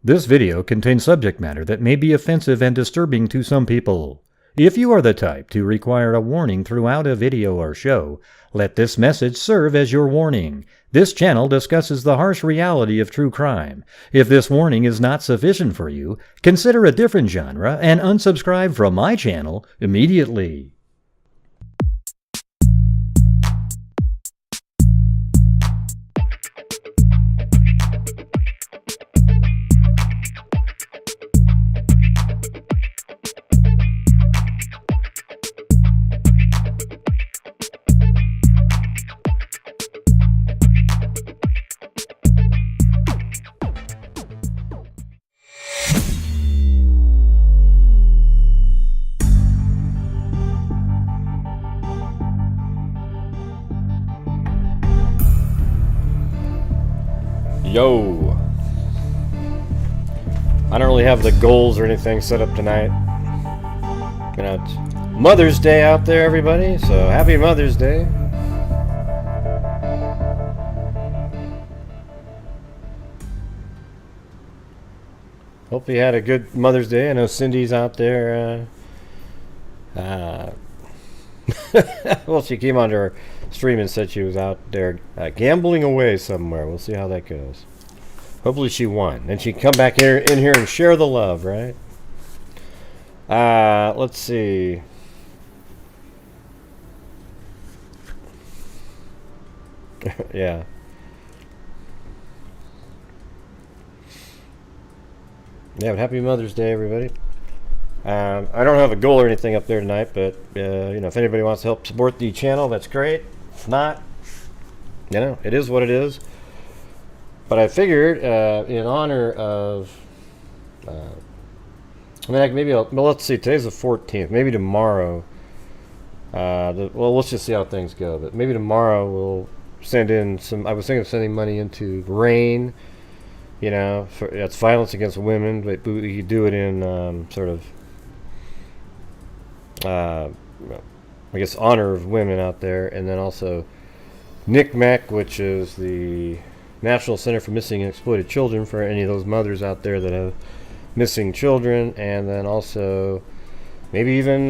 This video contains subject matter that may be offensive and disturbing to some people. If you are the type to require a warning throughout a video or show, let this message serve as your warning. This channel discusses the harsh reality of true crime. If this warning is not sufficient for you, consider a different genre and unsubscribe from my channel immediately. Yo, I don't really have the goals or anything set up tonight. You know, it's Mother's Day out there, everybody, so happy Mother's Day. Hope you had a good Mother's Day. I know Cindy's out there. Well, she came onto our stream and said she was out there gambling away somewhere. We'll see how that goes. Hopefully she won. And she can come back in here and share the love, right? Let's see. Yeah. Yeah, but happy Mother's Day, everybody. I don't have a goal or anything up there tonight, but you know, if anybody wants to help support the channel, that's great. If not, you know, it is what it is. But I figured, in honor of, I mean, well, let's see. Today's the 14th. Maybe tomorrow. Well, let's just see how things go. But maybe tomorrow we'll send in some. I was thinking of sending money into RAIN. You know, that's violence against women, but we do it in sort of. I guess honor of women out there, and then also NCMEC, which is the National Center for Missing and Exploited Children, for any of those mothers out there that have missing children, and then also maybe even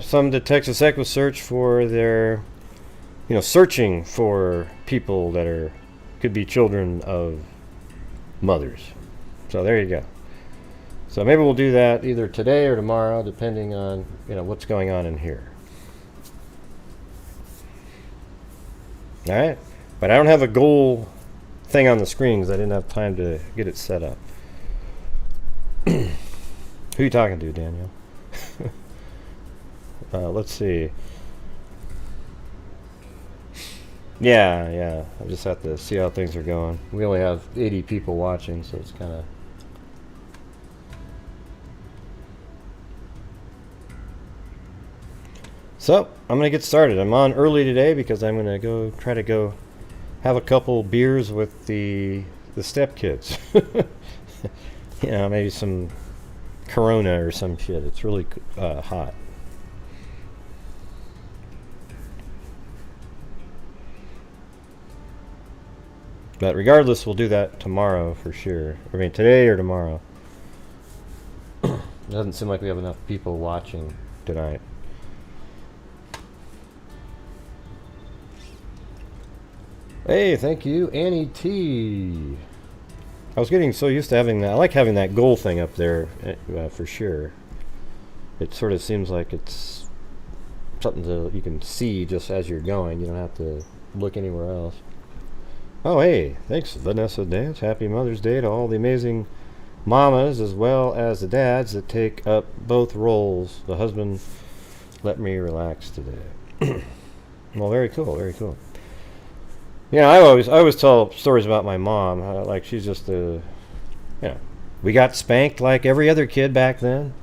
some to Texas Equisearch for their, you know, searching for people that could be children of mothers. So there you go. So maybe we'll do that either today or tomorrow, depending on, you know, what's going on in here. All right, but I don't have a goal thing on the screen because I didn't have time to get it set up. Who are you talking to, Daniel? Let's see. Yeah. I just have to see how things are going. We only have 80 people watching, so it's kind of. So I'm gonna get started. I'm on early today because I'm gonna try to go have a couple beers with the stepkids. You know, maybe some Corona or some shit. It's really hot. But regardless, we'll do that tomorrow for sure. I mean, today or tomorrow. It doesn't seem like we have enough people watching tonight. Hey, thank you, Annie T. I was getting so used to having that. I like having that goal thing up there, for sure. It sort of seems like it's something you can see just as you're going. You don't have to look anywhere else. Oh, hey, thanks, Vanessa Dance. Happy Mother's Day to all the amazing mamas as well as the dads that take up both roles. The husband let me relax today. Well, very cool, very cool. Yeah, I always tell stories about my mom. Like, she's just you know, we got spanked like every other kid back then.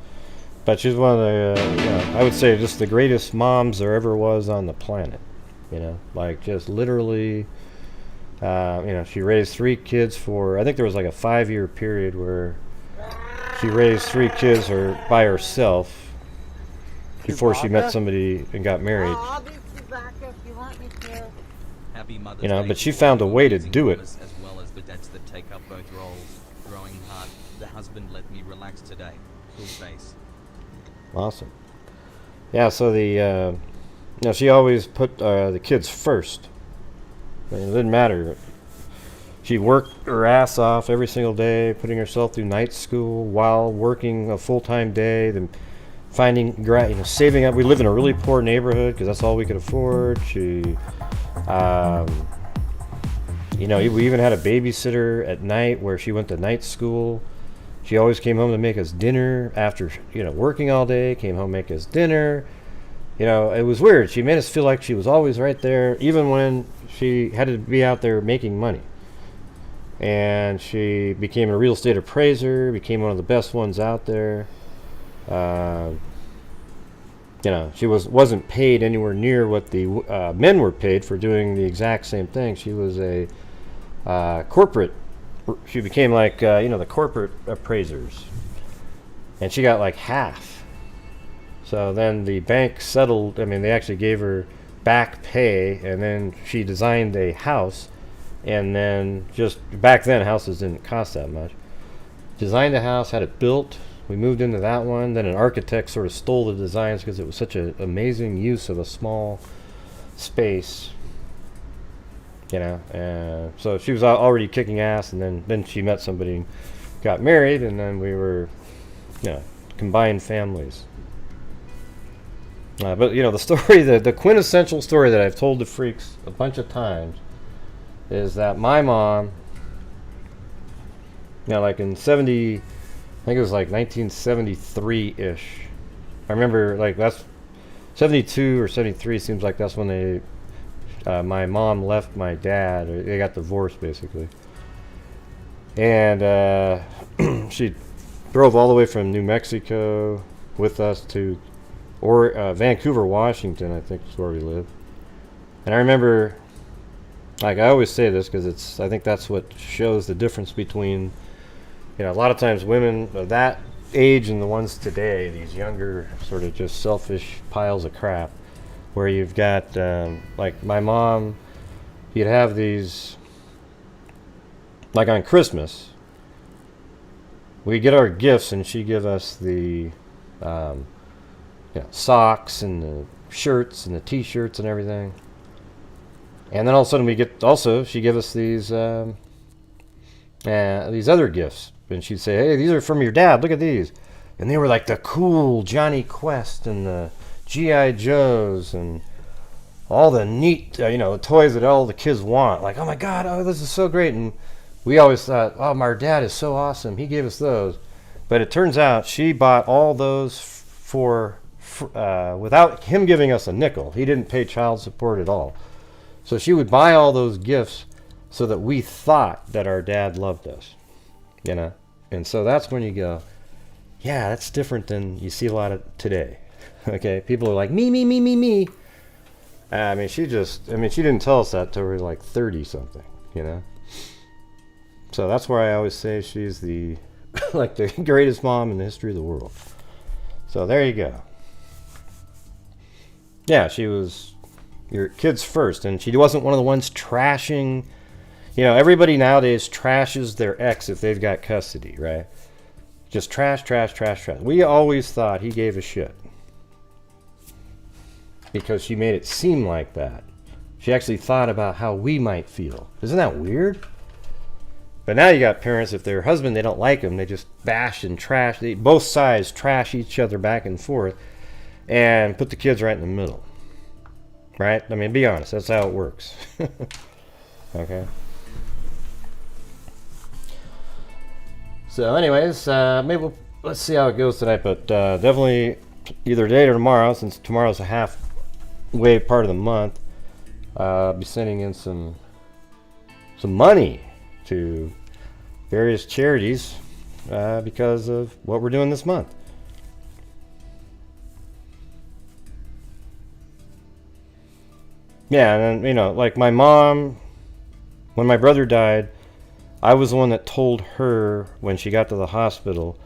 But she's one of the, you know, I would say just the greatest moms there ever was on the planet. You know, like just literally, you know, she raised 3 kids I think there was like a 5-year period where she raised 3 kids by herself before she met somebody and got married. You know, but she found a way to do it. As well as the dads that take up both roles, growing hard husband let me relax today. Cool face. Awesome. Yeah, so she always put the kids first. I mean, it didn't matter. She worked her ass off every single day, putting herself through night school while working a full-time day, then finding, saving up. We lived in a really poor neighborhood because that's all we could afford. She, we even had a babysitter at night where she went to night school. She always came home to make us dinner after, working all day, came home to make us dinner. It was weird. She made us feel like she was always right there, even when she had to be out there making money. And she became a real estate appraiser, became one of the best ones out there. She wasn't paid anywhere near what the men were paid for doing the exact same thing. She was a corporate. She became like the corporate appraisers, and she got like half. So then the bank settled. I mean, they actually gave her back pay, and then she designed a house. And then just back then, houses didn't cost that much. Designed a house, had it built. We moved into that one. Then an architect sort of stole the designs because it was such an amazing use of a small space. So she was already kicking ass, and then she met somebody, got married, and then we were, combined families. But the story, the quintessential story that I've told the freaks a bunch of times, is that my mom, like in 70, I think it was like 1973-ish. I remember that's 72 or 73 seems like that's when my mom left my dad, or they got divorced basically. And she drove all the way from New Mexico with us to Vancouver, Washington, I think is where we live. And I remember, I always say this because I think that's what shows the difference between, a lot of times women of that age and the ones today, these younger sort of just selfish piles of crap, where you've got, like my mom, you'd have these, like on Christmas, we get our gifts and she'd give us the socks and the shirts and the t-shirts and everything. And then all of a sudden she gave us these other gifts. And she'd say, hey, these are from your dad, look at these. And they were like the cool Johnny Quest and the G.I. Joes and all the neat, the toys that all the kids want. Like, oh my God, this is so great. And we always thought, oh, my dad is so awesome. He gave us those. But it turns out she bought all those for without him giving us a nickel. He didn't pay child support at all. So she would buy all those gifts so that we thought that our dad loved us, And so that's when you go, yeah, that's different than you see a lot of today. Okay, people are like, me. She didn't tell us that till we were like 30 something, So that's why I always say she's the the greatest mom in the history of the world. So there you go. Yeah, she was your kids first, and she wasn't one of the ones trashing. Everybody nowadays trashes their ex if they've got custody, right? Just trash. We always thought he gave a shit because she made it seem like that. She actually thought about how we might feel. Isn't that weird? But now you got parents, if their husband, they don't like him, they just bash and trash. Both sides trash each other back and forth and put the kids right in the middle. Right? Be honest. That's how it works. Okay. So anyways, let's see how it goes tonight. But definitely either today or tomorrow, since tomorrow's a halfway part of the month, I'll be sending in some money to various charities because of what we're doing this month. Yeah, and then, like my mom, when my brother died, I was the one that told her when she got to the hospital.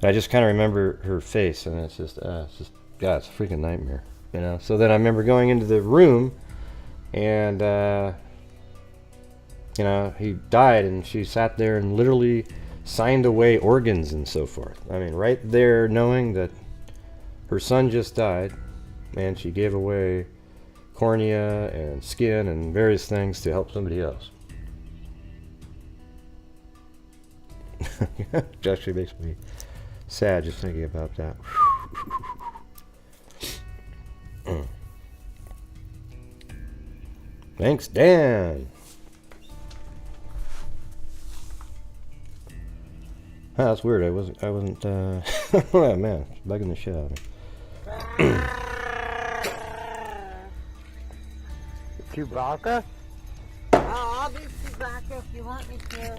I just kind of remember her face, and it's just, God, it's a freaking nightmare, So then I remember going into the room, and, he died, and she sat there and literally signed away organs and so forth. I mean, right there, knowing that her son just died, and she gave away cornea and skin and various things to help somebody else. It actually makes me sad just thinking about that. Thanks, Dan. Oh, that's weird. I wasn't, oh man, it's bugging the shit out of me. Chewbacca? Oh, I'll be Chewbacca if you want me to.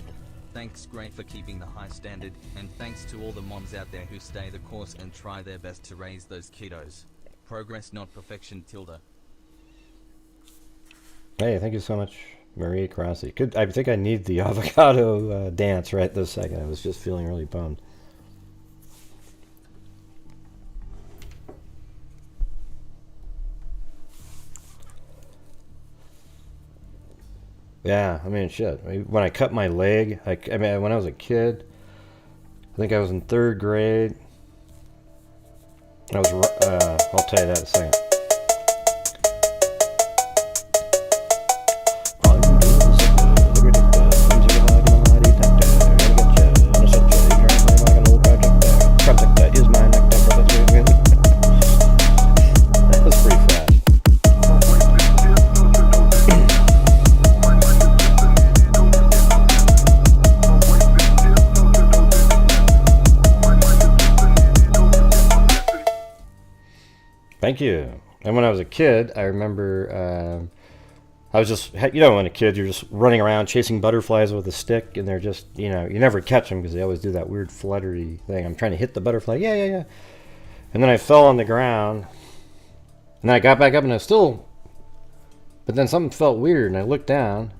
Thanks, Gray, for keeping the high standard, and thanks to all the moms out there who stay the course and try their best to raise those kiddos. Progress, not perfection, Tilda. Hey, thank you so much, Marie Crossi. I think I need the avocado dance right this second. I was just feeling really bummed. Yeah, I mean, shit. When I cut my leg, I mean, when I was a kid, I think I was in 3rd grade. I'll tell you that in a second. That was pretty fast. Thank you. And when I was a kid, I remember I was just, you know, when a kid, you're just running around chasing butterflies with a stick, and they're just, you know, you never catch them because they always do that weird fluttery thing. I'm trying to hit the butterfly. Yeah. And then I fell on the ground, and then I got back up, and I was still, but then something felt weird, and I looked down,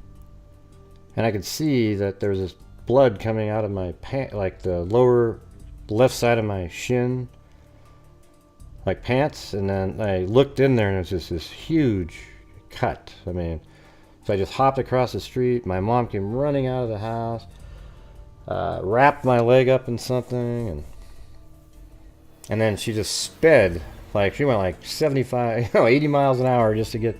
and I could see that there was this blood coming out of my pants, like the lower left side of my shin, like pants, and then I looked in there, and it was just this huge cut. I mean, so I just hopped across the street. My mom came running out of the house, wrapped my leg up in something, and then she just sped, like she went like 75, 80 miles an hour just to get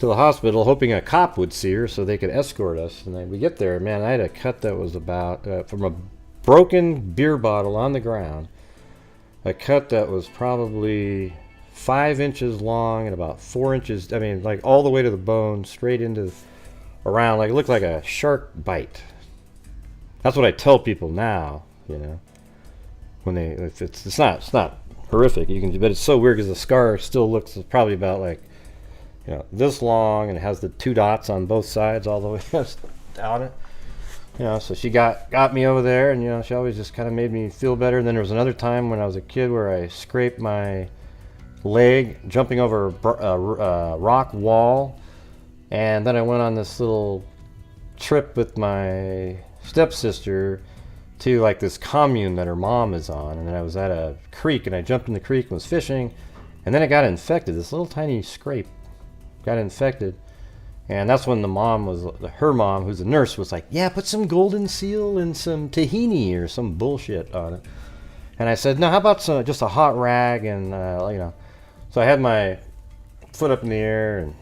to the hospital, hoping a cop would see her so they could escort us. And then we get there, man, I had a cut that was about from a broken beer bottle on the ground, a cut that was probably 5 inches long and about 4 inches, I mean, like all the way to the bone, straight into, around, like it looked like a shark bite. That's what I tell people now, you know, when they, if it's not horrific, you can, but it's so weird because the scar still looks probably about like, you know, this long, and it has the 2 dots on both sides all the way down it. You know, so she got me over there, and you know, she always just kind of made me feel better. And then there was another time when I was a kid where I scraped my leg jumping over a rock wall, and then I went on this little trip with my stepsister to like this commune that her mom is on, and then I was at a creek, and I jumped in the creek and was fishing, and then it got infected. This little tiny scrape got infected. And that's when her mom, who's a nurse, was like, yeah, put some golden seal and some tahini or some bullshit on it. And I said, no, how about just a hot rag and, you know. So I had my foot up in the air, and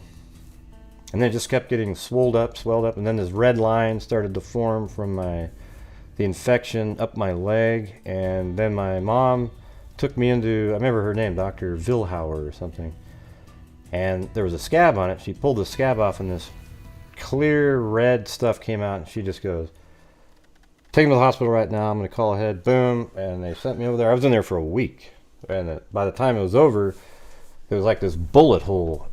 then it just kept getting swelled up, and then this red line started to form from the infection up my leg. And then my mom took me into, I remember her name, Dr. Vilhauer or something. And there was a scab on it. She pulled the scab off, and this clear red stuff came out, and she just goes, take me to the hospital right now. I'm going to call ahead. Boom. And they sent me over there. I was in there for a week. And by the time it was over, it was like this bullet hole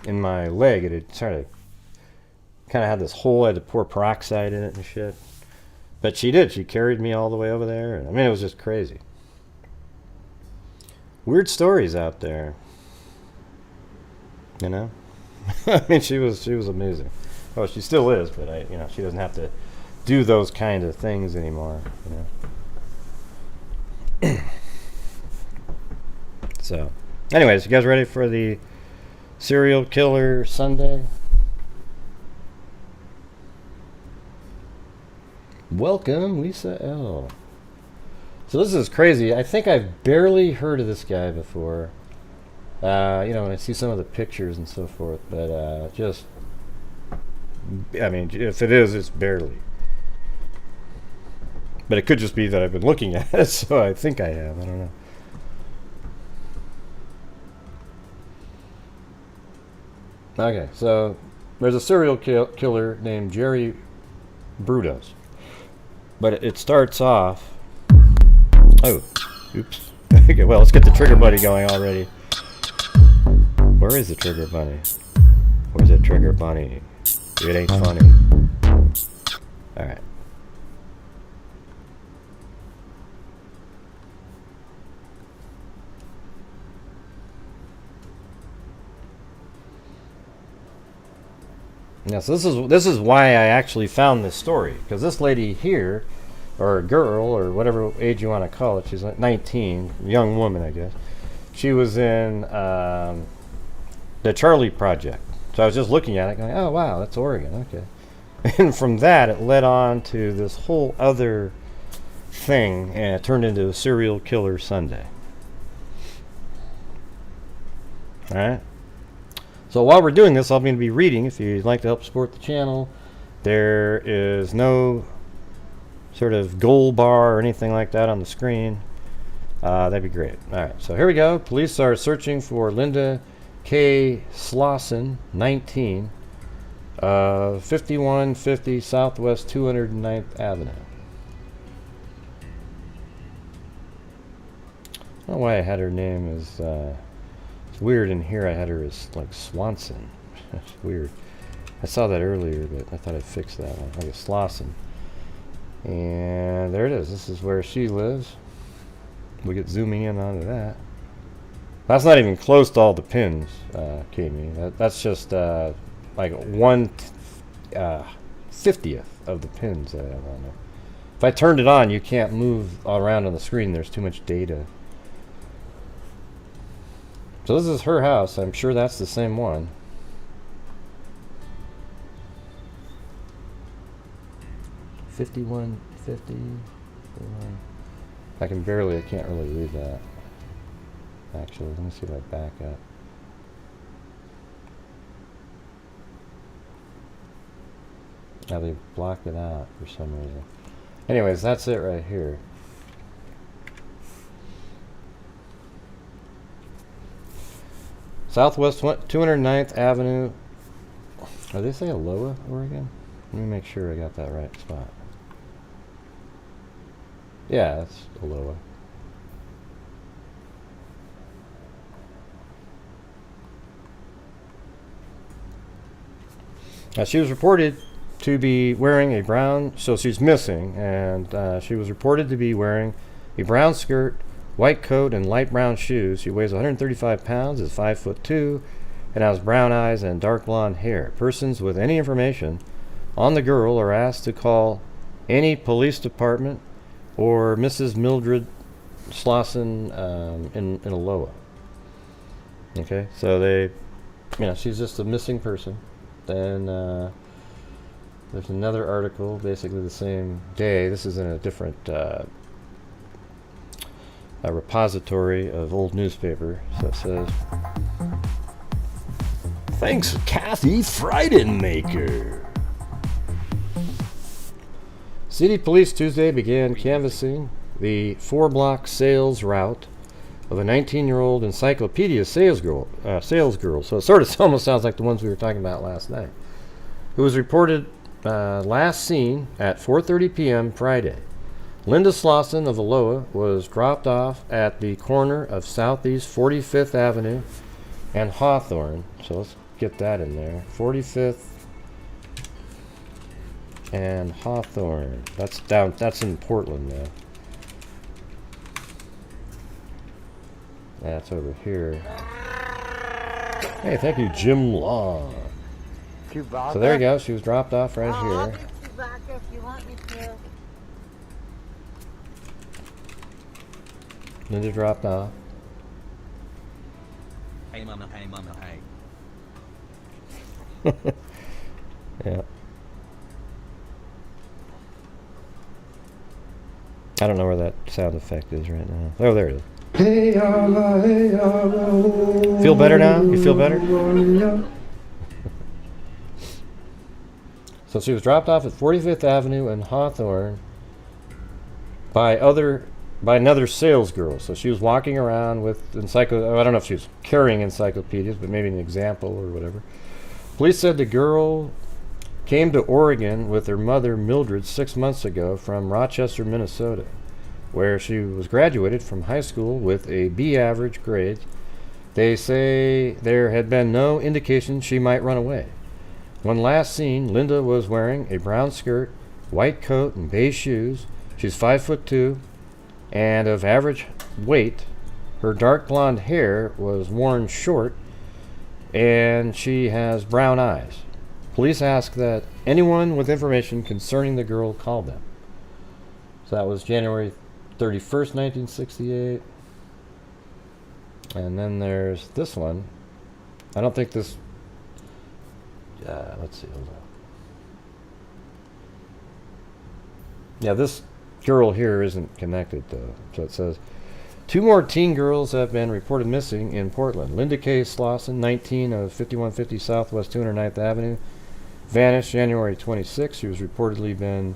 in my leg. It had started, kind of had this hole. I had to pour peroxide in it and shit. But she did. She carried me all the way over there. And, I mean, it was just crazy. Weird stories out there. You know, I mean, she was amazing. Well, she still is, but you know, she doesn't have to do those kind of things anymore. You know. So, anyways, you guys ready for the serial killer Sunday? Welcome, Lisa L. So this is crazy. I think I've barely heard of this guy before. You know, when I see some of the pictures and so forth, but just, I mean, if it is, it's barely. But it could just be that I've been looking at it, so I think I have. I don't know. Okay, so there's a serial killer named Jerry Brudos. But it starts off... Oh, oops. Okay, well, let's get the trigger buddy going already. Where is the trigger bunny? Where's the trigger bunny? It ain't funny. Alright. Yeah, so this is why I actually found this story, because this lady here, or girl, or whatever age you want to call it, she's like 19, young woman, I guess. She was in the Charlie Project. So I was just looking at it, going, "Oh wow, that's Oregon, okay." And from that, it led on to this whole other thing, and it turned into a Serial Killer Sunday. All right. So while we're doing this, I'm going to be reading. If you'd like to help support the channel, there is no sort of gold bar or anything like that on the screen. That'd be great. All right, so here we go. Police are searching for Linda K. Slauson, 19, 5150 Southwest 209th Avenue. I don't know why I had her name as... it's weird in here I had her as like Swanson. That's weird. I saw that earlier, but I thought I'd fix that one. Like a Slauson. And there it is. This is where she lives. We get zooming in onto that. That's not even close to all the pins, Kami. That's just like 1/50th of the pins that I have on there. If I turned it on, you can't move all around on the screen. There's too much data. So this is her house. I'm sure that's the same one. $51.50. I can't really read that. Actually, let me see if I back up. Now they blocked it out for some reason. Anyways, that's it right here. Southwest 209th Avenue. Are they saying Aloha, Oregon? Let me make sure I got that right spot. Yeah, that's Aloha. She was reported to be wearing a brown, so she's missing, and she was reported to be wearing a brown skirt, white coat, and light brown shoes. She weighs 135 pounds, is 5'2", and has brown eyes and dark blonde hair. Persons with any information on the girl are asked to call any police department or Mrs. Mildred Slauson in Aloha. Okay, so they, she's just a missing person. Then there's another article, basically the same day. This is in a different a repository of old newspaper. So it says, "Thanks, Kathy Freidenmaker." City Police Tuesday began canvassing the 4-block sales route of a 19-year-old encyclopedia sales girl. So it sort of almost sounds like the ones we were talking about last night. Who was reported last seen at 4:30 p.m. Friday. Linda Slauson of Aloha was dropped off at the corner of Southeast 45th Avenue and Hawthorne. So let's get that in there. 45th and Hawthorne. That's in Portland now. That's over here. Hey, thank you, Jim Law. Chewbacca? So there you go. She was dropped off right I'll here. do Chewbacca if you want me to. Linda dropped off. Hey mama, hey. Yeah. I don't know where that sound effect is right now. Oh, there it is. Feel better now? You feel better? So she was dropped off at 45th Avenue and Hawthorne by another sales girl. So she was walking around with I don't know if she was carrying encyclopedias, but maybe an example or whatever. Police said the girl came to Oregon with her mother Mildred 6 months ago from Rochester, Minnesota, where she was graduated from high school with a B average grade. They say there had been no indication she might run away. When last seen, Linda was wearing a brown skirt, white coat, and beige shoes. She's 5'2" and of average weight. Her dark blonde hair was worn short, and she has brown eyes. Police ask that anyone with information concerning the girl call them. So that was January 31st, 1968. And then there's this one. I don't think this... let's see, hold on. Yeah, this girl here isn't connected, though. So it says, 2 more teen girls have been reported missing in Portland. Linda K. Slauson, 19, of 5150 Southwest 209th Avenue, vanished January 26. She was reportedly been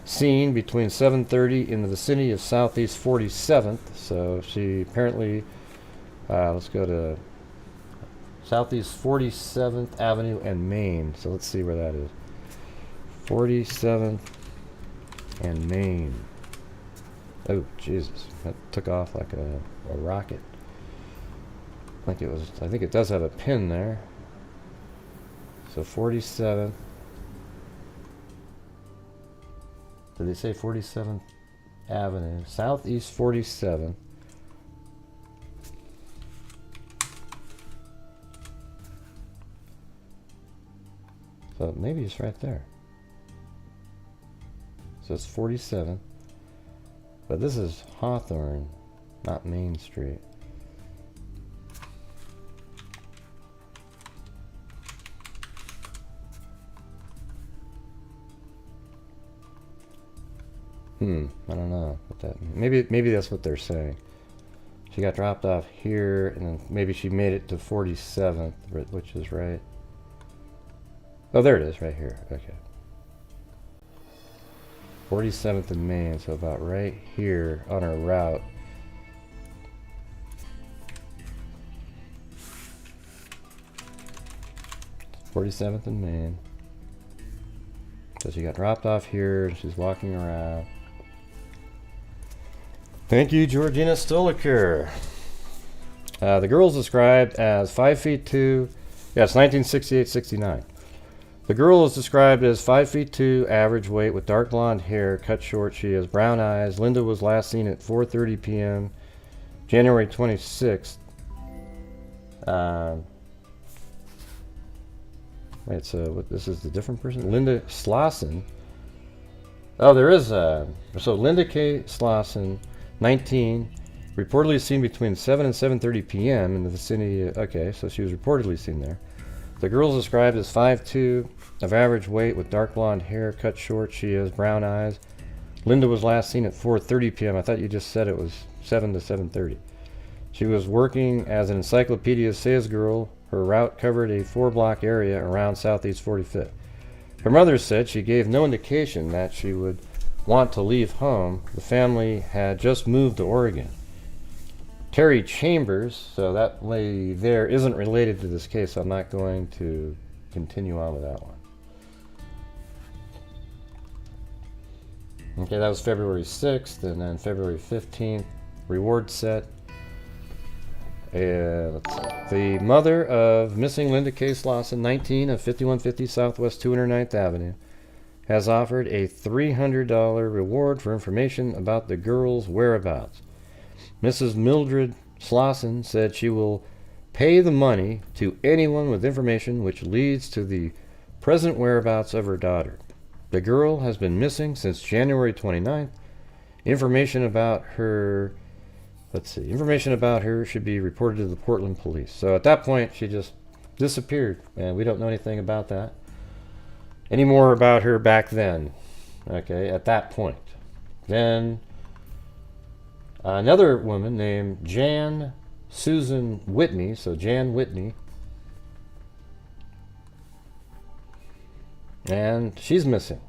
seen between 7:30 in the vicinity of Southeast 47th. So she apparently, let's go to Southeast 47th Avenue and Main. So let's see where that is. 47th and Main. Oh, Jesus. That took off like a rocket. I think it does have a pin there. So 47th. Did they say 47th Avenue? Southeast 47th. So maybe it's right there. So it's 47th. But this is Hawthorne, not Main Street. I don't know what that means. Maybe that's what they're saying. She got dropped off here, and then maybe she made it to 47th, which is right. Oh, there it is, right here. Okay. 47th and Main, so about right here on our route. (47th and Main). So she got dropped off here, and she's walking around. Thank you, Georgina Stoliker. The girl's described as 5'2". Yeah, it's 1968-69. The girl is described as 5'2", average weight, with dark blonde hair, cut short. She has brown eyes. Linda was last seen at 4:30 p.m. January 26th. Wait, so what, this is the different person? Linda Slauson. Oh, there is a... So Linda K. Slauson, 19, reportedly seen between 7 and 7:30 p.m. in the vicinity... Okay, so she was reportedly seen there. The girl is described as 5'2", of average weight, with dark blonde hair, cut short. She has brown eyes. Linda was last seen at 4:30 p.m. I thought you just said it was 7 to 7:30. She was working as an encyclopedia salesgirl. Her route covered a 4-block area around Southeast 45th. Her mother said she gave no indication that she would want to leave home. The family had just moved to Oregon. Terry Chambers, so that lady there isn't related to this case, so I'm not going to continue on with that one. Okay, that was February 6th, and then February 15th, reward set. Let's see. The mother of missing Linda K. Slauson, 19, of 5150 Southwest 209th Avenue, has offered a $300 reward for information about the girl's whereabouts. Mrs. Mildred Slauson said she will pay the money to anyone with information which leads to the present whereabouts of her daughter. The girl has been missing since January 29th. Information about her should be reported to the Portland police. So at that point, she just disappeared, and we don't know anything about that. Any more about her back then, okay, at that point. Then Another woman named Jan Susan Whitney, so Jan Whitney, and she's missing.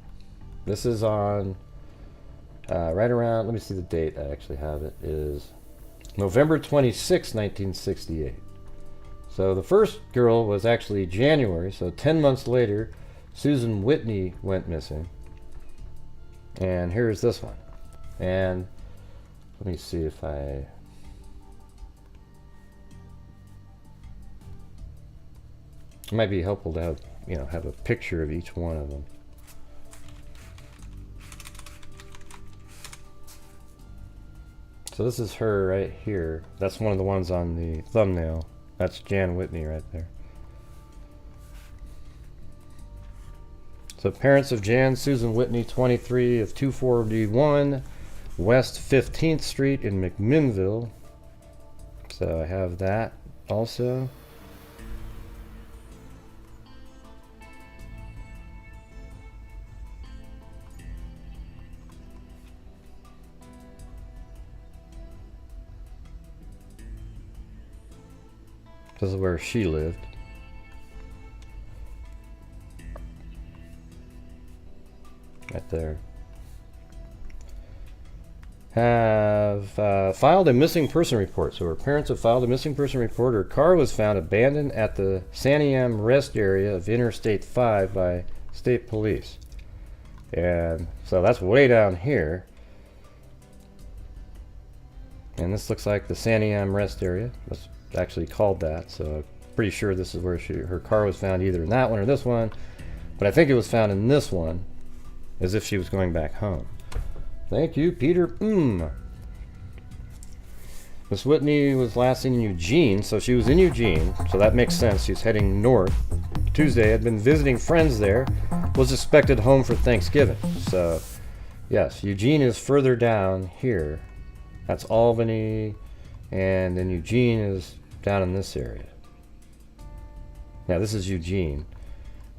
This is on right around, let me see the date, I actually have it, is November 26, 1968. So the first girl was actually January, so 10 months later, Susan Whitney went missing. And here's this one. And let me see if it might be helpful to have, have a picture of each one of them. So this is her right here. That's one of the ones on the thumbnail. That's Jan Whitney right there. So parents of Jan Susan Whitney, 23, of 241 West 15th Street in McMinnville. So I have that also. This is where she lived. Right there. Have filed a missing person report. So her parents have filed a missing person report. Her car was found abandoned at the Salem rest area of Interstate 5 by state police. And so that's way down here. And this looks like the Salem rest area. That's actually called that, so I'm pretty sure this is where her car was found, either in that one or this one, but I think it was found in this one, as if she was going back home. Thank you, Peter. Miss Whitney was last seen in Eugene, so she was in Eugene, so that makes sense. She's heading north. Tuesday, had been visiting friends there, was expected home for Thanksgiving. So yes, Eugene is further down here. That's Albany, and then Eugene is down in this area. Now this is Eugene.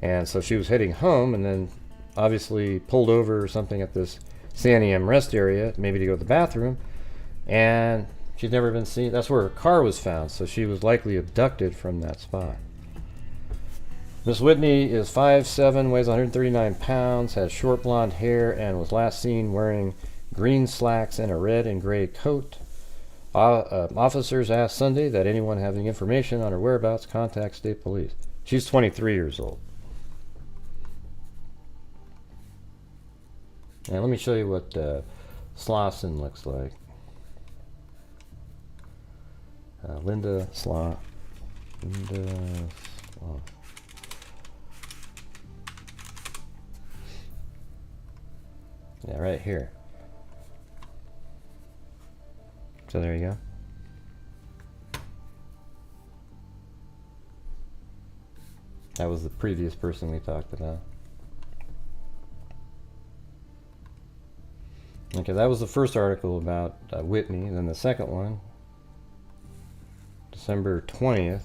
And so she was heading home, and then obviously pulled over or something at this Salem rest area, maybe to go to the bathroom, and she's never been seen. That's where her car was found, so she was likely abducted from that spot. Miss Whitney is 5'7", weighs 139 pounds, has short blonde hair, and was last seen wearing green slacks and a red and gray coat. Officers asked Sunday that anyone having information on her whereabouts contact state police. She's 23 years old. Now let me show you what Slauson looks like. Linda Slaw. Yeah, right here. So there you go. That was the previous person we talked about. Okay, that was the first article about Whitney. And then the second one, December 20th.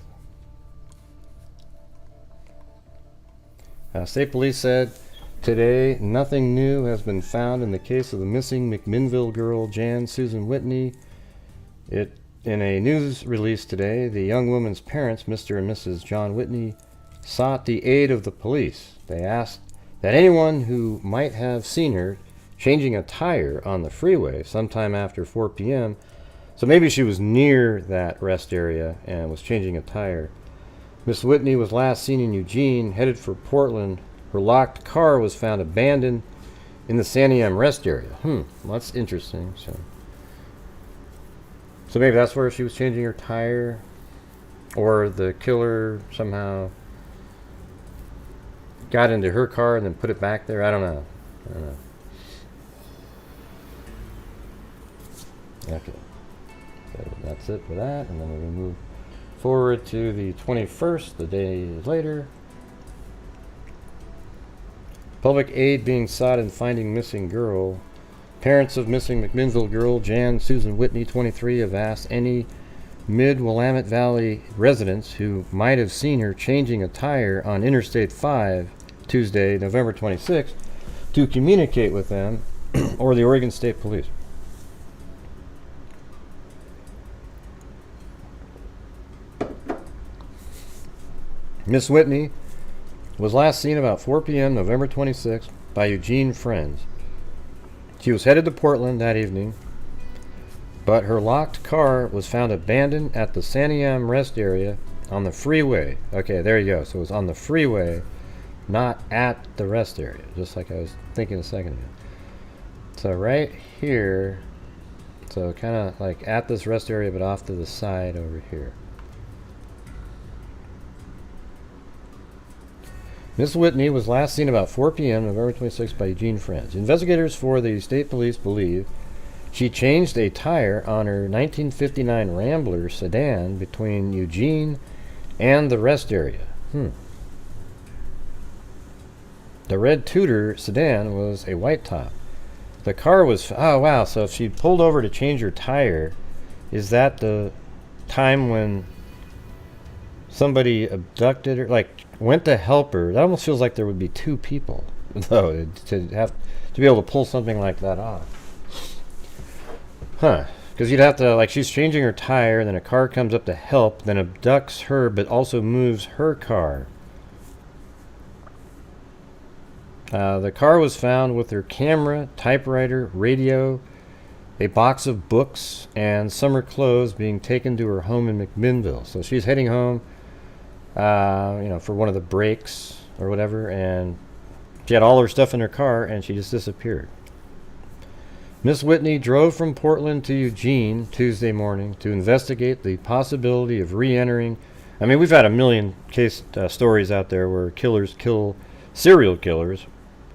State police said today nothing new has been found in the case of the missing McMinnville girl Jan Susan Whitney. In a news release today, the young woman's parents, Mr. and Mrs. John Whitney, sought the aid of the police. They asked that anyone who might have seen her changing a tire on the freeway sometime after 4 p.m., so maybe she was near that rest area and was changing a tire. Miss Whitney was last seen in Eugene, headed for Portland. Her locked car was found abandoned in the Salem rest area. Well, that's interesting. So maybe that's where she was changing her tire, or the killer somehow got into her car and then put it back there. I don't know. Okay, so that's it for that, and then we're going to move forward to the 21st, the day later. Public aid being sought in finding missing girl. Parents of missing McMinnville girl Jan Susan Whitney, 23, have asked any mid-Willamette Valley residents who might have seen her changing a tire on Interstate 5 Tuesday, November 26th, to communicate with them or the Oregon State Police. Miss Whitney was last seen about 4 p.m. November 26th by Eugene friends. She was headed to Portland that evening, but her locked car was found abandoned at the Santiam rest area on the freeway. Okay, there you go. So it was on the freeway, not at the rest area, just like I was thinking a second ago. So right here, so kind of like at this rest area, but off to the side over here. Miss Whitney was last seen about 4 p.m. November 26th by Eugene friends. Investigators for the state police believe she changed a tire on her 1959 Rambler sedan between Eugene and the rest area. The red Tudor sedan was a white top. The car was... Oh, wow. So if she pulled over to change her tire, is that the time when somebody abducted her? Like, went to help her? That almost feels like there would be two people, though, to be able to pull something like that off. Huh. Because you'd have to... Like, she's changing her tire, and then a car comes up to help, then abducts her, but also moves her car. The car was found with her camera, typewriter, radio, a box of books, and summer clothes being taken to her home in McMinnville. So she's heading home, for one of the breaks or whatever, and she had all her stuff in her car, and she just disappeared. Miss Whitney drove from Portland to Eugene Tuesday morning to investigate the possibility of re-entering. I mean, we've had a million case stories out there where serial killers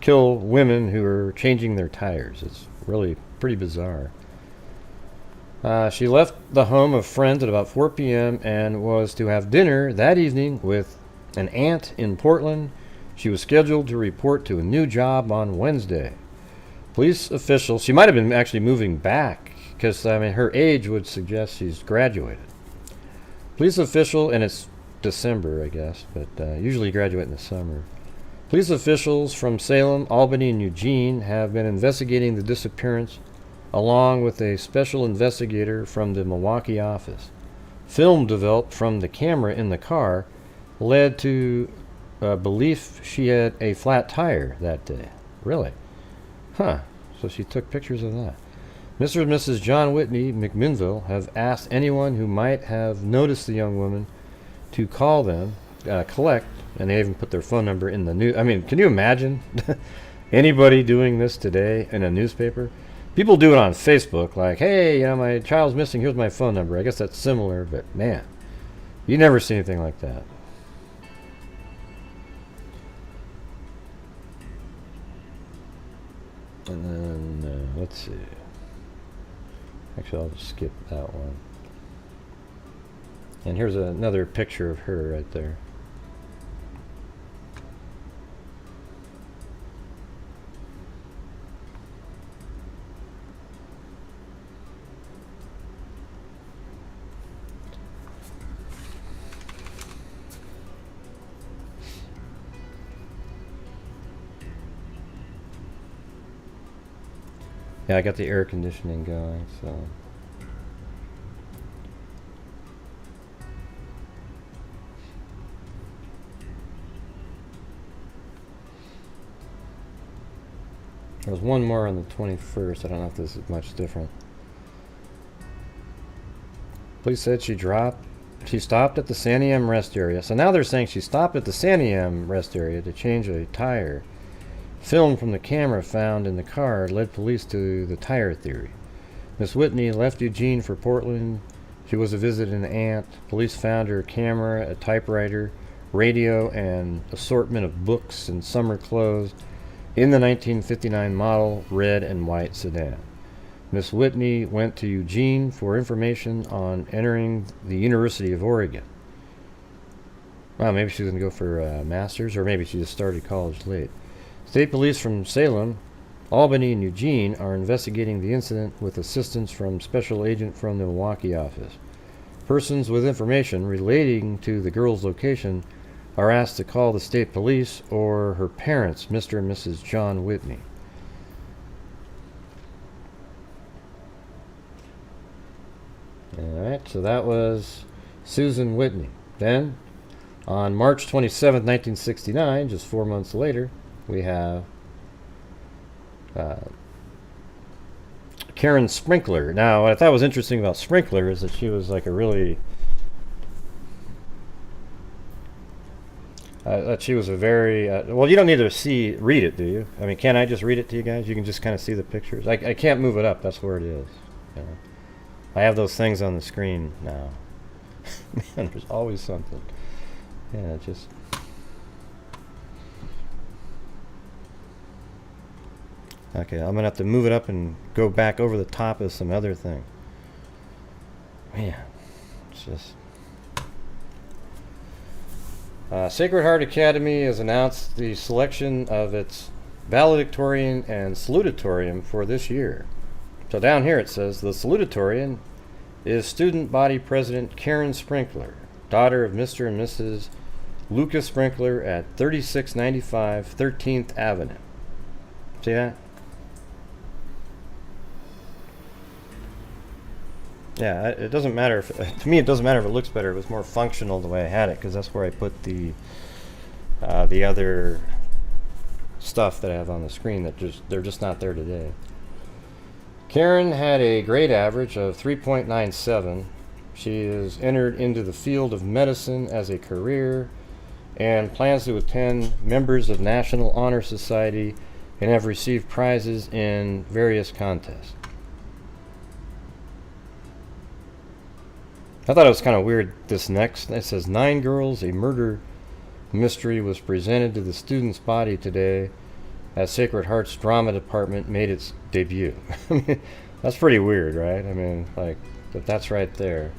kill women who are changing their tires. It's really pretty bizarre. She left the home of friends at about 4 p.m. and was to have dinner that evening with an aunt in Portland. She was scheduled to report to a new job on Wednesday. Police officials... She might have been actually moving back, because, I mean, her age would suggest she's graduated. Police official... And it's December, I guess, but usually you graduate in the summer. Police officials from Salem, Albany, and Eugene have been investigating the disappearance, along with a special investigator from the Milwaukee office. Film developed from the camera in the car led to belief she had a flat tire that day. Really? Huh. So she took pictures of that. Mr. and Mrs. John Whitney, McMinnville, have asked anyone who might have noticed the young woman to call them, collect, and they even put their phone number in the news. I mean, can you imagine anybody doing this today in a newspaper? People do it on Facebook, like, hey, my child's missing, here's my phone number. I guess that's similar, but man, you never see anything like that. And then, let's see. Actually, I'll just skip that one. And here's another picture of her right there. Yeah, I got the air conditioning going, so... There was one more on the 21st. I don't know if this is much different. Police said she stopped at the Santiam rest area. So now they're saying she stopped at the Santiam rest area to change a tire. Film from the camera found in the car led police to the tire theory. Miss Whitney left Eugene for Portland. She was to visit an aunt. Police found her camera, a typewriter, radio, and assortment of books and summer clothes in the 1959 model red and white sedan. Miss Whitney went to Eugene for information on entering the University of Oregon. Well, maybe she's going to go for a master's, or maybe she just started college late. State police from Salem, Albany, and Eugene are investigating the incident with assistance from special agent from the Milwaukee office. Persons with information relating to the girl's location are asked to call the state police or her parents, Mr. and Mrs. John Whitney. Alright, so that was Susan Whitney. Then On March 27th, 1969, just 4 months later, we have Karen Sprinkler. Now, what I thought was interesting about Sprinkler is that she was like a really... that she was a very... well, you don't need to read it, do you? I mean, can I just read it to you guys? You can just kind of see the pictures. I can't move it up. That's where it is. You know? I have those things on the screen now. Man, there's always something. Yeah, just... Okay, I'm going to have to move it up and go back over the top of some other thing. Man, it's just... Sacred Heart Academy has announced the selection of its valedictorian and salutatorian for this year. So down here it says, the salutatorian is student body president Karen Sprinkler, daughter of Mr. and Mrs. Lucas Sprinkler at 3695 13th Avenue. See that? Yeah, it doesn't matter if, to me it doesn't matter if it looks better. It was more functional the way I had it, because that's where I put the other stuff that I have on the screen that they're just not there today. Karen had a grade average of 3.97. She is entered into the field of medicine as a career and plans to attend members of National Honor Society and have received prizes in various contests. I thought it was kind of weird, this next. It says, 9 girls, a murder mystery was presented to the student's body today as Sacred Heart's drama department made its debut. I mean, that's pretty weird, right? I mean, like, that's right there.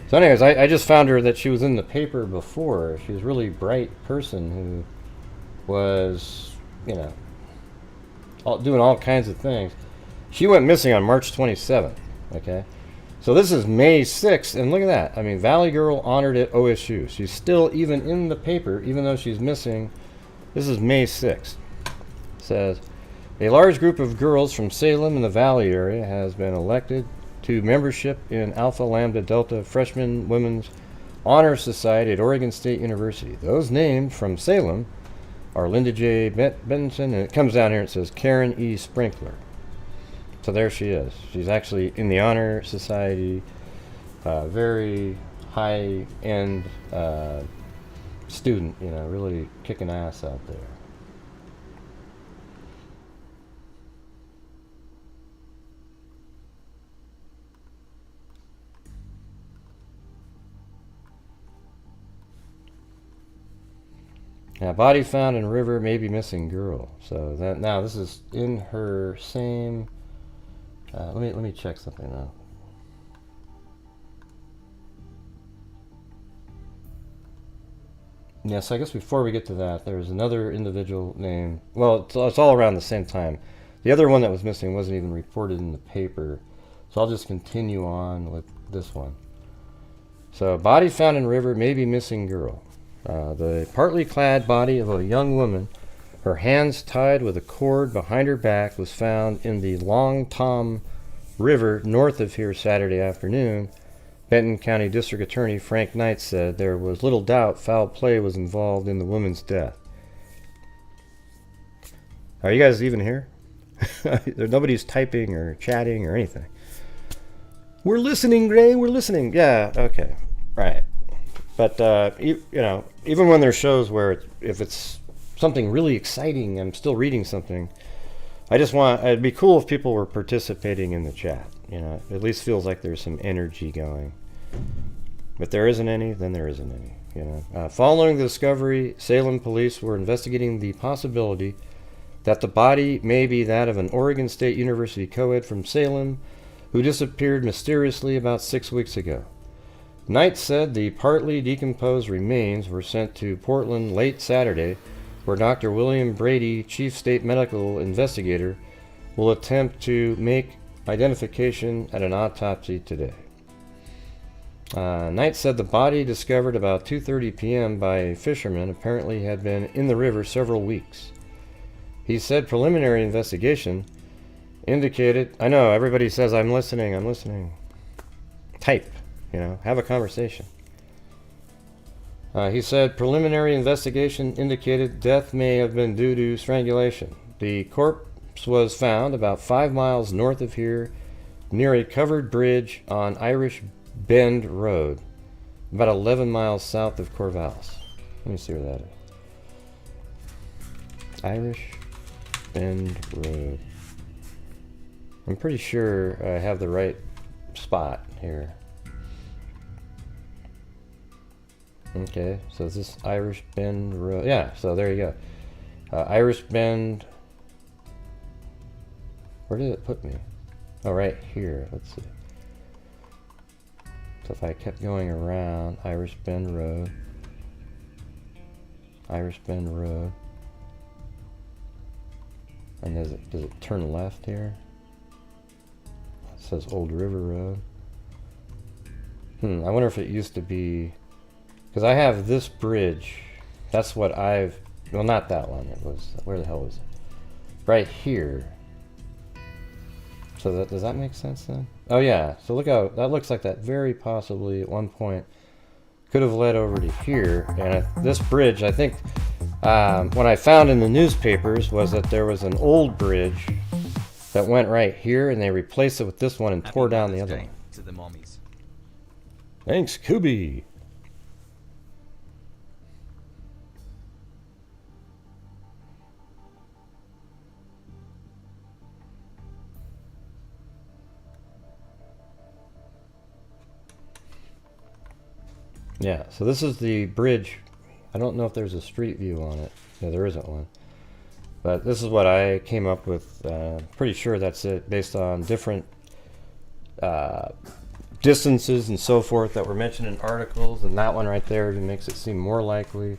So anyways, I just found her that she was in the paper before. She was a really bright person who was, you know, doing all kinds of things. She went missing on March 27th, okay? So this is May 6th, and look at that. I mean, Valley Girl honored at OSU. She's still even in the paper, even though she's missing. This is May 6th. It says, a large group of girls from Salem and the Valley area has been elected to membership in Alpha Lambda Delta Freshman Women's Honor Society at Oregon State University. Those named from Salem are Linda J. Benson, and it comes down here and it says Karen E. Sprinkler. So there she is. She's actually in the Honor Society, very high-end student, you know, really kicking ass out there. Now, body found in river, maybe missing girl. So that now this is in her same. Let me check something now. Yes, I guess before we get to that, there's another individual named. Well, it's all around the same time. The other one that was missing wasn't even reported in the paper, so I'll just continue on with this one. So, body found in river, maybe missing girl. The partly clad body of a young woman, her hands tied with a cord behind her back, was found in the Long Tom River north of here Saturday afternoon. Benton County District Attorney Frank Knight said there was little doubt foul play was involved in the woman's death. Are you guys even here? Nobody's typing or chatting or anything. We're listening, Gray. We're listening. Yeah, okay. Right. But, you know, even when there's shows where if it's something really exciting, I'm still reading something, it'd be cool if people were participating in the chat. You know, it at least feels like there's some energy going. If there isn't any, then there isn't any. You know, following the discovery, Salem police were investigating the possibility that the body may be that of an Oregon State University co-ed from Salem who disappeared mysteriously about 6 weeks ago. Knight said the partly decomposed remains were sent to Portland late Saturday, where Dr. William Brady, Chief State Medical Investigator, will attempt to make identification at an autopsy today. Knight said the body, discovered about 2:30 p.m. by a fisherman, apparently had been in the river several weeks. He said preliminary investigation indicated... I know, everybody says, I'm listening. Type, you know, have a conversation. He said preliminary investigation indicated death may have been due to strangulation. The corpse was found about 5 miles north of here, near a covered bridge on Irish Bend Road, about 11 miles south of Corvallis. Let me see where that is. Irish Bend Road. I'm pretty sure I have the right spot here. Okay, so is this Irish Bend Road? Yeah, so there you go. Irish Bend. Where did it put me? Oh, right here. Let's see. So if I kept going around, Irish Bend Road. Irish Bend Road. And does it turn left here? It says Old River Road. I wonder if it used to be, because I have this bridge. That's what I've, well, not that one. It was, where the hell was it? Right here. So that, does that make sense then? Oh yeah, so look how, that looks like that very possibly at one point could have led over to here. And this bridge, I think, what I found in the newspapers was that there was an old bridge that went right here, and they replaced it with this one and tore down the other one. To the mommies. Thanks, Kubi. Yeah, so this is the bridge. I don't know if there's a street view on it. No, there isn't one. But this is what I came up with. Pretty sure that's it, based on different distances and so forth that were mentioned in articles. And that one right there makes it seem more likely.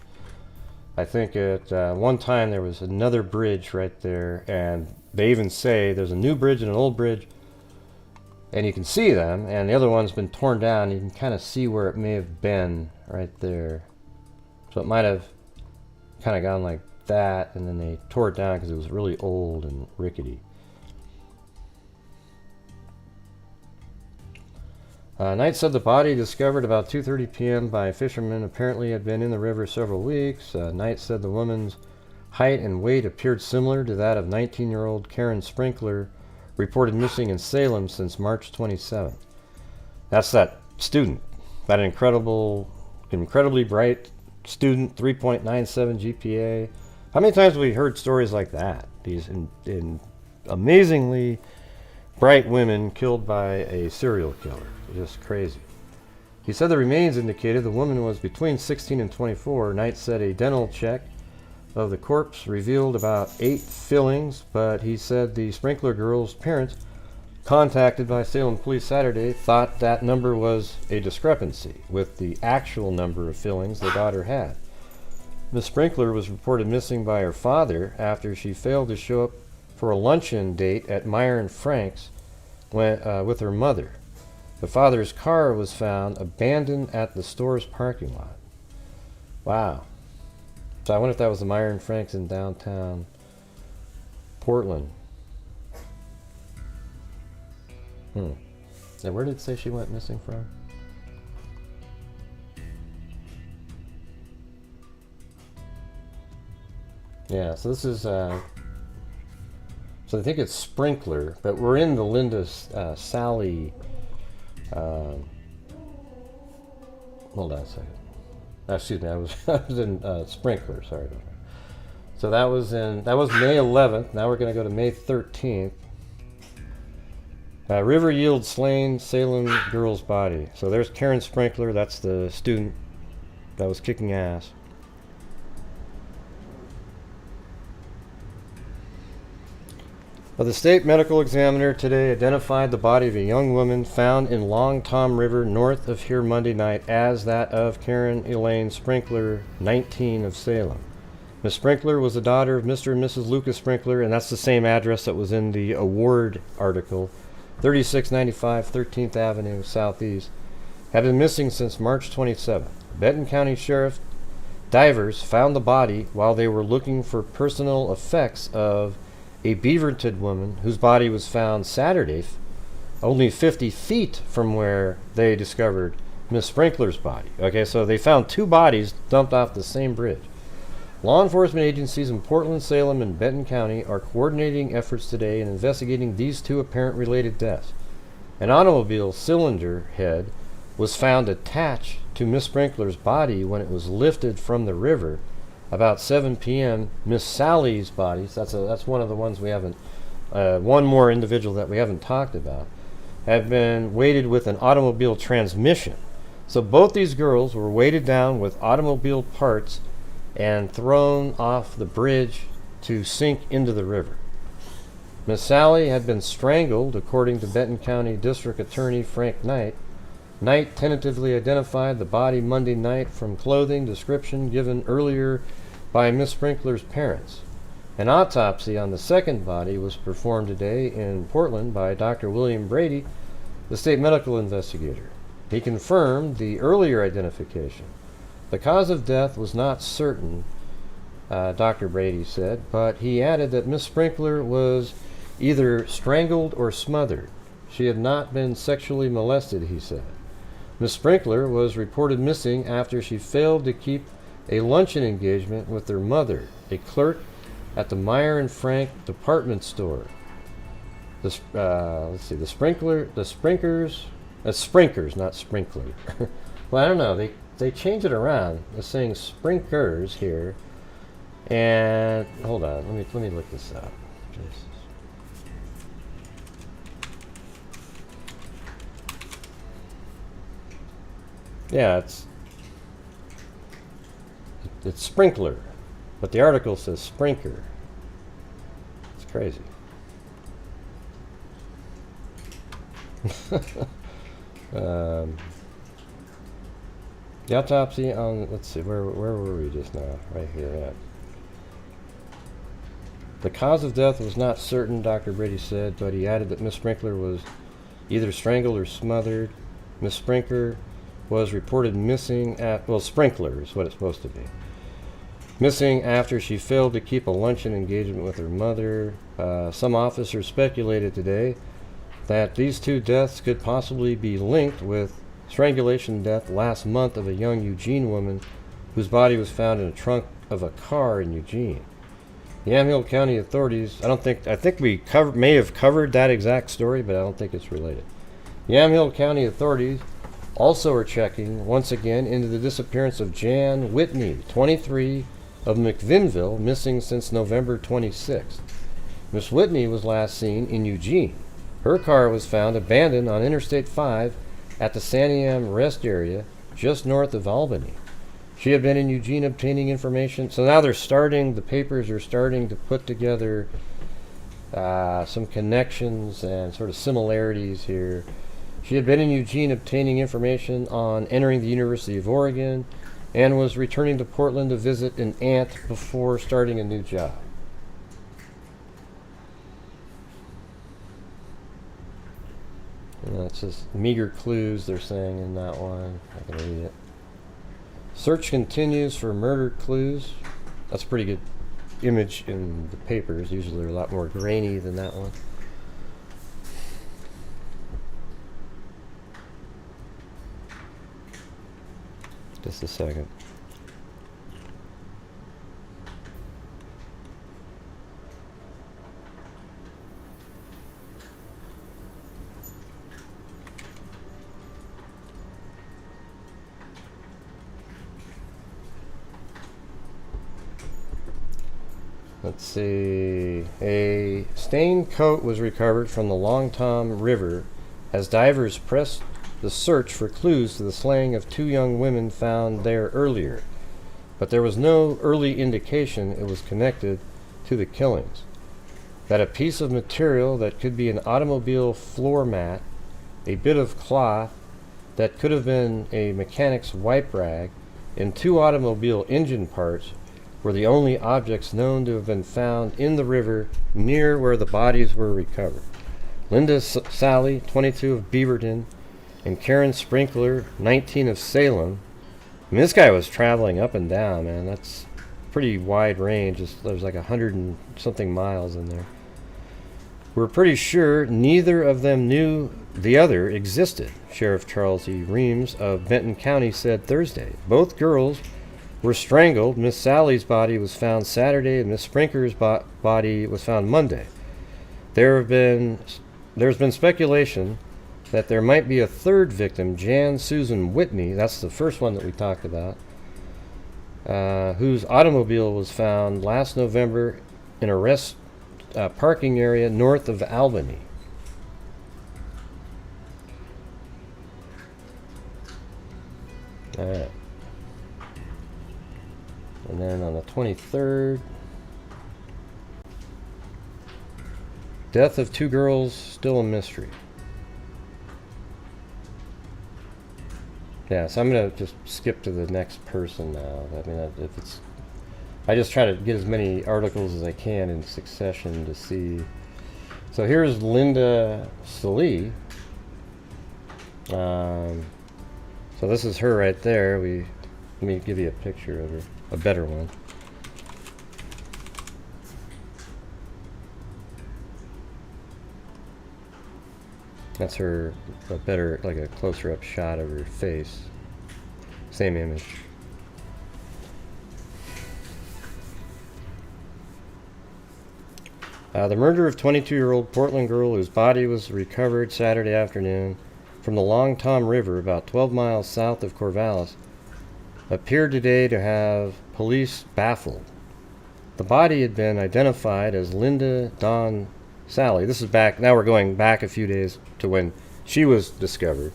I think at one time there was another bridge right there. And they even say there's a new bridge and an old bridge. And you can see them, and the other one's been torn down. You can kind of see where it may have been right there. So it might have kind of gone like that, and then they tore it down because it was really old and rickety. Knight said the body discovered about 2:30 p.m. by fishermen apparently had been in the river several weeks. Knight said the woman's height and weight appeared similar to that of 19-year-old Karen Sprinkler, reported missing in Salem since March 27th. That's that student, that incredibly bright student, 3.97 GPA. How many times have we heard stories like that? These amazingly bright women killed by a serial killer. Just crazy. He said the remains indicated the woman was between 16 and 24. Knight said a dental check of the corpse revealed about 8 fillings, but he said the Sprinkler girl's parents, contacted by Salem police Saturday, thought that number was a discrepancy with the actual number of fillings the daughter had. Miss Sprinkler was reported missing by her father after she failed to show up for a luncheon date at Meyer and Frank's with her mother. The father's car was found abandoned at the store's parking lot. Wow. So I wonder if that was the Meyer and Frank's in downtown Portland. Now where did it say she went missing from? Yeah, so this is, so I think it's Sprinkler, but we're in the Linda Sally, hold on a second. Excuse me, I was in Sprinkler, sorry about that. So that was May 11th. Now we're going to go to May 13th. River yield slain Salem girl's body. So there's Karen Sprinkler, that's the student that was kicking ass. The state medical examiner today identified the body of a young woman found in Long Tom River north of here Monday night as that of Karen Elaine Sprinkler, 19 of Salem. Miss Sprinkler was the daughter of Mr. and Mrs. Lucas Sprinkler, and that's the same address that was in the award article, 3695 13th Avenue Southeast. Had been missing since March 27th. Benton County Sheriff divers found the body while they were looking for personal effects of a Beaverton woman whose body was found Saturday, only 50 feet from where they discovered Miss Sprinkler's body. Okay, so they found 2 bodies dumped off the same bridge. Law enforcement agencies in Portland, Salem, and Benton County are coordinating efforts today in investigating these 2 apparent related deaths. An automobile cylinder head was found attached to Miss Sprinkler's body when it was lifted from the river about 7 p.m. Miss Sally's body, that's one of the ones we haven't, one more individual that we haven't talked about, have been weighted with an automobile transmission. So both these girls were weighted down with automobile parts and thrown off the bridge to sink into the river. Miss Sally had been strangled, according to Benton County District Attorney Frank Knight. Knight tentatively identified the body Monday night from clothing description given earlier by Miss Sprinkler's parents. An autopsy on the second body was performed today in Portland by Dr. William Brady, the state medical investigator. He confirmed the earlier identification. The cause of death was not certain, Dr. Brady said, but he added that Miss Sprinkler was either strangled or smothered. She had not been sexually molested, he said. Miss Sprinkler was reported missing after she failed to keep a luncheon engagement with her mother, a clerk at the Meyer and Frank department store. The Sprinkers, not Sprinkler. Well, I don't know. They changed it around. It's saying Sprinkers here. And hold on, let me look this up. Jesus. Yeah, it's Sprinkler, but the article says Sprinker. It's crazy. The autopsy on, let's see, where were we just now? Right here, yeah. The cause of death was not certain, Dr. Brady said, but he added that Miss Sprinkler was either strangled or smothered. Miss Sprinkler was reported missing Sprinkler is what it's supposed to be. Missing after she failed to keep a luncheon engagement with her mother. Some officers speculated today that these 2 deaths could possibly be linked with strangulation death last month of a young Eugene woman whose body was found in the trunk of a car in Eugene. The Yamhill County authorities, I think we may have covered that exact story, but I don't think it's related. Yamhill County authorities also are checking once again into the disappearance of Jan Whitney, 23, of McVinville, missing since November 26th. Miss Whitney was last seen in Eugene. Her car was found abandoned on Interstate 5 at the Santiam Rest area just north of Albany. She had been in Eugene obtaining information. So now the papers are starting to put together some connections and sort of similarities here. She had been in Eugene obtaining information on entering the University of Oregon and was returning to Portland to visit an aunt before starting a new job. And that's just meager clues they're saying in that one. I can read it. Search continues for murder clues. That's a pretty good image in the papers. Usually they're a lot more grainy than that one. Just a second. Let's see. A stained coat was recovered from the Long Tom River as divers pressed the search for clues to the slaying of 2 young women found there earlier, but there was no early indication it was connected to the killings. That a piece of material that could be an automobile floor mat, a bit of cloth that could have been a mechanic's wipe rag, and 2 automobile engine parts were the only objects known to have been found in the river near where the bodies were recovered. Linda Sally, 22, of Beaverton, and Karen Sprinkler, 19, of Salem. I mean, this guy was traveling up and down, man. That's pretty wide range. There's like 100 and something miles in there. We're pretty sure neither of them knew the other existed, Sheriff Charles E. Reams of Benton County said Thursday. Both girls were strangled. Miss Sally's body was found Saturday, and Miss Sprinkler's body was found Monday. There's been speculation that there might be a third victim, Jan Susan Whitney, that's the first one that we talked about, whose automobile was found last November in a parking area north of Albany. All right. And then on the 23rd, death of 2 girls still a mystery. Yeah, so I'm going to just skip to the next person now. I mean, if it's, I just try to get as many articles as I can in succession to see. So here's Linda Salee. So this is her right there. Let me give you a picture of her, a better one. That's her, a better, like a closer up shot of her face. Same image. The murder of 22-year-old Portland girl whose body was recovered Saturday afternoon from the Long Tom River about 12 miles south of Corvallis appeared today to have police baffled. The body had been identified as Linda Dawn Sally. This is back, now we're going back a few days to when she was discovered.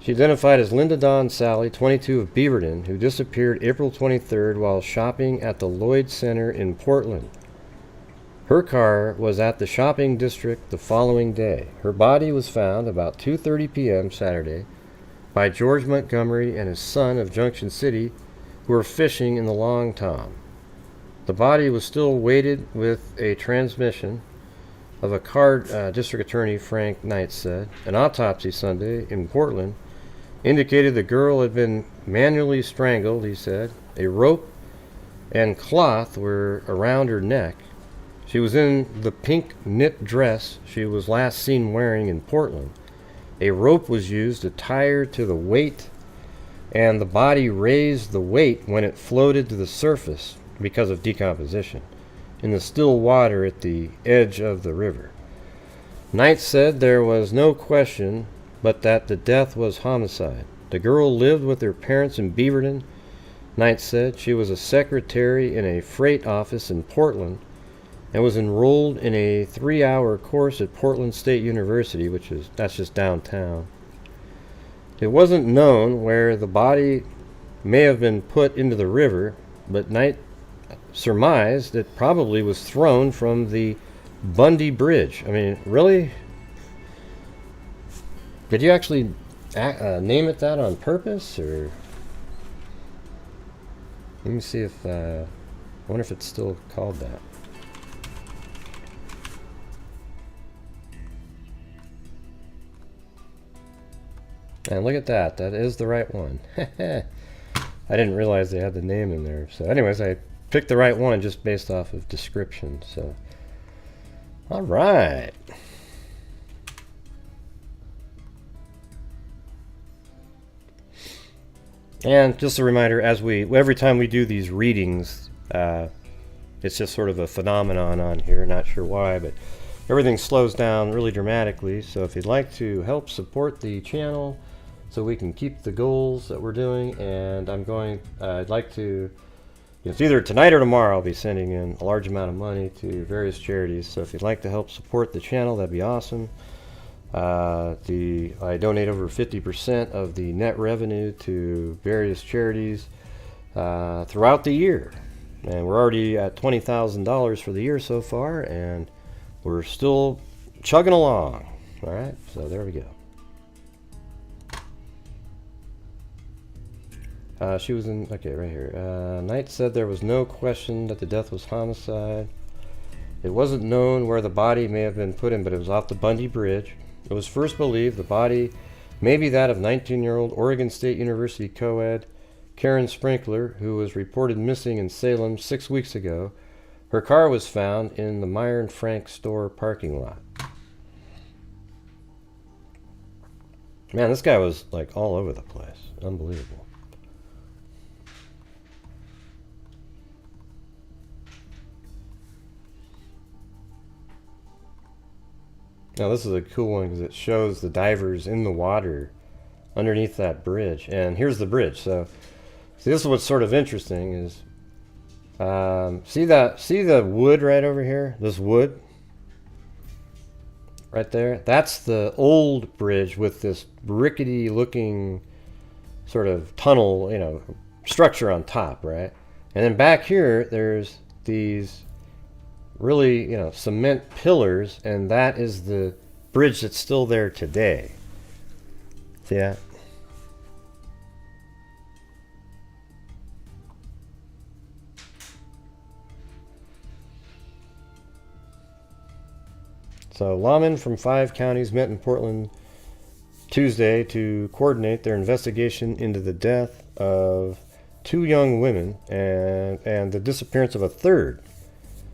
She identified as Linda Dawn Sally, 22, of Beaverton, who disappeared April 23rd while shopping at the Lloyd Center in Portland. Her car was at the shopping district the following day. Her body was found about 2:30 p.m. Saturday by George Montgomery and his son of Junction City, who were fishing in the Long Tom. The body was still weighted with a transmission of a car, District Attorney Frank Knight said. An autopsy Sunday in Portland indicated the girl had been manually strangled, he said. A rope and cloth were around her neck. She was in the pink knit dress she was last seen wearing in Portland. A rope was used to tie her to the weight, and the body raised the weight when it floated to the surface because of decomposition in the still water at the edge of the river. Knight said there was no question but that the death was homicide. The girl lived with her parents in Beaverton. Knight said she was a secretary in a freight office in Portland and was enrolled in a 3-hour course at Portland State University, that's just downtown. It wasn't known where the body may have been put into the river, but Knight surmised it probably was thrown from the Bundy Bridge. I mean, really? Did you actually name it that on purpose, or? Let me see if I wonder if it's still called that. And look at that. That is the right one. I didn't realize they had the name in there. So anyways, I picked the right one just based off of description. So, all right. And just a reminder, every time we do these readings, it's just sort of a phenomenon on here. Not sure why, but everything slows down really dramatically. So if you'd like to help support the channel so we can keep the goals that we're doing, and I'd like to, it's either tonight or tomorrow, I'll be sending in a large amount of money to various charities. So if you'd like to help support the channel, that'd be awesome. I donate over 50% of the net revenue to various charities throughout the year. And we're already at $20,000 for the year so far, and we're still chugging along. All right, so there we go. She was in, okay, right here. Knight said there was no question that the death was homicide. It wasn't known where the body may have been put in, but it was off the Bundy Bridge. It was first believed the body may be that of 19-year-old Oregon State University co-ed Karen Sprinkler, who was reported missing in Salem 6 weeks ago Her car was found in the Meyer and Frank store parking lot. Man, this guy was like all over the place. Unbelievable. Now this is a cool one because it shows the divers in the water underneath that bridge. And here's the bridge. So see, this is what's sort of interesting is, see the wood right over here? This wood right there? That's the old bridge with this rickety looking sort of tunnel, you know, structure on top, right? And then back here, there's these really, you know, cement pillars, and that is the bridge that's still there today. See that? So lawmen from 5 counties met in Portland Tuesday to coordinate their investigation into the death of 2 young women and the disappearance of a third.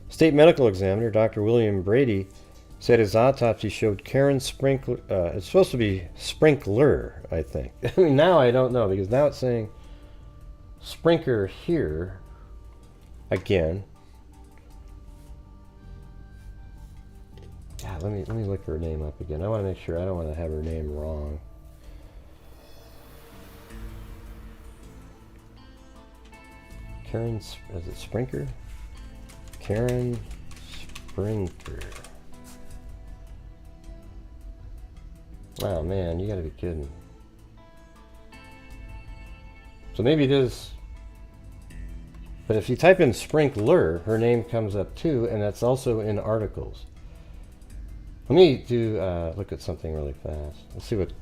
State medical examiner Dr. William Brady said his autopsy showed Karen Sprinkler. It's supposed to be Sprinkler, I think. I mean, now I don't know because now it's saying Sprinkler here again. God, let me look her name up again. I want to make sure I don't want to have her name wrong. Karen, is it Sprinkler? Karen Sprinkler. Oh man, you gotta be kidding. So maybe it is, but if you type in Sprinkler, her name comes up too, and that's also in articles. Let me do look at something really fast. Let's see what.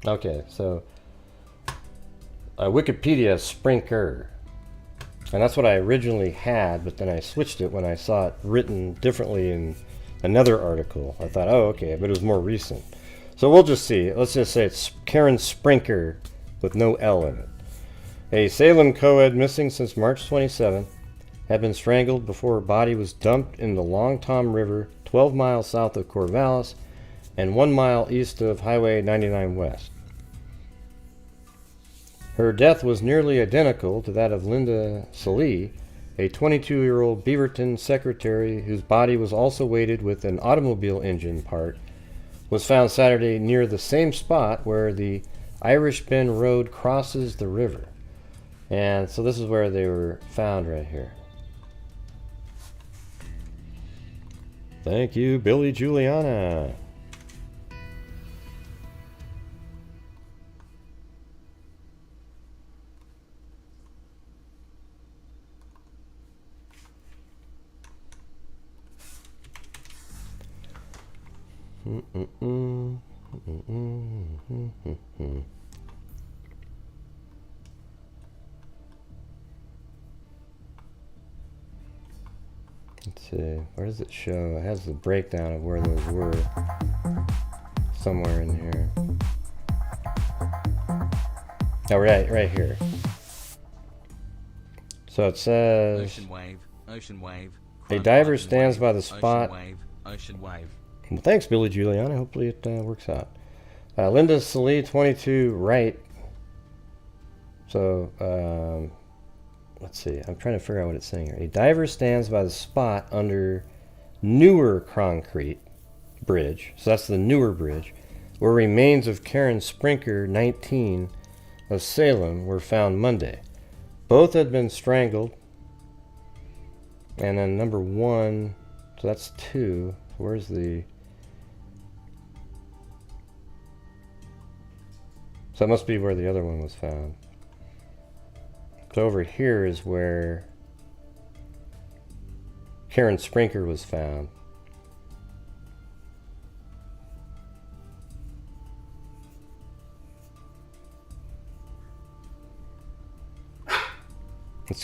Okay, so Wikipedia Sprinkler, and that's what I originally had, but then I switched it when I saw it written differently in another article. I thought, oh, okay, but it was more recent. So we'll just see. Let's just say it's Karen Sprinkler with no L in it. A Salem co-ed missing since March 27 had been strangled before her body was dumped in the Long Tom River, 12 miles south of Corvallis and 1 mile east of Highway 99 West. Her death was nearly identical to that of Linda Salee, a 22-year-old Beaverton secretary whose body was also weighted with an automobile engine part, was found Saturday near the same spot where the Irish Bend Road crosses the river. And so this is where they were found right here. Thank you, Billy Juliana. Let's see, where does it show? It has the breakdown of where those were. Somewhere in here. Oh, right here. So it says Ocean wave. A diver stands by the spot. Ocean wave. Well, thanks, Billy Giuliani. Hopefully it works out. Linda Salee, 22, right. So, let's see. I'm trying to figure out what it's saying here. A diver stands by the spot under newer concrete bridge. So that's the newer bridge, where remains of Karen Sprinkler, 19, of Salem, were found Monday. Both had been strangled. And then number 1, so that's 2. Where's the... So that must be where the other one was found. So over here is where Karen Sprinkler was found.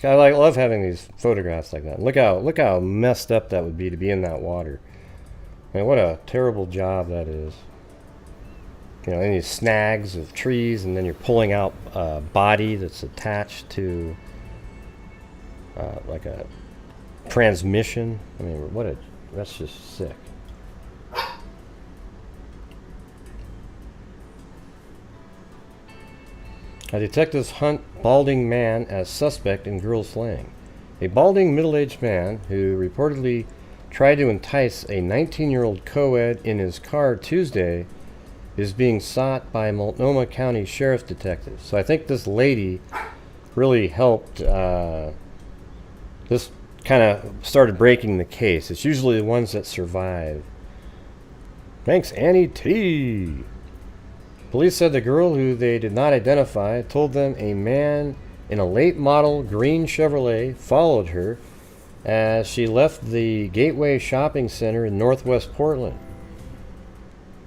I love having these photographs like that. Look how messed up that would be to be in that water. I mean, what a terrible job that is. any snags of trees, and then you're pulling out a body that's attached to like a transmission. I mean, that's just sick. Detectives hunt balding man as suspect in girl slaying. A balding middle-aged man who reportedly tried to entice a 19-year-old co-ed in his car Tuesday is being sought by Multnomah County Sheriff's detectives. So I think this lady really helped. This kind of started breaking the case. It's usually the ones that survive. Thanks, Annie T. Police said the girl, who they did not identify, told them a man in a late model green Chevrolet followed her as she left the Gateway Shopping Center in northwest Portland.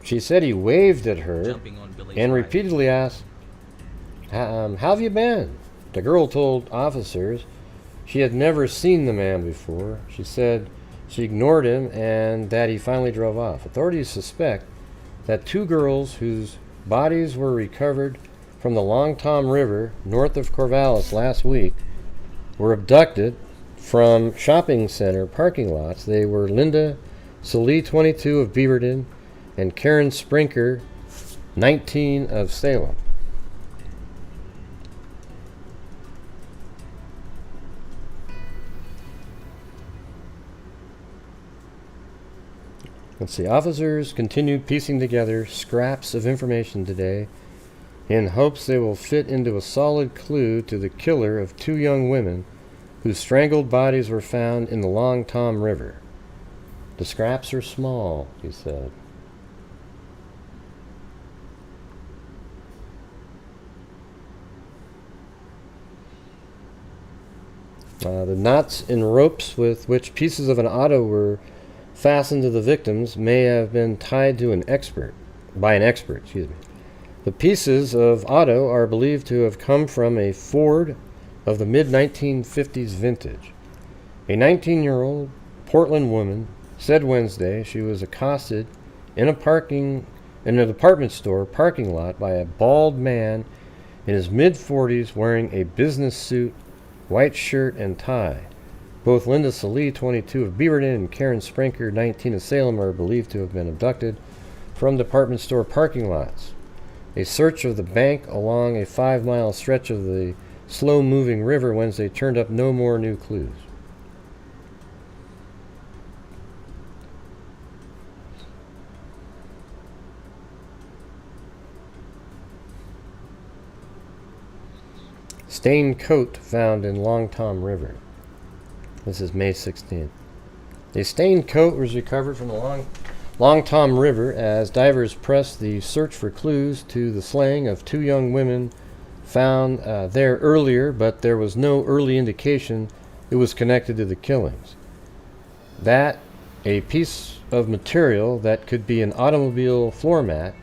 She said he waved at her and repeatedly asked, how have you been? The girl told officers she had never seen the man before. She said she ignored him and that he finally drove off. Authorities suspect that two girls whose bodies were recovered from the Long Tom River north of Corvallis last week were abducted from shopping center parking lots. They were Linda Salee, 22, of Beaverton, and Karen Sprinker, 19, of Salem. Let's see. Officers continued piecing together scraps of information today in hopes they will fit into a solid clue to the killer of two young women whose strangled bodies were found in the Long Tom River. The scraps are small, he said. The knots and ropes with which pieces of an auto were fastened to the victims may have been tied to by an expert. The pieces of auto are believed to have come from a Ford of the mid-1950s vintage. A 19-year-old Portland woman said Wednesday she was accosted in a department store parking lot by a bald man in his mid-40s wearing a business suit, white shirt, and tie. Both Linda Salee, 22, of Beaverton, and Karen Sprinker, 19, of Salem, are believed to have been abducted from department store parking lots. A search of the bank along a 5-mile stretch of the slow-moving river Wednesday turned up no more new clues. Stained coat found in Long Tom River. This is May 16th. A stained coat was recovered from the Long Tom River as divers pressed the search for clues to the slaying of two young women found there earlier, but there was no early indication it was connected to the killings. That a piece of material that could be an automobile floor mat,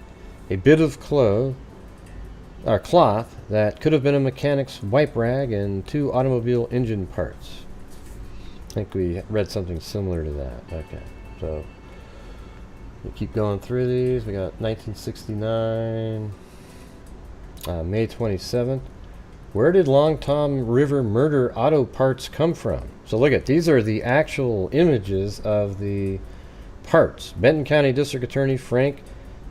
a bit of cloth that could have been a mechanic's wipe rag, and two automobile engine parts. I think we read something similar to that. Okay, so we keep going through these. We got 1969, May 27th. Where did Long Tom River murder auto parts come from? So look at, these are the actual images of the parts. Benton County District Attorney Frank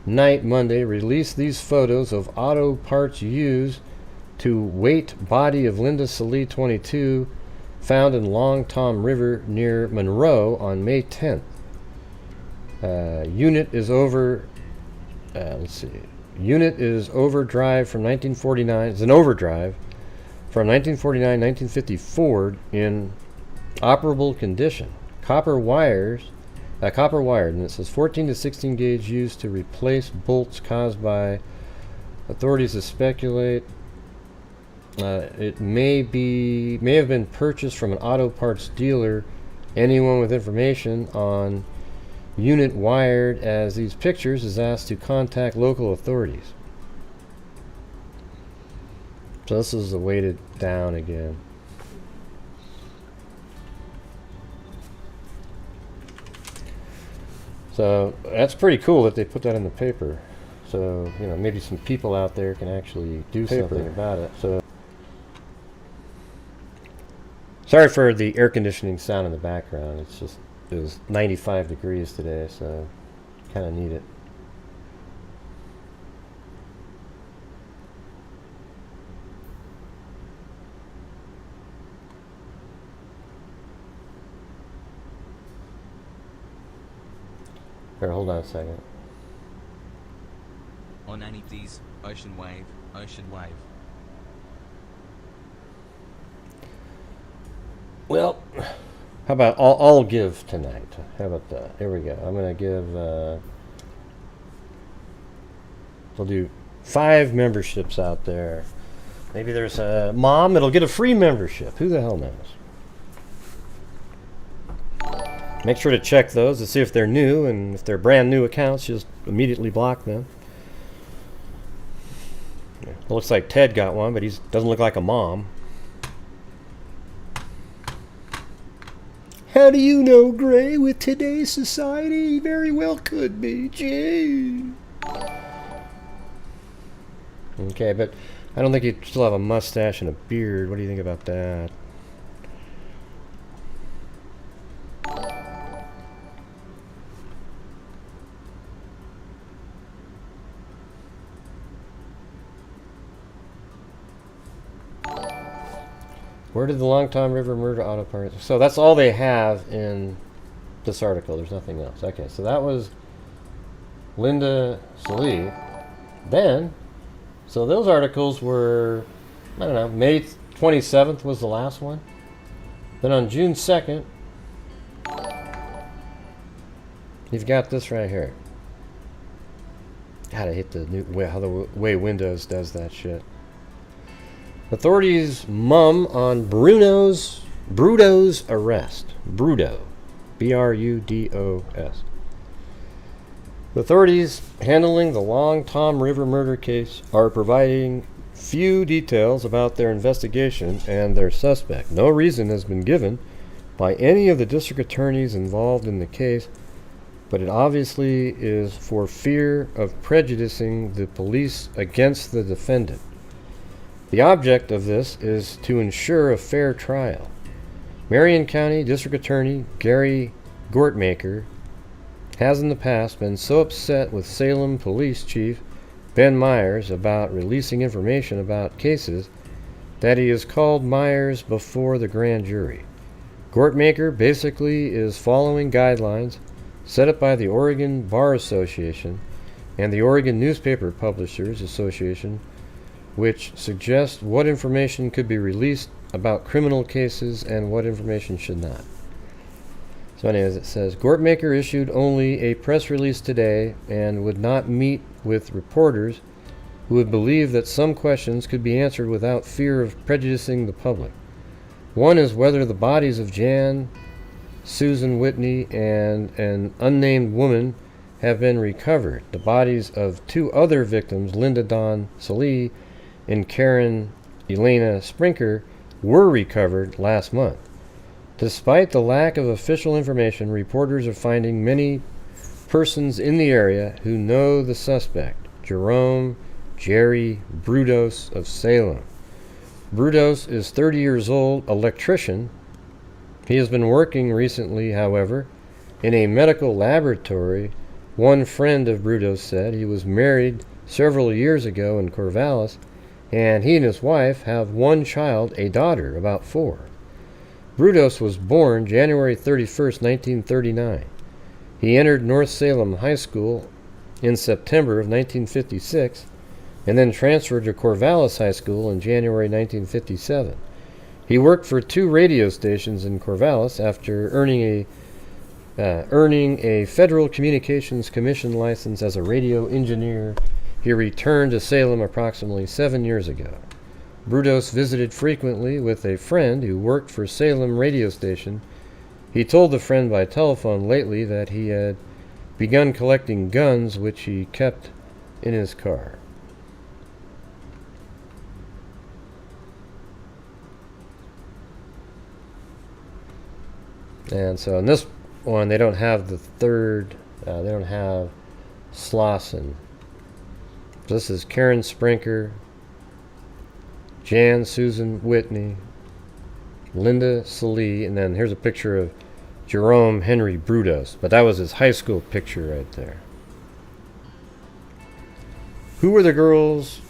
Knight Monday released these photos of auto parts used to weight body of Linda Salee, 22, found in Long Tom River near Monroe on May 10th. Unit is overdrive from 1949. It's an overdrive from 1949-1950 Ford in operable condition. Copper wired, and it says 14 to 16 gauge used to replace bolts caused by, authorities to speculate, it may have been purchased from an auto parts dealer. Anyone with information on unit wired as these pictures is asked to contact local authorities. So this is weighted down again. So that's pretty cool that they put that in the paper. So, you know, maybe some people out there can actually do something about it. So, sorry for the air conditioning sound in the background. It's just, it was 95 degrees today, so kind of need it. Here, hold on a second. On Annie's ocean wave, ocean wave. Well, how about I'll give tonight? How about that? Here we go. I'm going to give, we'll do 5 memberships out there. Maybe there's a mom that'll get a free membership. Who the hell knows? Make sure to check those to see if they're new, and if they're brand new accounts, just immediately block them. It looks like Ted got one, but he doesn't look like a mom. How do you know, Gray? With today's society, he very well could be. Gee. Okay, but I don't think he'd still have a mustache and a beard. What do you think about that? Where did the Long-Tom River murder auto parts? So that's all they have in this article. There's nothing else. Okay, so that was Linda Salee. Then, so those articles were, I don't know, May 27th was the last one. Then on June 2nd, you've got this right here. God, I hate the new way, how the way Windows does that shit. Authorities mum on Brudos arrest. Brudo. B-R-U-D-O-S. Authorities handling the Long-Tom River murder case are providing few details about their investigation and their suspect. No reason has been given by any of the district attorneys involved in the case, but it obviously is for fear of prejudicing the police against the defendant. The object of this is to ensure a fair trial. Marion County District Attorney Gary Gortmaker has in the past been so upset with Salem Police Chief Ben Myers about releasing information about cases that he has called Myers before the grand jury. Gortmaker basically is following guidelines set up by the Oregon Bar Association and the Oregon Newspaper Publishers Association, which suggest what information could be released about criminal cases and what information should not. So anyways, it says, Gortmaker issued only a press release today and would not meet with reporters who would believe that some questions could be answered without fear of prejudicing the public. One is whether the bodies of Jan, Susan Whitney, and an unnamed woman have been recovered. The bodies of 2 other victims, Linda Dawn Salee and Karen Elena Sprinker, were recovered last month. Despite the lack of official information, reporters are finding many persons in the area who know the suspect, Jerry Brudos of Salem. Brudos is 30 years old, electrician. He has been working recently, however, in a medical laboratory. One friend of Brudos said he was married several years ago in Corvallis, and he and his wife have 1 child, a daughter, about 4. Brudos was born January 31st, 1939. He entered North Salem High School in September of 1956, and then transferred to Corvallis High School in January 1957. He worked for 2 radio stations in Corvallis after earning a Federal Communications Commission license as a radio engineer. He returned to Salem approximately 7 years ago. Brudos visited frequently with a friend who worked for Salem radio station. He told the friend by telephone lately that he had begun collecting guns, which he kept in his car. And so in this one, they don't have the third, they don't have Slauson. This is Karen Sprinker, Jan Susan Whitney, Linda Salee, and then here's a picture of Jerome Henry Brudos. But that was his high school picture right there. Who were the girls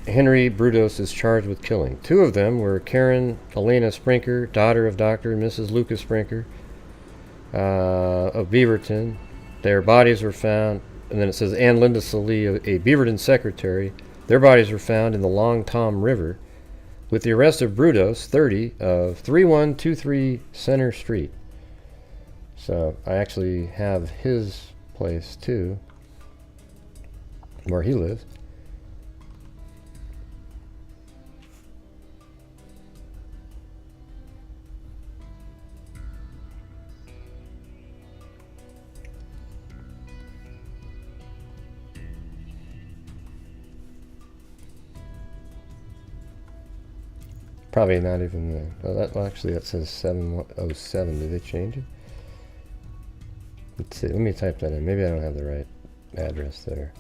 Henry Brudos is charged with killing? Two of them were Karen Elena Sprinker, daughter of Dr. and Mrs. Lucas Sprinker of Beaverton. Their bodies were found, and then it says, and Linda Salee, a Beaverton secretary. Their bodies were found in the Long Tom River with the arrest of Brudos, 30, of 3123 Center Street. So I actually have his place too, where he lives. Probably not even the... well, actually, that says 707. Did they change it? Let's see. Let me type that in. Maybe I don't have the right address there.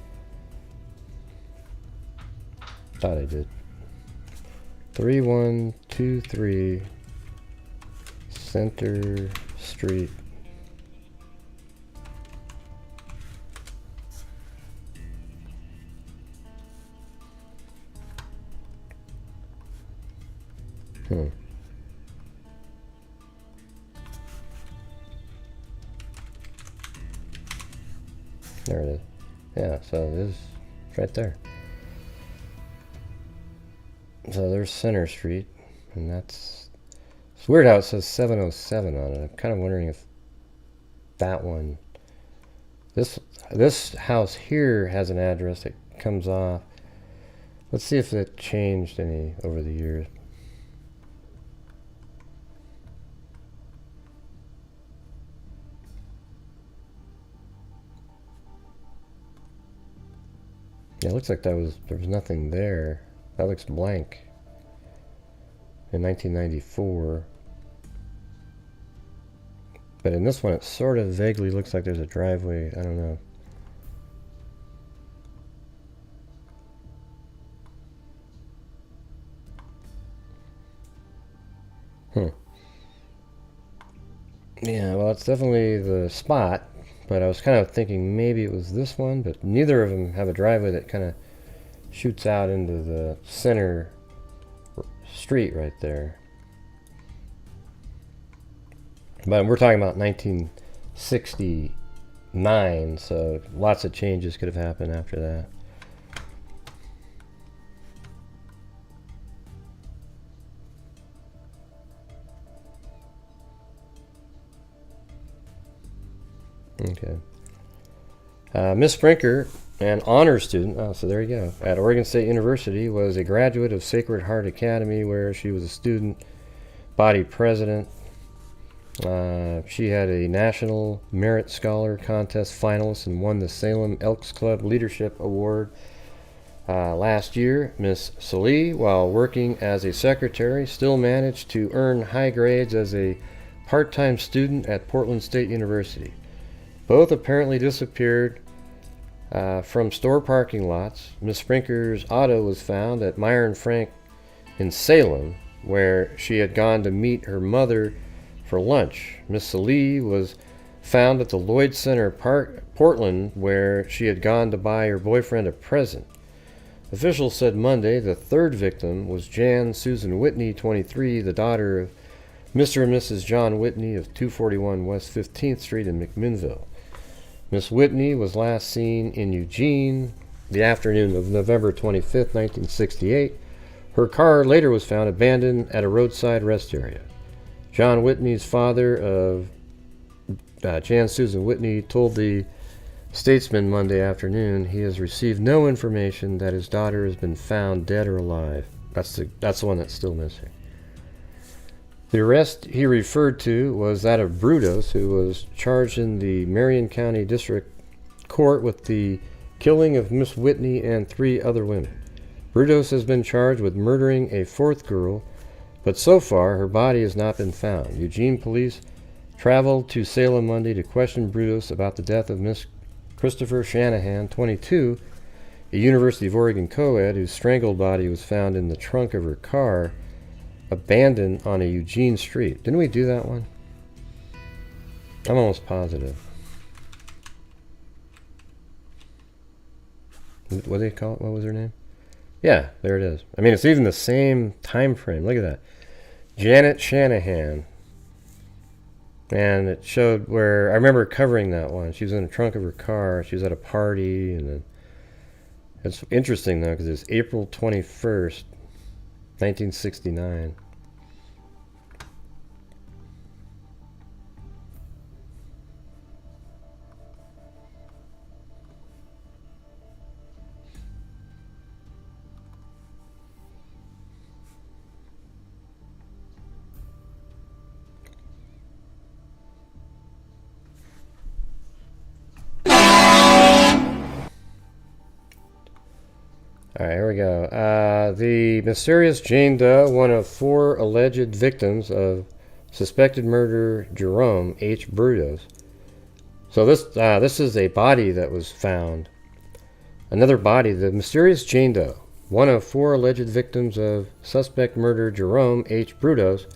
Thought I did. 3123 Center Street. There it is. Yeah, so it is right there. So there's Center Street, and it's weird how it says 707 on it. I'm kind of wondering if that one, this house here has an address that comes off. Let's see if it changed any over the years. Yeah, it looks like there was nothing there. That looks blank. In 1994. But in this one, it sort of vaguely looks like there's a driveway. I don't know. Yeah, well, it's definitely the spot. But I was kind of thinking maybe it was this one, but neither of them have a driveway that kind of shoots out into the center street right there. But we're talking about 1969, so lots of changes could have happened after that. Okay. Miss Sprinker, an honor student, so there you go, at Oregon State University, was a graduate of Sacred Heart Academy, where she was a student body president. She had a National Merit Scholar Contest finalist and won the Salem Elks Club Leadership Award last year. Miss Salee, while working as a secretary, still managed to earn high grades as a part-time student at Portland State University. Both apparently disappeared from store parking lots. Miss Sprinker's auto was found at Meyer and Frank in Salem, where she had gone to meet her mother for lunch. Miss Salee was found at the Lloyd Center, Portland, where she had gone to buy her boyfriend a present. Officials said Monday the third victim was Jan Susan Whitney, 23, the daughter of Mr. and Mrs. John Whitney of 241 West 15th Street in McMinnville. Miss Whitney was last seen in Eugene the afternoon of November 25th, 1968. Her car later was found abandoned at a roadside rest area. John Whitney's father of Jan Susan Whitney told the Statesman Monday afternoon he has received no information that his daughter has been found dead or alive. That's the one that's still missing. The arrest he referred to was that of Brudos, who was charged in the Marion County District Court with the killing of Miss Whitney and 3 other women. Brudos has been charged with murdering a 4th girl, but so far her body has not been found. Eugene police traveled to Salem Monday to question Brudos about the death of Miss Christopher Shanahan, 22, a University of Oregon co-ed whose strangled body was found in the trunk of her car, abandoned on a Eugene street. Didn't we do that one? I'm almost positive. What do they call it? What was her name? Yeah, there it is. I mean, it's even the same time frame. Look at that. Janet Shanahan. And it showed where, I remember covering that one. She was in the trunk of her car. She was at a party. And then, it's interesting, though, because it's April 21st, 1969. Alright, here we go. The mysterious Jane Doe, one of 4 alleged victims of suspected murderer Jerome H. Brudos. So this is a body that was found. Another body, the mysterious Jane Doe, one of 4 alleged victims of suspect murderer Jerome H. Brudos,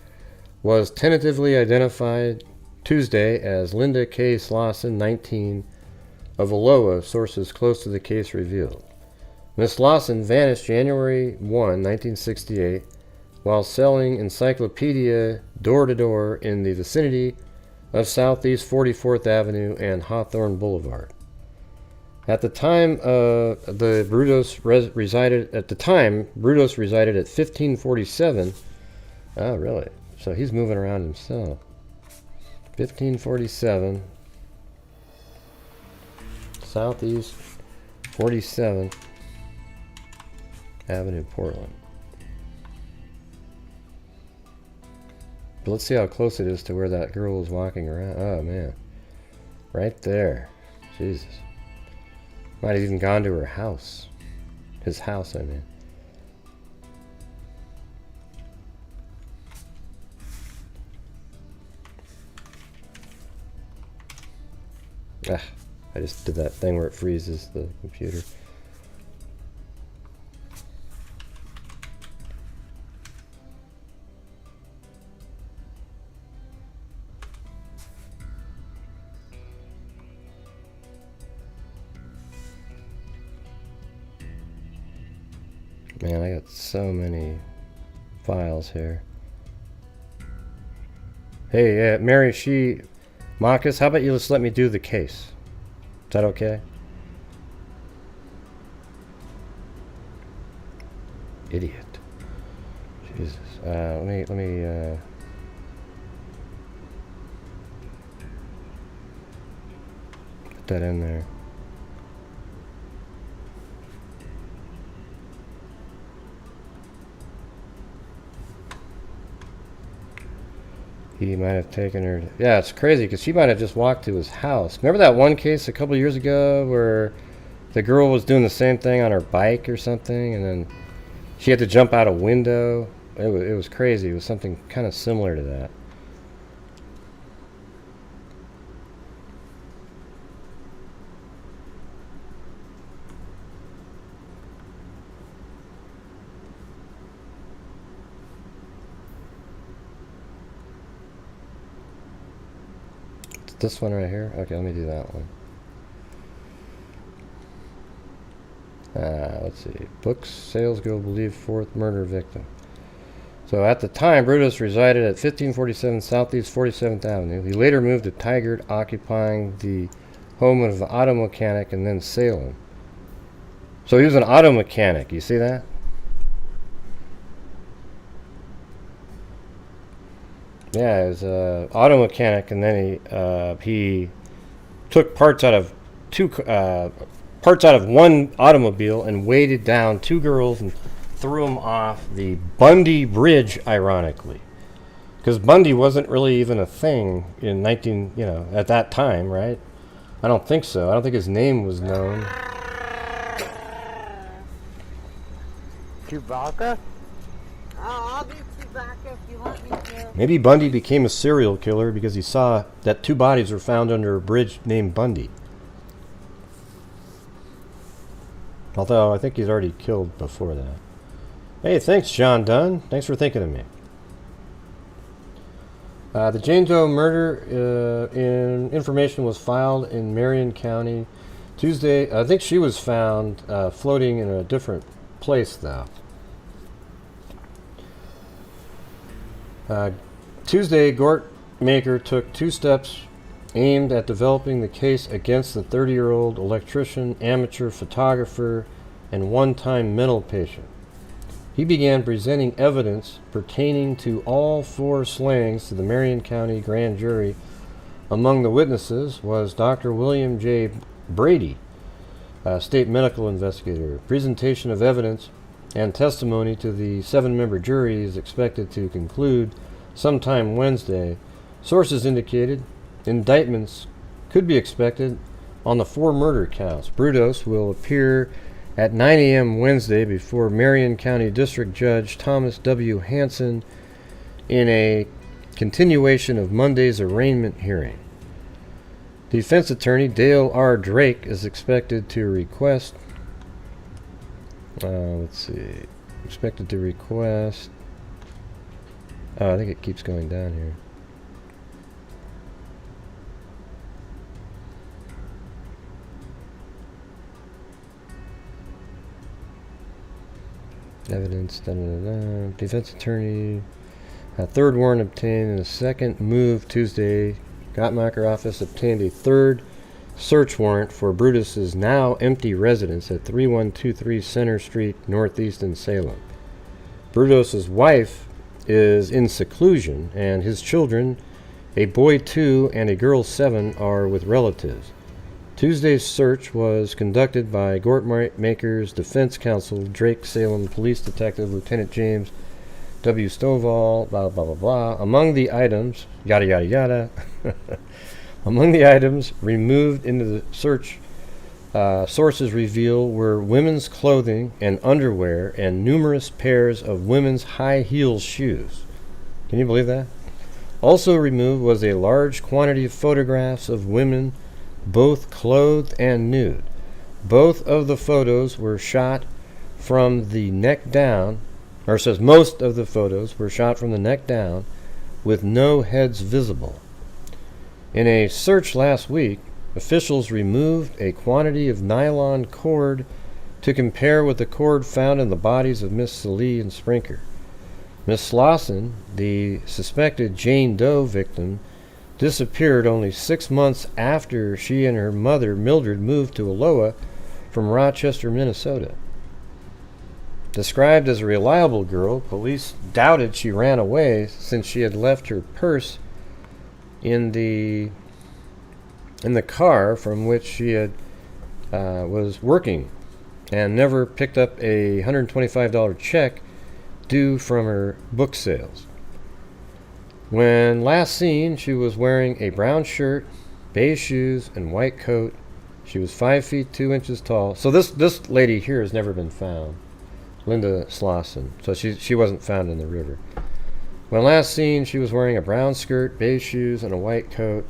was tentatively identified Tuesday as Linda K. Slauson, 19, of Aloha, sources close to the case revealed. Miss Lawson vanished January 1, 1968, while selling encyclopedia door-to-door in the vicinity of Southeast 44th Avenue and Hawthorne Boulevard. At the time, Brudos resided at 1547. Oh, really? So he's moving around himself. 1547, Southeast 47th Avenue, Portland. But let's see how close it is to where that girl was walking around. Oh, man. Right there. Jesus. Might have even gone to her house. His house, I mean. Ah, I just did that thing where it freezes the computer. Man, I got so many files here. Hey, Mary, Marcus, how about you just let me do the case? Is that okay? Idiot. Jesus. Let me put that in there. He might have taken her. Yeah, it's crazy because she might have just walked to his house. Remember that one case a couple years ago where the girl was doing the same thing on her bike or something, and then she had to jump out a window? It was crazy. It was something kind of similar to that. This one right here? Okay, let me do that one. Let's see. Books, sales girl believed 4th murder victim. So at the time, Brudos resided at 1547 Southeast 47th Avenue. He later moved to Tigard, occupying the home of an auto mechanic and then Salem. So he was an auto mechanic. You see that? Yeah, he was an auto mechanic, and then he took parts out of one automobile and weighted down 2 girls and threw them off the Bundy Bridge, ironically, because Bundy wasn't really even a thing in at that time, right? I don't think so. I don't think his name was known. Chewbacca? I'll do Chewbacca if you want me to. Maybe Bundy became a serial killer because he saw that 2 bodies were found under a bridge named Bundy. Although I think he's already killed before that. Hey, thanks, John Dunn. Thanks for thinking of me. The Jane Doe murder information was filed in Marion County Tuesday. I think she was found floating in a different place, though. Tuesday, Gort Maker took 2 steps aimed at developing the case against the 30-year-old electrician, amateur photographer, and one-time mental patient. He began presenting evidence pertaining to all 4 slayings to the Marion County grand jury. Among the witnesses was Dr. William J. Brady, state medical investigator. Presentation of evidence and testimony to the 7-member jury is expected to conclude sometime Wednesday. Sources indicated indictments could be expected on the 4 murder counts. Brudos will appear at 9 a.m. Wednesday before Marion County District Judge Thomas W. Hanson in a continuation of Monday's arraignment hearing. Defense attorney Dale R. Drake is expected to request I think it keeps going down here. Evidence, defense attorney, a 3rd warrant obtained in a 2nd move Tuesday. Gottmacher office obtained a 3rd search warrant for Brudos' now empty residence at 3123 Center Street, Northeast in Salem. Brudos' wife is in seclusion, and his children, a boy 2 and a girl 7, are with relatives. Tuesday's search was conducted by Gort Maker's defense counsel, Drake Salem Police Detective Lieutenant James W. Stovall, blah, blah, blah, blah. Among the items, yada, yada, yada. Among the items removed into the search, sources reveal were women's clothing and underwear and numerous pairs of women's high heel shoes. Can you believe that? Also removed was a large quantity of photographs of women, both clothed and nude. Both of the photos were shot from the neck down, or it says most of the photos were shot from the neck down with no heads visible. In a search last week, officials removed a quantity of nylon cord to compare with the cord found in the bodies of Miss Salee and Sprinker. Miss Slauson, the suspected Jane Doe victim, disappeared only 6 months after she and her mother, Mildred, moved to Aloha from Rochester, Minnesota. Described as a reliable girl, police doubted she ran away since she had left her purse in the car from which she had was working and never picked up a $125 check due from her book sales. When last seen, she was wearing a brown shirt, beige shoes, and white coat. She was 5 feet 2 inches tall. So this lady here has never been found, Linda Slauson. So she wasn't found in the river. When last seen, she was wearing a brown skirt, beige shoes, and a white coat.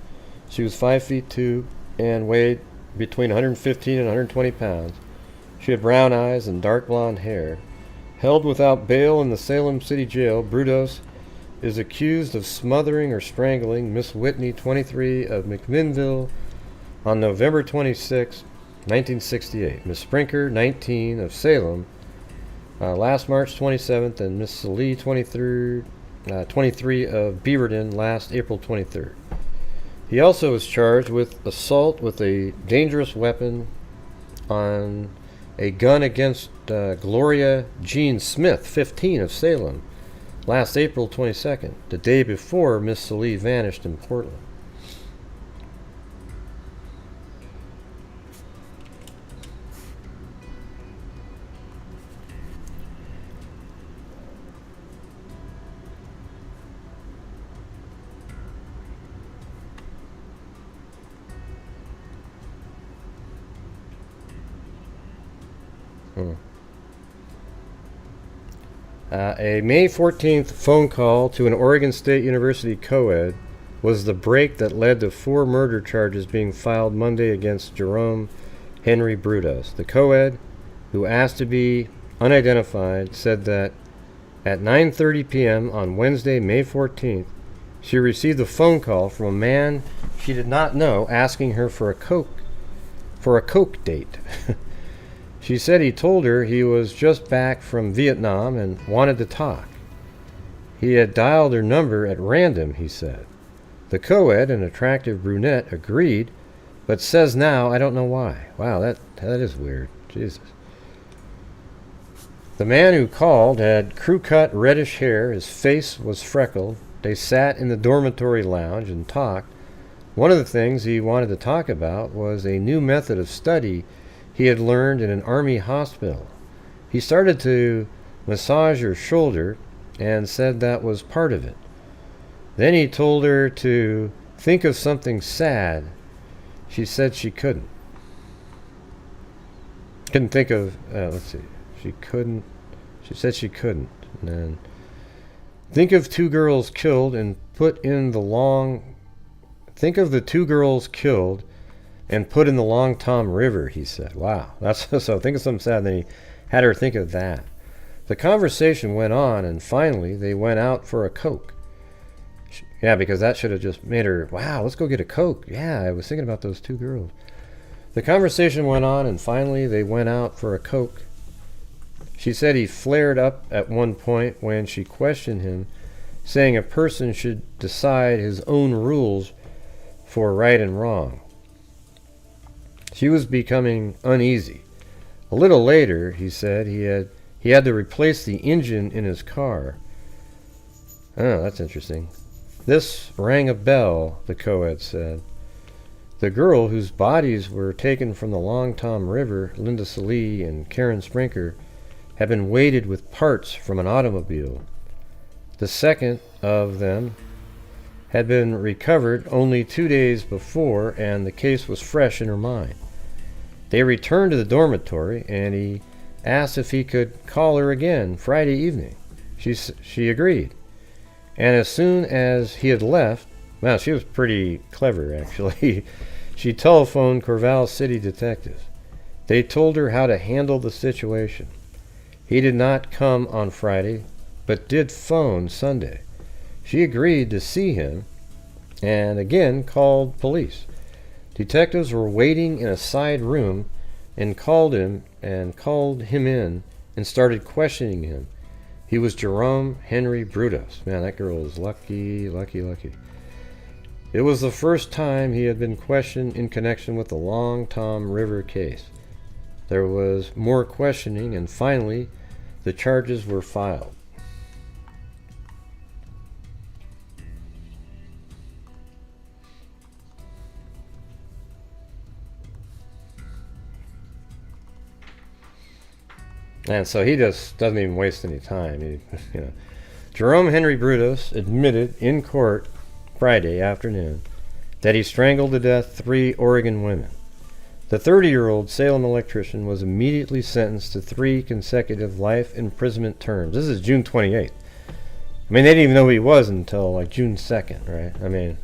She was 5 feet 2 and weighed between 115 and 120 pounds. She had brown eyes and dark blonde hair. Held without bail in the Salem City Jail, Brudos is accused of smothering or strangling Miss Whitney, 23, of McMinnville on November 26, 1968. Miss Sprinker, 19, of Salem, last March 27th, and Miss Salee, 23, of Beaverton, last April 23rd. He also was charged with assault with a dangerous weapon on a gun against Gloria Jean Smith, 15, of Salem, last April 22nd, the day before Miss Salee vanished in Portland. A May 14th phone call to an Oregon State University co-ed was the break that led to 4 murder charges being filed Monday against Jerome Henry Brudos. The co-ed, who asked to be unidentified, said that at 9:30 p.m. on Wednesday, May 14th, she received a phone call from a man she did not know asking her for a coke date. She said he told her he was just back from Vietnam and wanted to talk. He had dialed her number at random, he said. The co-ed, an attractive brunette, agreed, but says now, I don't know why. Wow, that is weird. Jesus. The man who called had crew-cut reddish hair. His face was freckled. They sat in the dormitory lounge and talked. One of the things he wanted to talk about was a new method of study he had learned in an army hospital. He started to massage her shoulder and said that was part of it. Then he told her to think of something sad. She said she couldn't. Couldn't think of, she said she couldn't. And then, think of the two girls killed and put in the Long Tom River, he said. Wow. That's so think of something sad. And then he had her think of that. The conversation went on, and finally they went out for a Coke. Yeah, because that should have just made her, wow, let's go get a Coke. Yeah, I was thinking about those two girls. The conversation went on, and finally they went out for a Coke. She said he flared up at one point when she questioned him, saying a person should decide his own rules for right and wrong. She was becoming uneasy. A little later, he said he had to replace the engine in his car. Oh, that's interesting. This rang a bell, the co-ed said. The girl whose bodies were taken from the Long Tom River, Linda Salee and Karen Sprinker, had been weighted with parts from an automobile. The second of them had been recovered only 2 days before, and the case was fresh in her mind. They returned to the dormitory, and he asked if he could call her again Friday evening. She agreed. And as soon as he had left, wow, she was pretty clever, actually. She telephoned Corvallis City detectives. They told her how to handle the situation. He did not come on Friday, but did phone Sunday. She agreed to see him and again called police. Detectives were waiting in a side room and called him in and started questioning him. He was Jerome Henry Brudos. Man, that girl was lucky. It was the first time he had been questioned in connection with the Long Tom River case. There was more questioning, and finally, the charges were filed. And so he just doesn't even waste any time. Jerome Henry Brudos admitted in court Friday afternoon that he strangled to death 3 Oregon women. The 30-year-old Salem electrician was immediately sentenced to 3 consecutive life imprisonment terms. This is June 28th. I mean, they didn't even know who he was until like June 2nd, right? I mean,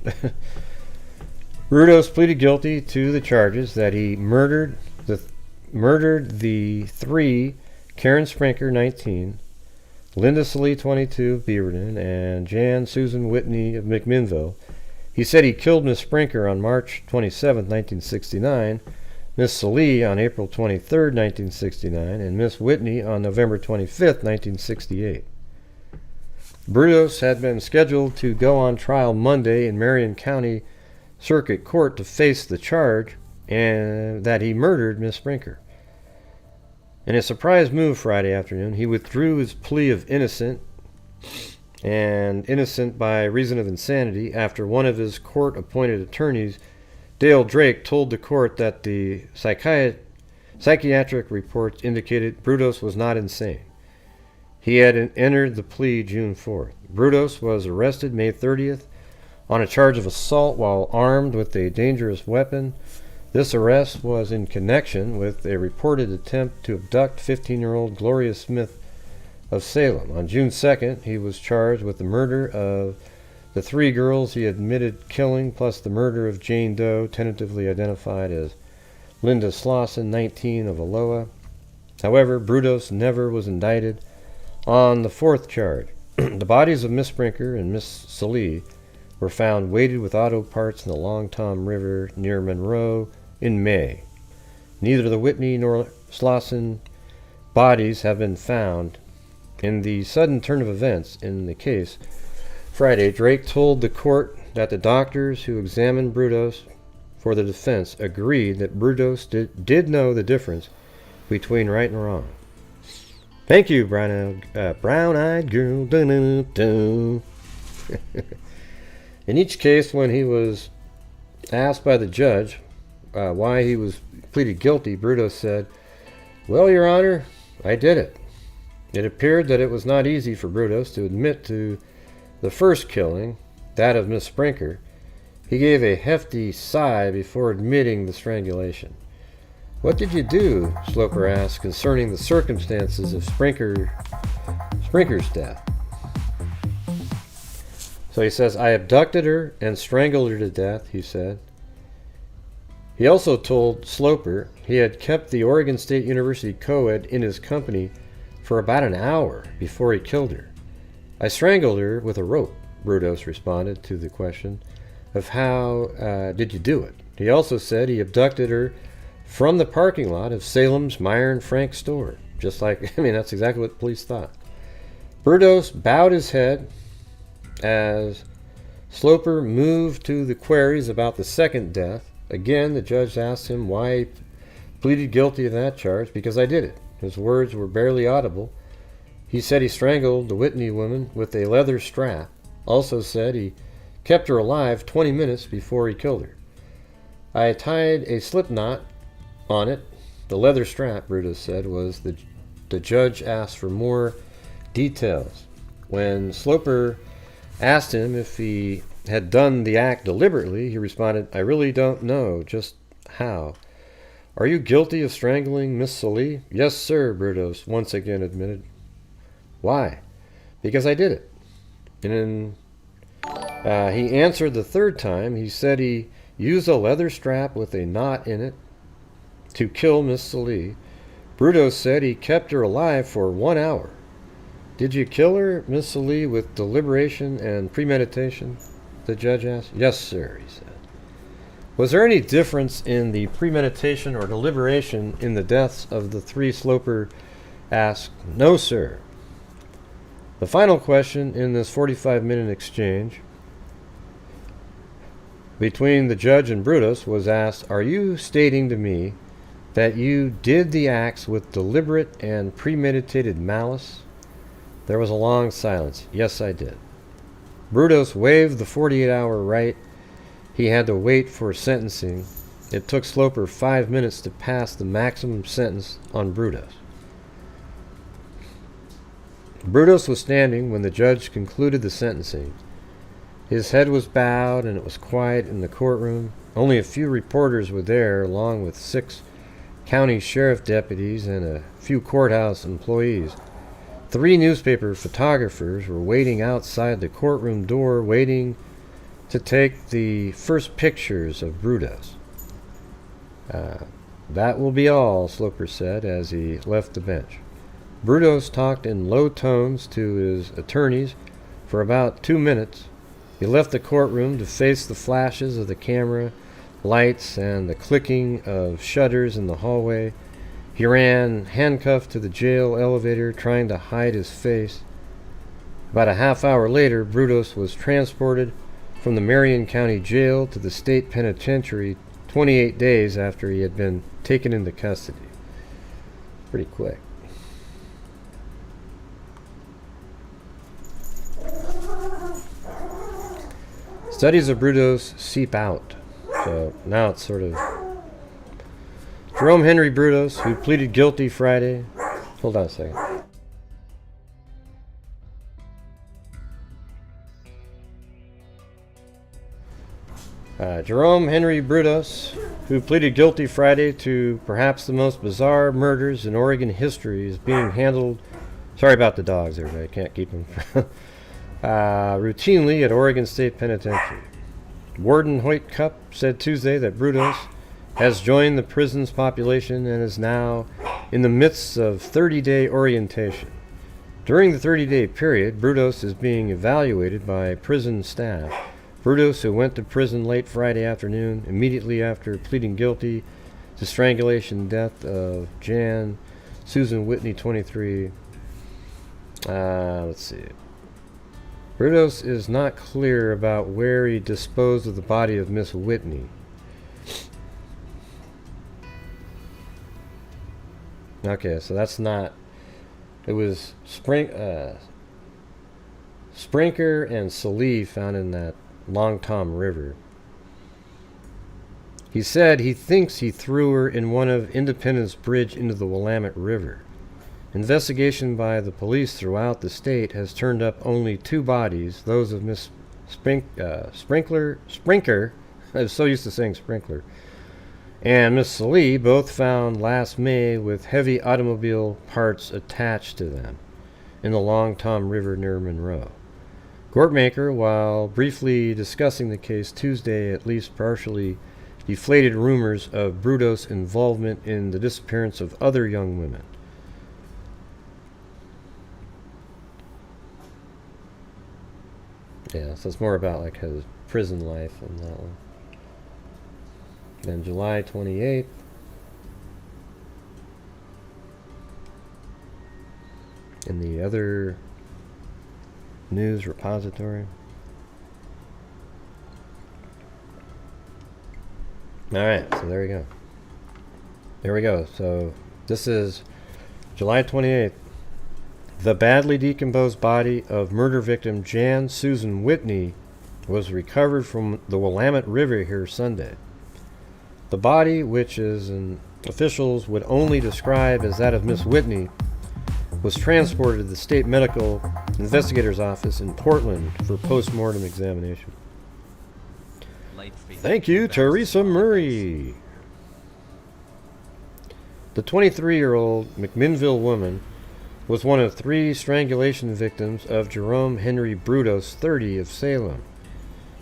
Brudos pleaded guilty to the charges that he murdered the 3 Karen Sprinker, 19, Linda Salee, 22, of Beaverton, and Jan Susan Whitney of McMinnville. He said he killed Miss Sprinker on March 27, 1969, Miss Salee on April 23, 1969, and Miss Whitney on November 25, 1968. Brudos had been scheduled to go on trial Monday in Marion County Circuit Court to face the charge and that he murdered Miss Sprinker. In a surprise move Friday afternoon, he withdrew his plea of innocent by reason of insanity after one of his court-appointed attorneys, Dale Drake, told the court that the psychiatric reports indicated Brudos was not insane. He had entered the plea June 4th. Brudos was arrested May 30th on a charge of assault while armed with a dangerous weapon. This arrest was in connection with a reported attempt to abduct 15-year-old Gloria Smith of Salem. On June 2nd, he was charged with the murder of the 3 girls he admitted killing, plus the murder of Jane Doe, tentatively identified as Linda Slauson, 19, of Aloha. However, Brudos never was indicted on the fourth charge. The bodies of Miss Brinker and Miss Salee were found weighted with auto parts in the Long Tom River near Monroe in May. Neither the Whitney nor Slauson bodies have been found. In the sudden turn of events in the case, Friday, Drake told the court that the doctors who examined Brudos for the defense agreed that Brudos did know the difference between right and wrong. Thank you, brown-eyed girl. Dun-dun-dun-dun. In each case, when he was asked by the judge why he was pleaded guilty, Brudos said, "Well, Your Honor, I did it." It appeared that it was not easy for Brudos to admit to the first killing, that of Miss Brinker. He gave a hefty sigh before admitting the strangulation. "What did you do?" Sloper asked concerning the circumstances of Sprinker's death. So he says, "I abducted her and strangled her to death," he said. He also told Sloper he had kept the Oregon State University co-ed in his company for about an hour before he killed her. "I strangled her with a rope," Brudos responded to the question of how did you do it. He also said he abducted her from the parking lot of Salem's Meyer and Frank store. Just like, that's exactly what the police thought. Brudos bowed his head as Sloper moved to the queries about the second death. Again, the judge asked him why he pleaded guilty of that charge. "Because I did it." His words were barely audible. He said he strangled the Whitney woman with a leather strap. Also said he kept her alive 20 minutes before he killed her. "I tied a slip knot on it." The leather strap, Brudos said, was the judge asked for more details. When Sloper asked him if he had done the act deliberately, he responded, "I really don't know just how." "Are you guilty of strangling Miss Salee?" "Yes, sir," Brudos once again admitted. "Why?" "Because I did it." And he answered the third time. He said he used a leather strap with a knot in it to kill Miss Salee. Brudos said he kept her alive for 1 hour. "Did you kill her, Miss Salee, with deliberation and premeditation?" the judge asked. "Yes, sir," he said. "Was there any difference in the premeditation or deliberation in the deaths of the three?" Sloper asked. "No, sir." The final question in this 45-minute exchange between the judge and Brudos was asked, "Are you stating to me that you did the acts with deliberate and premeditated malice?" There was a long silence. "Yes, I did." Brudos waived the 48-hour right he had to wait for sentencing. It took Sloper 5 minutes to pass the maximum sentence on Brudos. Brudos was standing when the judge concluded the sentencing. His head was bowed and it was quiet in the courtroom. Only a few reporters were there, along with 6 county sheriff deputies and a few courthouse employees. 3 newspaper photographers were waiting outside the courtroom door, waiting to take the first pictures of Brudos. "That will be all," Sloper said as he left the bench. Brudos talked in low tones to his attorneys for about 2 minutes. He left the courtroom to face the flashes of the camera lights and the clicking of shutters in the hallway. He ran handcuffed to the jail elevator, trying to hide his face. About a half hour later, Brudos was transported from the Marion County Jail to the state penitentiary 28 days after he had been taken into custody. Pretty quick. Studies of Brudos seep out. So now it's sort of Jerome Henry Brudos, who pleaded guilty Friday. Hold on a second. Jerome Henry Brudos, who pleaded guilty Friday to perhaps the most bizarre murders in Oregon history, is being handled. Sorry about the dogs, everybody. Can't keep them. Routinely at Oregon State Penitentiary. Warden Hoyt Cupp said Tuesday that Brudos has joined the prison's population and is now in the midst of 30-day orientation. During the 30-day period, Brudos is being evaluated by prison staff. Brudos, who went to prison late Friday afternoon, immediately after pleading guilty to strangulation and death of Jan Susan Whitney, 23. Let's see. Brudos is not clear about where he disposed of the body of Miss Whitney. Okay, so that's not... It was Sprinker and Salem found in that Long Tom River. He said he thinks he threw her in one of Independence Bridge into the Willamette River. Investigation by the police throughout the state has turned up only 2 bodies, those of Miss Sprinkler, I was so used to saying Sprinkler, and Miss Salem, both found last May with heavy automobile parts attached to them in the Long Tom River near Monroe. Courtmaker, while briefly discussing the case Tuesday, at least partially deflated rumors of Brudos' involvement in the disappearance of other young women. Yeah, so it's more about like his prison life and that one. Then July 28th. In the other news repository. Alright, so there we go. There we go. So this is July 28th. The badly decomposed body of murder victim Jan Susan Whitney was recovered from the Willamette River here Sunday. The body, which officials would only describe as that of Miss Whitney, was transported to the State Medical Investigator's Office in Portland for post-mortem examination. Thank you, Teresa Murray. The 23-year-old McMinnville woman was one of 3 strangulation victims of Jerome Henry Brudos, 30, of Salem.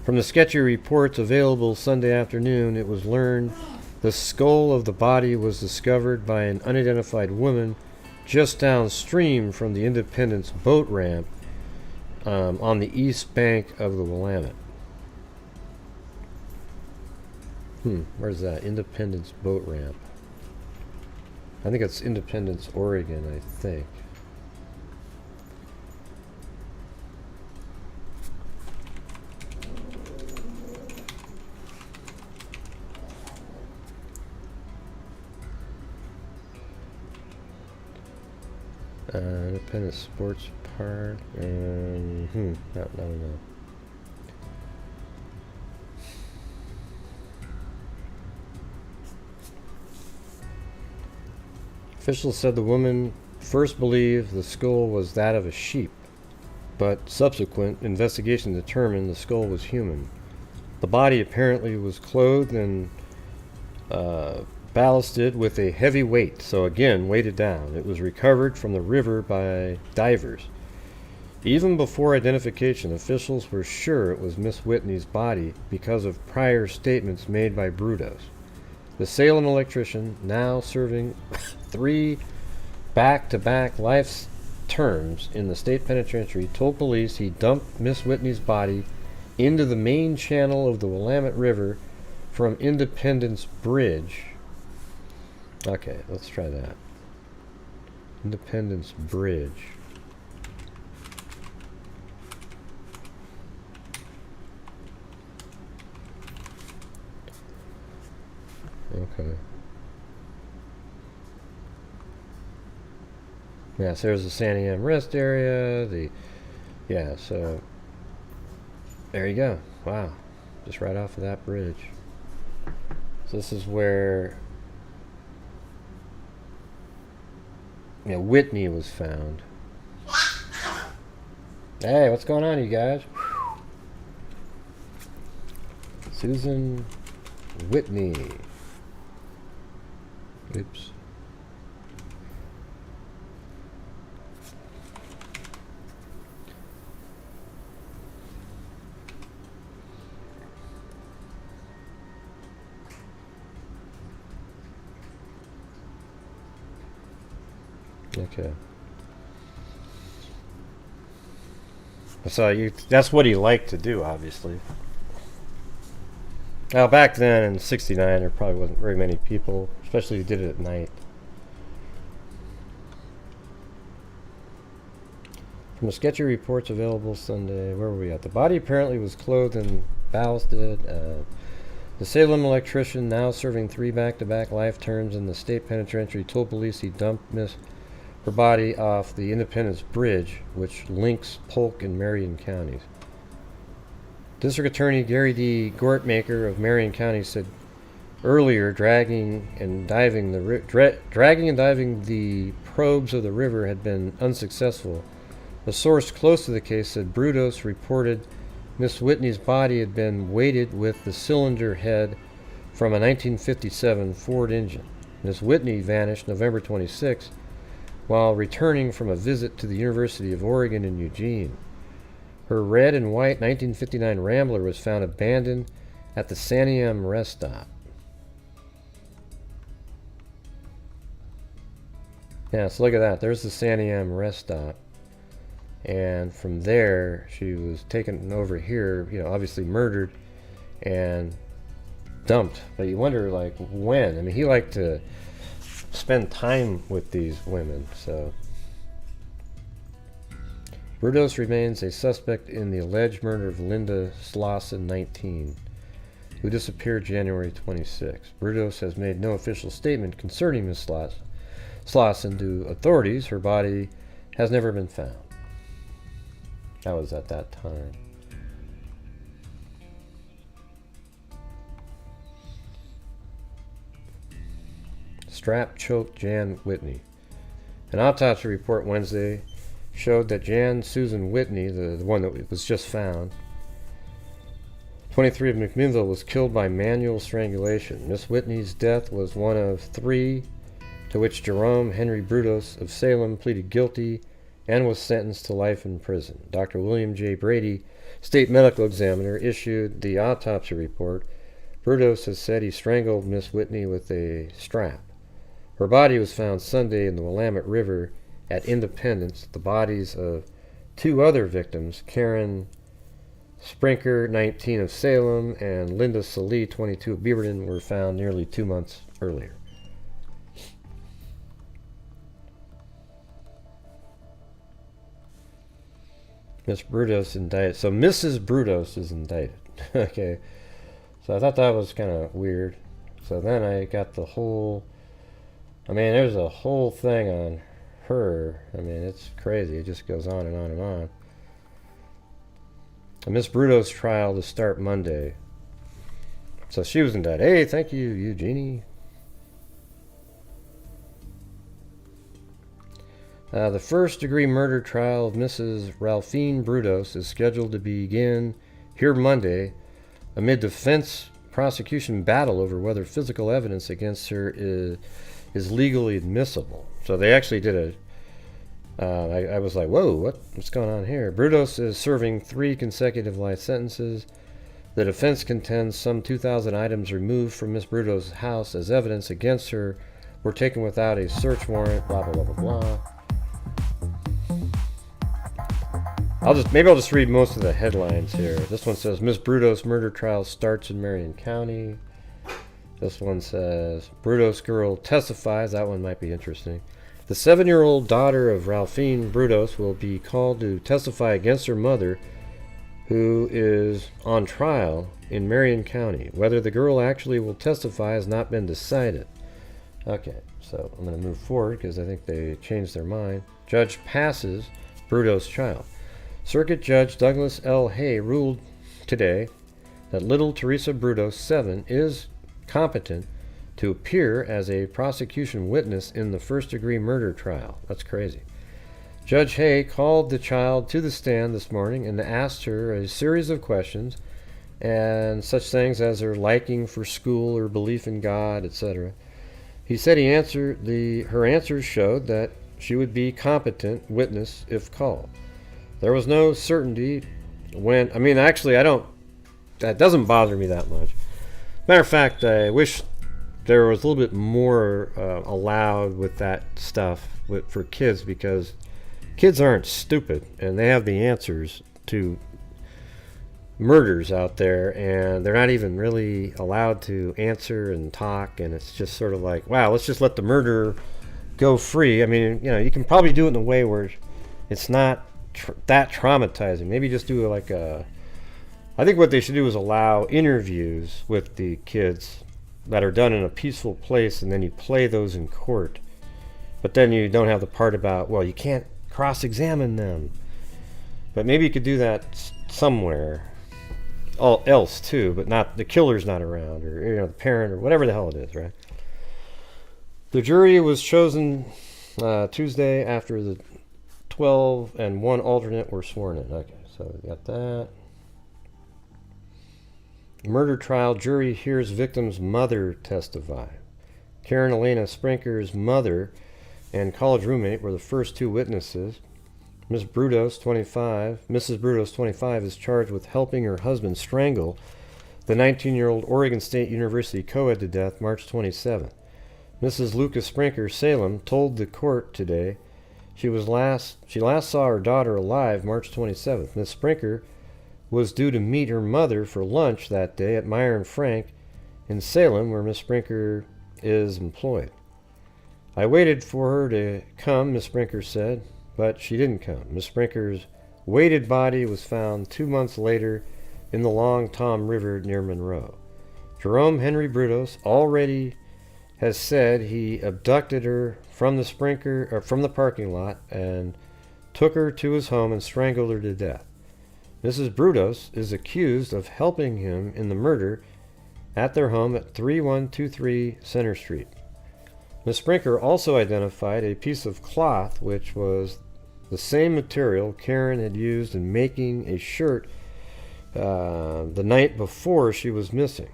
From the sketchy reports available Sunday afternoon, it was learned the skull of the body was discovered by an unidentified woman just downstream from the Independence boat ramp on the east bank of the Willamette. Where's that? Independence boat ramp. I think it's Independence, Oregon, I think. Independence Sports Park. I don't know. Officials said the woman first believed the skull was that of a sheep, but subsequent investigation determined the skull was human. The body apparently was clothed and ballasted with a heavy weight, so again weighted down. It was recovered from the river by divers. Even before identification, officials were sure it was Miss Whitney's body because of prior statements made by Brudos. The Salem electrician, now serving 3 back-to-back life terms in the state penitentiary, told police he dumped Miss Whitney's body into the main channel of the Willamette River from Independence Bridge. Okay, let's try that. Independence Bridge. Okay. Yeah, so there's the Sandy M rest area. Yeah, so there you go. Wow, just right off of that bridge. So this is where Whitney was found. Hey, what's going on, you guys? Susan Whitney. Oops. Okay. So that's what he liked to do, obviously. Now, back then in '69, there probably wasn't very many people, especially if you did it at night. From the sketchy reports available Sunday, where were we at? The body apparently was clothed in ballasted. The Salem electrician, now serving 3 back-to-back life terms in the state penitentiary, told police he dumped her body off the Independence Bridge, which links Polk and Marion counties. District Attorney Gary D. Gortmaker of Marion County said earlier dragging and diving the probes of the river had been unsuccessful. A source close to the case said Brudos reported Miss Whitney's body had been weighted with the cylinder head from a 1957 Ford engine. Miss Whitney vanished November 26 while returning from a visit to the University of Oregon in Eugene. Her red and white 1959 Rambler was found abandoned at the Salem rest stop. Yeah, so look at that. There's the Salem rest stop. And from there, she was taken over here, obviously murdered and dumped. But you wonder, like, when? I mean, he liked to spend time with these women, so. Brudos remains a suspect in the alleged murder of Linda Slauson, 19, who disappeared January 26. Brudos has made no official statement concerning Ms. Slauson to authorities. Her body has never been found. That was at that time. Strap choked Jan Whitney. An autopsy report Wednesday showed that Jan Susan Whitney, the one that was just found, 23 of McMinnville, was killed by manual strangulation. Miss Whitney's death was one of 3 to which Jerome Henry Brudos of Salem pleaded guilty and was sentenced to life in prison. Dr. William J. Brady, state medical examiner, issued the autopsy report. Brudos has said he strangled Miss Whitney with a strap. Her body was found Sunday in the Willamette River at Independence. The bodies of 2 other victims, Karen Sprinker, 19 of Salem, and Linda Salee, 22 of Beaverton, were found nearly 2 months earlier. Miss Brudos indicted. So Mrs. Brudos is indicted. Okay. So I thought that was kind of weird. So then I got the whole... there's a whole thing on her. It's crazy. It just goes on and on and on. Miss Brudos' trial to start Monday. So she was indicted. Hey, thank you, Eugenie. The first-degree murder trial of Mrs. Ralphine Brudos is scheduled to begin here Monday amid defense-prosecution battle over whether physical evidence against her is legally admissible. So they actually did I was like, whoa, what's going on here? Brudos is serving 3 consecutive life sentences. The defense contends some 2,000 items removed from Miss Brudos' house as evidence against her were taken without a search warrant, blah, blah, blah, blah, blah. I'll just read most of the headlines here. This one says, Miss Brudos' murder trial starts in Marion County. This one says, Brudos girl testifies. That one might be interesting. The 7-year-old daughter of Ralphine Brudos will be called to testify against her mother, who is on trial in Marion County. Whether the girl actually will testify has not been decided. Okay, so I'm going to move forward because I think they changed their mind. Judge passes Brudos' child. Circuit Judge Douglas L. Hay ruled today that little Teresa Brudos, 7, is competent to appear as a prosecution witness in the first-degree murder trial. That's crazy. Judge Hay called the child to the stand this morning and asked her a series of questions, and such things as her liking for school, her belief in God, etc. He said her answers showed that she would be competent witness if called. There was no certainty when... that doesn't bother me that much. Matter of fact, I wish there was a little bit more allowed with that stuff for kids, because kids aren't stupid and they have the answers to murders out there, and they're not even really allowed to answer and talk, and it's just sort of like, wow, let's just let the murderer go free. I mean, you can probably do it in a way where it's not that traumatizing. Maybe just do like I think what they should do is allow interviews with the kids that are done in a peaceful place, and then you play those in court. But then you don't have the part about, well, you can't cross-examine them. But maybe you could do that somewhere else too, but not, the killer's not around, or the parent, or whatever the hell it is, right? The jury was chosen Tuesday after the 12 and one alternate were sworn in. Okay, so we got that. Murder trial, jury hears victim's mother testify. Karen Elena Sprinker's mother and college roommate were the first two witnesses. Mrs. Brudos, 25, is charged with helping her husband strangle the 19-year-old Oregon State University co-ed to death March 27th. Mrs. Lucas Sprinker, Salem, told the court today she last saw her daughter alive March 27th. Miss Sprinker was due to meet her mother for lunch that day at Meyer and Frank in Salem, where Miss Sprinker is employed. I waited for her to come, Miss Sprinker said, but she didn't come. Miss Sprinker's weighted body was found 2 months later in the Long Tom River near Monroe. Jerome Henry Brudos already has said he abducted her from the parking lot and took her to his home and strangled her to death. Mrs. Brudos is accused of helping him in the murder at their home at 3123 Center Street. Ms. Sprinker also identified a piece of cloth which was the same material Karen had used in making a shirt the night before she was missing.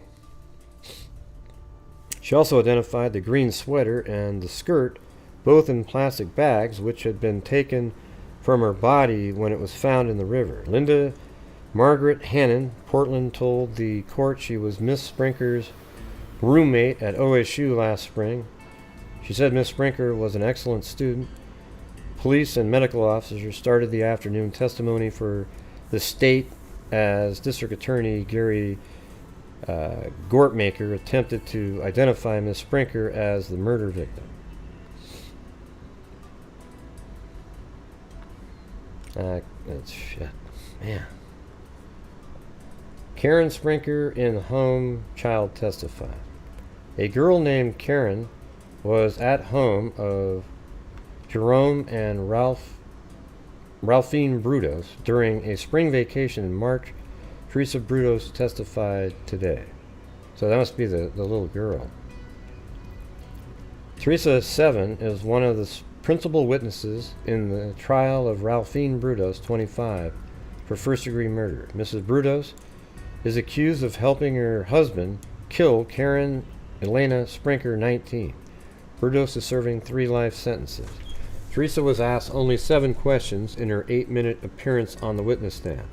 She also identified the green sweater and the skirt, both in plastic bags, which had been taken from her body when it was found in the river. Linda Margaret Hannon, Portland, told the court she was Miss Sprinker's roommate at OSU last spring. She said Miss Sprinker was an excellent student. Police and medical officers started the afternoon testimony for the state as District Attorney Gary Gortmaker attempted to identify Miss Sprinker as the murder victim. That's shit. Man. Karen Sprinker in home, child testified. A girl named Karen was at home of Jerome and Ralphine Brudos during a spring vacation in March. Teresa Brudos testified today. So that must be the little girl. Teresa, 7, is one of the principal witnesses in the trial of Ralphine Brudos, 25, for first-degree murder. Mrs. Brudos is accused of helping her husband kill Karen Elena Sprinker, 19. Brudos is serving 3 life sentences. Teresa was asked only 7 questions in her 8-minute appearance on the witness stand.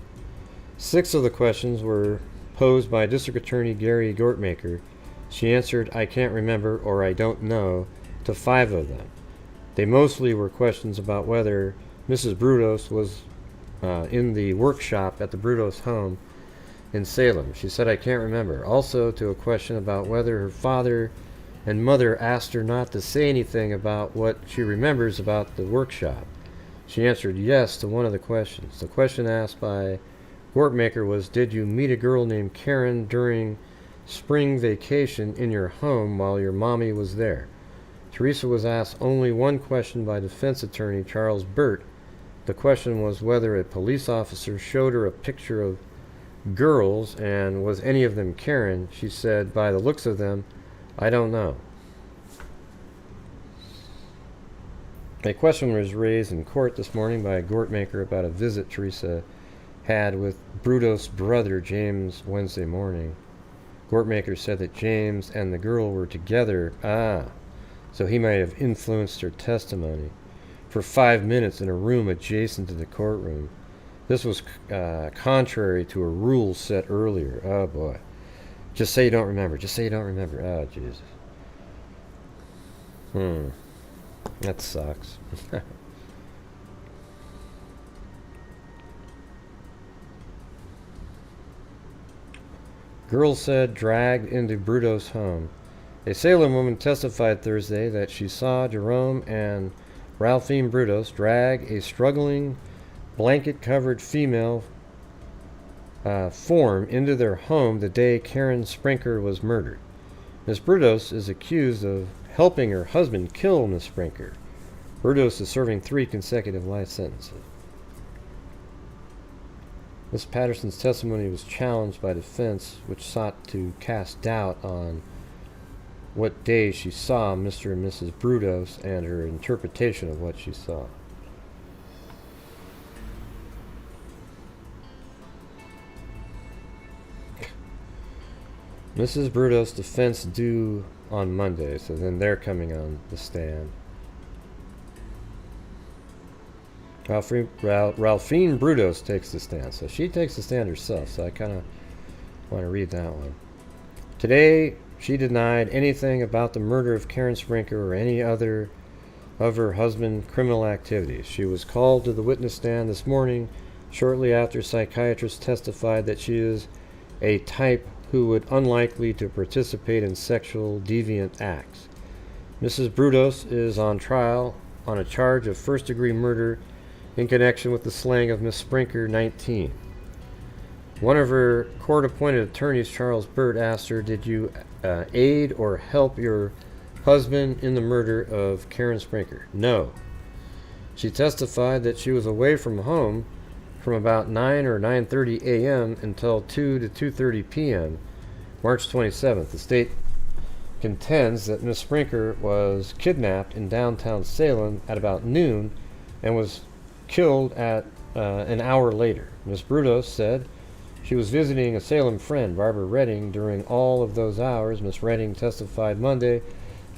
6 of the questions were posed by District Attorney Gary Gortmaker. She answered, "I can't remember" or "I don't know" to 5 of them. They mostly were questions about whether Mrs. Brudos was in the workshop at the Brudos home in Salem. She said, "I can't remember." Also to a question about whether her father and mother asked her not to say anything about what she remembers about the workshop. She answered yes to one of the questions. The question asked by Gortmaker was, "Did you meet a girl named Karen during spring vacation in your home while your mommy was there?" Teresa was asked only one question by defense attorney Charles Burt. The question was whether a police officer showed her a picture of girls and was any of them Karen. She said, "By the looks of them, I don't know." A question was raised in court this morning by Gortmaker about a visit Teresa had with Brudos' brother James Wednesday morning. Gortmaker said that James and the girl were together. So he might have influenced her testimony for 5 minutes in a room adjacent to the courtroom. This was contrary to a rule set earlier. Oh boy. Just say you don't remember. Just say you don't remember. Oh, Jesus. That sucks. Girl said dragged into Brudos' home. A Salem woman testified Thursday that she saw Jerome and Ralphine Brudos drag a struggling, blanket-covered female form into their home the day Karen Sprinker was murdered. Ms. Brudos is accused of helping her husband kill Ms. Sprinker. Brudos is serving 3 consecutive life sentences. Ms. Patterson's testimony was challenged by defense, which sought to cast doubt on what day she saw Mr. and Mrs. Brudos and her interpretation of what she saw. Mrs. Brudos' defense due on Monday, so then they're coming on the stand. Ralphine Brudos takes the stand, so she takes the stand herself, so I kind of want to read that one. Today, she denied anything about the murder of Karen Sprinker or any other of her husband's criminal activities. She was called to the witness stand this morning, shortly after psychiatrists testified that she is a type who would unlikely to participate in sexual deviant acts. Mrs. Brudos is on trial on a charge of first-degree murder in connection with the slaying of Miss Sprinker, 19. One of her court-appointed attorneys, Charles Burt, asked her, "Did you aid or help your husband in the murder of Karen Sprinker?" No. She testified that she was away from home from about 9 or 9:30 a.m. until 2 to 2:30 p.m. March 27th. The state contends that Miss Sprinker was kidnapped in downtown Salem at about noon and was killed at an hour later. Miss Brudos said she was visiting a Salem friend, Barbara Redding, during all of those hours. Miss Redding testified Monday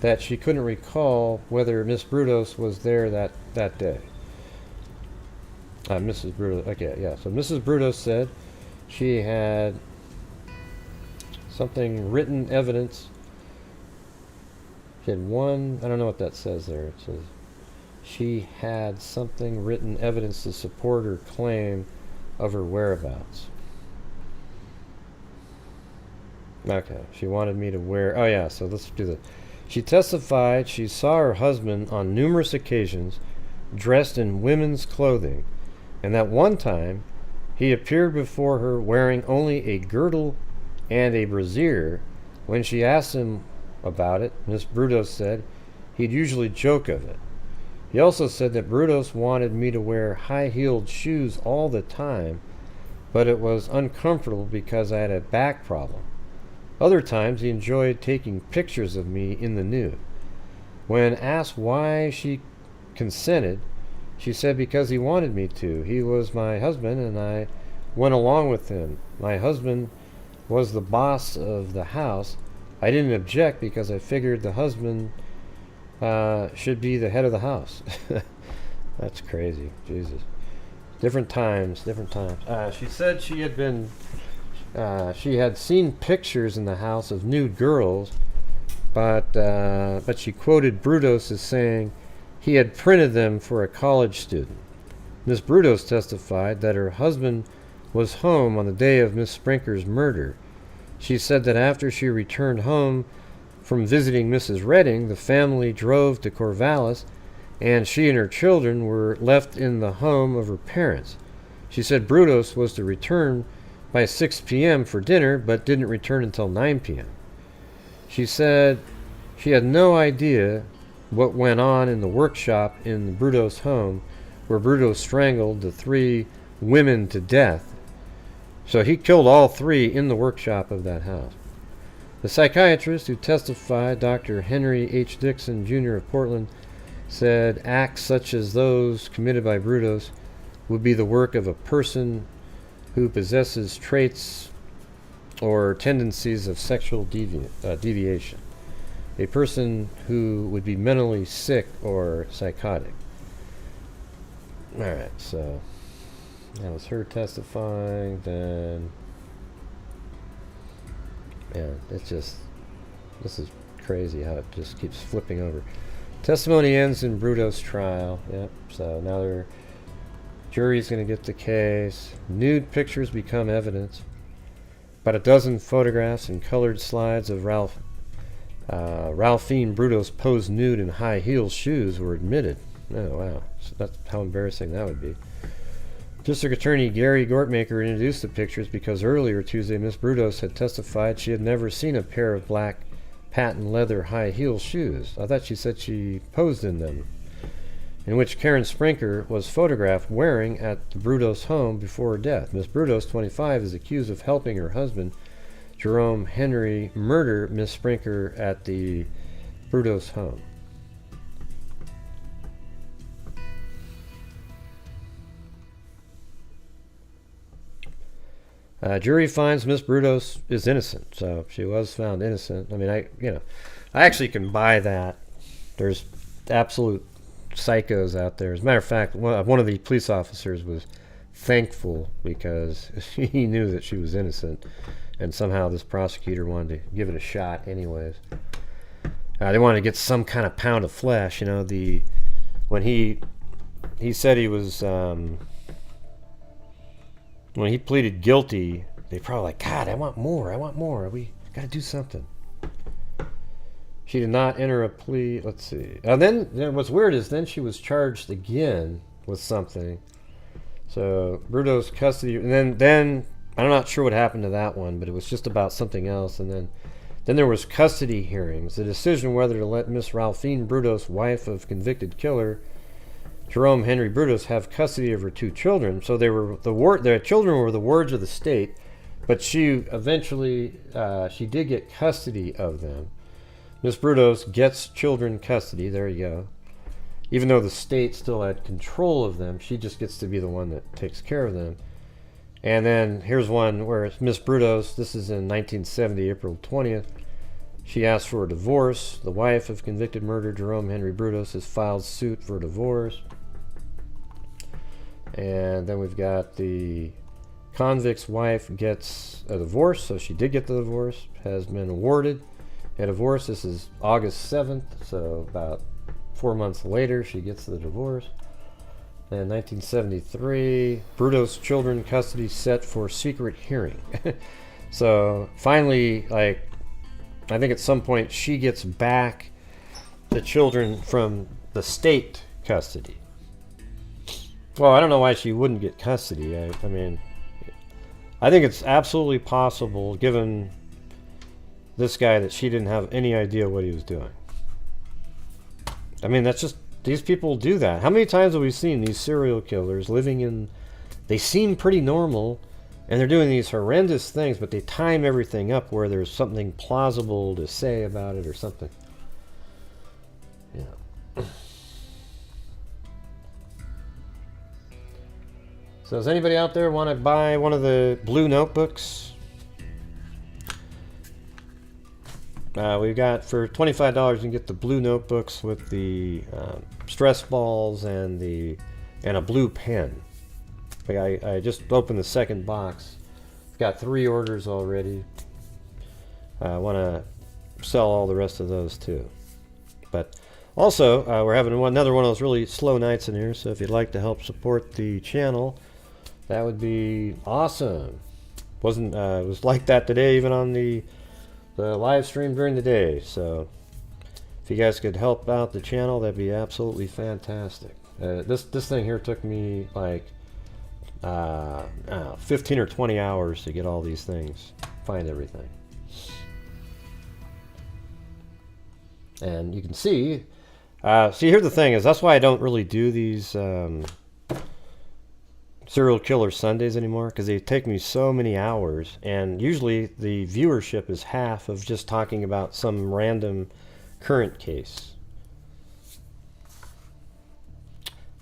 that she couldn't recall whether Miss Brudos was there that day. Mrs. Brudos, okay, yeah. So Mrs. Brudos said she had something written evidence. She had one, I don't know what that says there. It says she had something written evidence to support her claim of her whereabouts. Okay, she wanted me to wear, oh yeah, so let's do that. She testified she saw her husband on numerous occasions dressed in women's clothing, and that one time he appeared before her wearing only a girdle and a brassiere. When she asked him about it, Miss Brudos said he'd usually joke of it. He also said that Brudos wanted me to wear high-heeled shoes all the time, but it was uncomfortable because I had a back problem. Other times he enjoyed taking pictures of me in the nude. When asked why she consented, she said because he wanted me to. He was my husband and I went along with him. My husband was the boss of the house. I didn't object because I figured the husband should be the head of the house. That's crazy. Jesus. Different times. She said she had seen pictures in the house of nude girls, but she quoted Brudos as saying he had printed them for a college student. Miss Brudos testified that her husband was home on the day of Miss Sprinker's murder. She said that after she returned home from visiting Mrs. Redding, the family drove to Corvallis, and she and her children were left in the home of her parents. She said Brudos was to return by 6 p.m. for dinner, but didn't return until 9 p.m. She said she had no idea what went on in the workshop in the Brudos home, where Brudos strangled the 3 women to death. So he killed all 3 in the workshop of that house. The psychiatrist who testified, Dr. Henry H. Dixon, Jr. of Portland, said acts such as those committed by Brudos would be the work of a person who possesses traits or tendencies of sexual deviation. A person who would be mentally sick or psychotic. Alright, so that was her testifying. Then, yeah, it's just, this is crazy how it just keeps flipping over. Testimony ends in Brudos trial. Yep. So now their jury's going to get the case. Nude pictures become evidence. About a dozen photographs and colored slides of Ralphine Brudos posed nude in high heel shoes were admitted. Oh wow. So that's how embarrassing that would be. District Attorney Gary Gortmaker introduced the pictures because earlier Tuesday Miss Brudos had testified she had never seen a pair of black patent leather high heel shoes. I thought she said she posed in them, in which Karen Sprinker was photographed wearing at the Brudos home before her death. Miss Brudos, 25, is accused of helping her husband, Jerome Henry, murder Miss Sprinker at the Brudos home. Jury finds Miss Brudos is innocent, so she was found innocent. I mean, I actually can buy that. There's absolute psychos out there. As a matter of fact, one of the police officers was thankful because he knew that she was innocent, and somehow this prosecutor wanted to give it a shot anyways. They wanted to get some kind of pound of flesh. You know, when he said he was when he pleaded guilty, they probably like, God, I want more. We got to do something. She did not enter a plea. Let's see. Then what's weird is then she was charged again with something. So Brudos custody, and then I'm not sure what happened to that one, but it was just about something else. And then there was custody hearings. The decision whether to let Miss Ralphine Brudos, wife of convicted killer Jerome Henry Brudos, have custody of her two children. So they were their children were the wards of the state, but she eventually she did get custody of them. Miss Brudos gets children custody. There you go. Even though the state still had control of them, she just gets to be the one that takes care of them. And then here's one where Miss Brudos, this is in 1970, April 20th, she asked for a divorce. The wife of convicted murderer Jerome Henry Brudos has filed suit for divorce. And then we've got the convict's wife gets a divorce, so she did get the divorce, has been awarded a divorce. This is August 7th, so about 4 months later she gets the divorce. And 1973, Brudos children custody set for secret hearing. So finally, like, I think at some point she gets back the children from the state custody. Well, I don't know why she wouldn't get custody. I mean, I think it's absolutely possible, given this guy, that she didn't have any idea what he was doing. I mean, that's just, these people do that. How many times have we seen these serial killers living in, they seem pretty normal, and they're doing these horrendous things, but they time everything up where there's something plausible to say about it or something. Yeah. So does anybody out there want to buy one of the blue notebooks? We've got, for $25 you can get the blue notebooks with the stress balls and a blue pen. I just opened the second box. Got 3 orders already. I want to sell all the rest of those too. But also, we're having another one of those really slow nights in here, so if you'd like to help support the channel, that would be awesome. It was like that today, even on the live stream during the day. So if you guys could help out the channel, that'd be absolutely fantastic. This thing here took me like 15 or 20 hours to get all these things, find everything. And you can see here's the thing, is that's why I don't really do these serial killer Sundays anymore, because they take me so many hours, and usually the viewership is half of just talking about some random current case.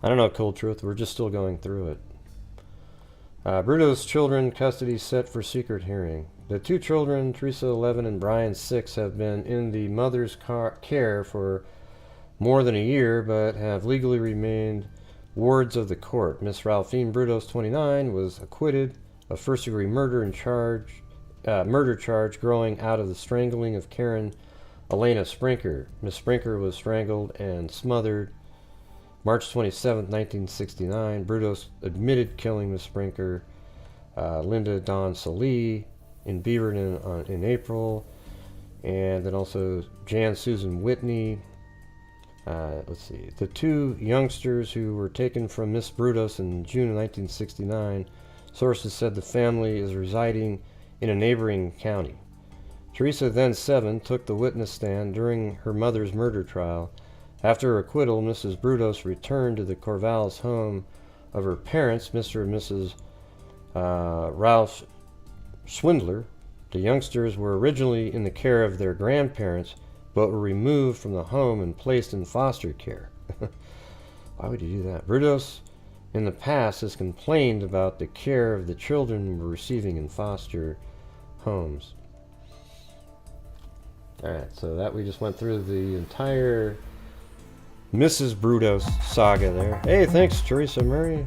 I don't know, Cold Truth, we're just still going through it. Brudos children custody set for secret hearing. The 2 children, Teresa 11 and Brian 6, have been in the mother's care for more than a year, but have legally remained wards of the court. Miss Ralphine Brudos, 29, was acquitted of first-degree murder charge growing out of the strangling of Karen Elena Sprinker. Miss Sprinker was strangled and smothered. March 27, 1969, Brudos admitted killing Miss Sprinker. Linda Dawn Salee in Beaverton in April. And then also Jan Susan Whitney. Let's see. The two youngsters who were taken from Miss Brudos in June of 1969, sources said the family is residing in a neighboring county. Teresa, then 7, took the witness stand during her mother's murder trial. After her acquittal, Mrs. Brudos returned to the Corvallis home of her parents, Mr. and Mrs. Ralph Swindler. The youngsters were originally in the care of their grandparents, but were removed from the home and placed in foster care. Why would you do that? Brudos, in the past, has complained about the care of the children were receiving in foster homes. Alright, so that we just went through the entire Mrs. Brudos saga there. Hey, thanks, Teresa Murray.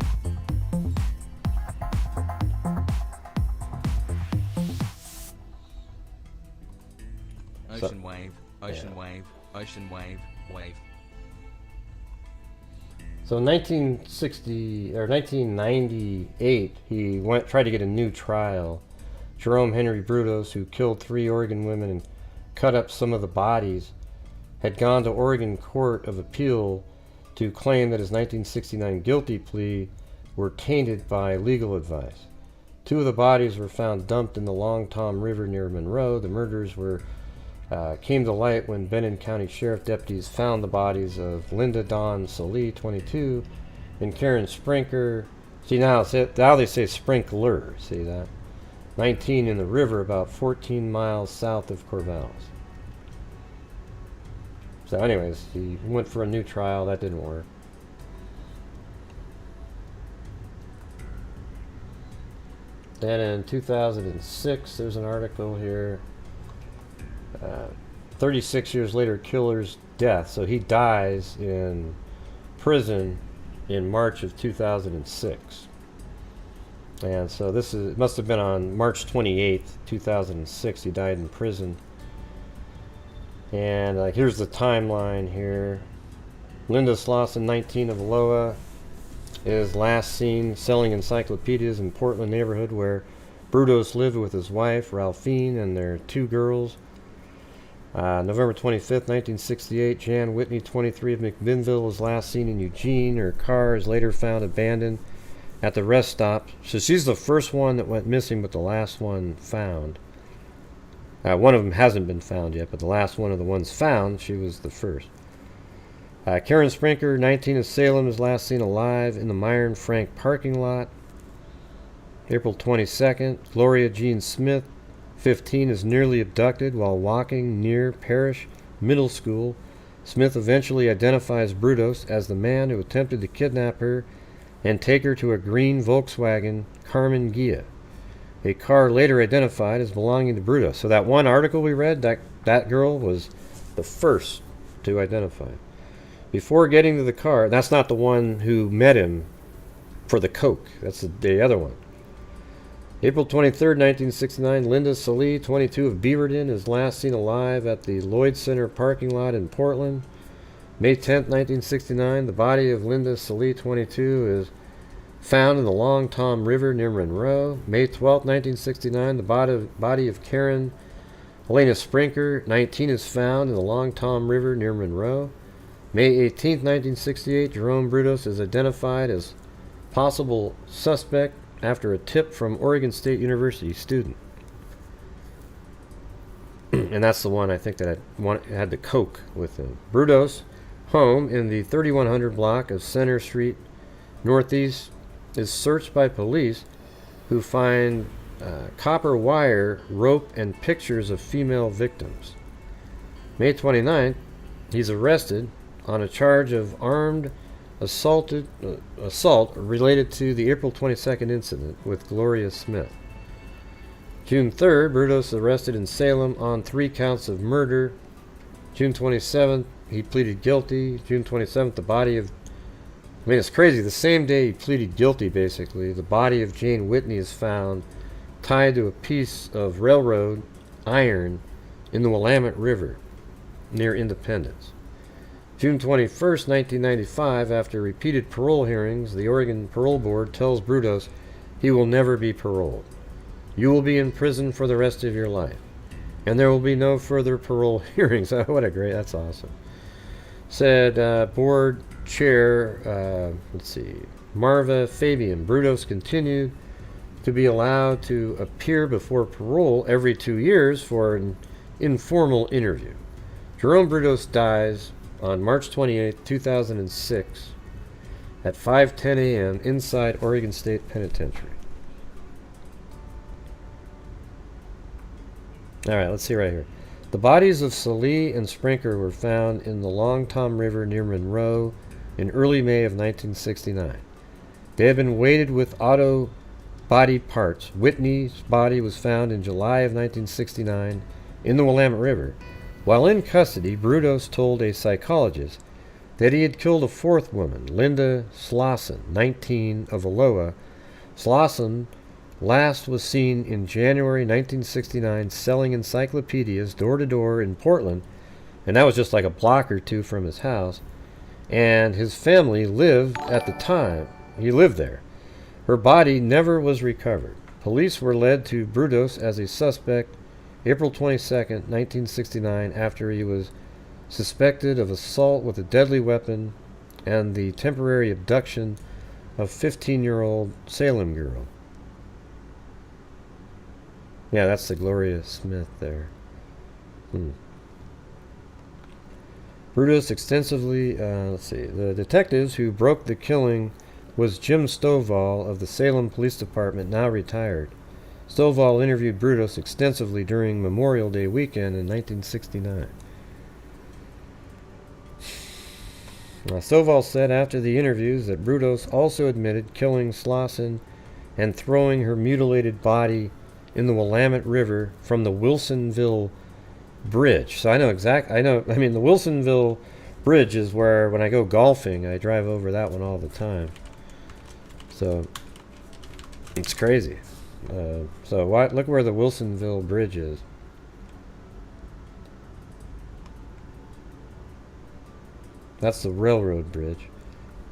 Ocean wave, ocean wave, ocean wave, wave. So in 1960 or 1998, he tried to get a new trial. Jerome Henry Brudos, who killed 3 Oregon women and cut up some of the bodies, had gone to Oregon Court of Appeal to claim that his 1969 guilty plea were tainted by legal advice. 2 of the bodies were found dumped in the Long Tom River near Monroe. The murders came to light when Benton County Sheriff deputies found the bodies of Linda Dawn Salee, 22, and Karen Sprinker. See, now they say Sprinkler. See that? 19 in the river about 14 miles south of Corvallis. So anyways, he went for a new trial. That didn't work. Then in 2006, there's an article here. 36 years later, killer's death. So he dies in prison in March of 2006. And so it must have been on March 28th, 2006. He died in prison. And here's the timeline here. Linda Slauson, 19, of Aloha, is last seen selling encyclopedias in Portland neighborhood where Brudos lived with his wife, Ralphine, and their 2 girls. November 25th, 1968, Jan Whitney, 23, of McMinnville, was last seen in Eugene. Her car is later found abandoned at the rest stop. So she's the first one that went missing, but the last one found. One of them hasn't been found yet, but the last one of the ones found, she was the first. Karen Sprinker, 19, of Salem, is last seen alive in the Myron Frank parking lot. April 22nd, Gloria Jean Smith, 15, is nearly abducted while walking near Parish Middle School. Smith eventually identifies Brudos as the man who attempted to kidnap her and take her to a green Volkswagen Carmen Ghia, a car later identified as belonging to Brudos. So that one article we read, that girl was the first to identify. Before getting to the car, that's not the one who met him for the coke. That's the other one. April 23rd, 1969, Linda Salee, 22, of Beaverton, is last seen alive at the Lloyd Center parking lot in Portland. May 10th, 1969, the body of Linda Salee, 22, is found in the Long Tom River near Monroe. May 12th, 1969, the body of Karen Elena Sprinker, 19, is found in the Long Tom River near Monroe. May 18th, 1968, Jerome Brudos is identified as possible suspect after a tip from Oregon State University student. And that's the one I think that had the coke with him. Brudos' home in the 3100 block of Center Street Northeast is searched by police, who find copper wire, rope, and pictures of female victims. May 29th, he's arrested on a charge of armed assault related to the April 22nd incident with Gloria Smith. June 3rd, Brudos arrested in Salem on 3 counts of murder. June 27th, he pleaded guilty. June 27th, the body of... it's crazy. The same day he pleaded guilty, basically, the body of Jane Whitney is found tied to a piece of railroad iron in the Willamette River. near Independence. June 21st, 1995, after repeated parole hearings, the Oregon Parole Board tells Brudos he will never be paroled. You will be in prison for the rest of your life, and there will be no further parole hearings. What a great, that's awesome. Said board chair, Marva Fabian, Brudos continued to be allowed to appear before parole every 2 years for an informal interview. Jerome Brudos dies on March 28, 2006 at 5:10 a.m. inside Oregon State Penitentiary. Alright, let's see right here. The bodies of Salee and Sprinker were found in the Long Tom River near Monroe in early May of 1969. They had been weighted with auto body parts. Whitney's body was found in July of 1969 in the Willamette River. While in custody, Brudos told a psychologist that he had killed a fourth woman, Linda Slauson, 19, of Aloha. Slauson last was seen in January 1969 selling encyclopedias door to door in Portland, and that was just like a block or two from his house, and his family lived at the time. He lived there. Her body never was recovered. Police were led to Brudos as a suspect April 22nd, 1969, after he was suspected of assault with a deadly weapon and the temporary abduction of 15-year-old Salem girl. Yeah, that's the Gloria Smith there. Brudos extensively, the detectives who broke the killing was Jim Stovall of the Salem Police Department, now retired. Stovall interviewed Brudos extensively during Memorial Day weekend in 1969. Stovall said after the interviews that Brudos also admitted killing Slauson and throwing her mutilated body in the Willamette River from the Wilsonville Bridge. So I mean, the Wilsonville Bridge is where, when I go golfing, I drive over that one all the time. So, it's crazy. Look where the Wilsonville Bridge is. That's the railroad bridge.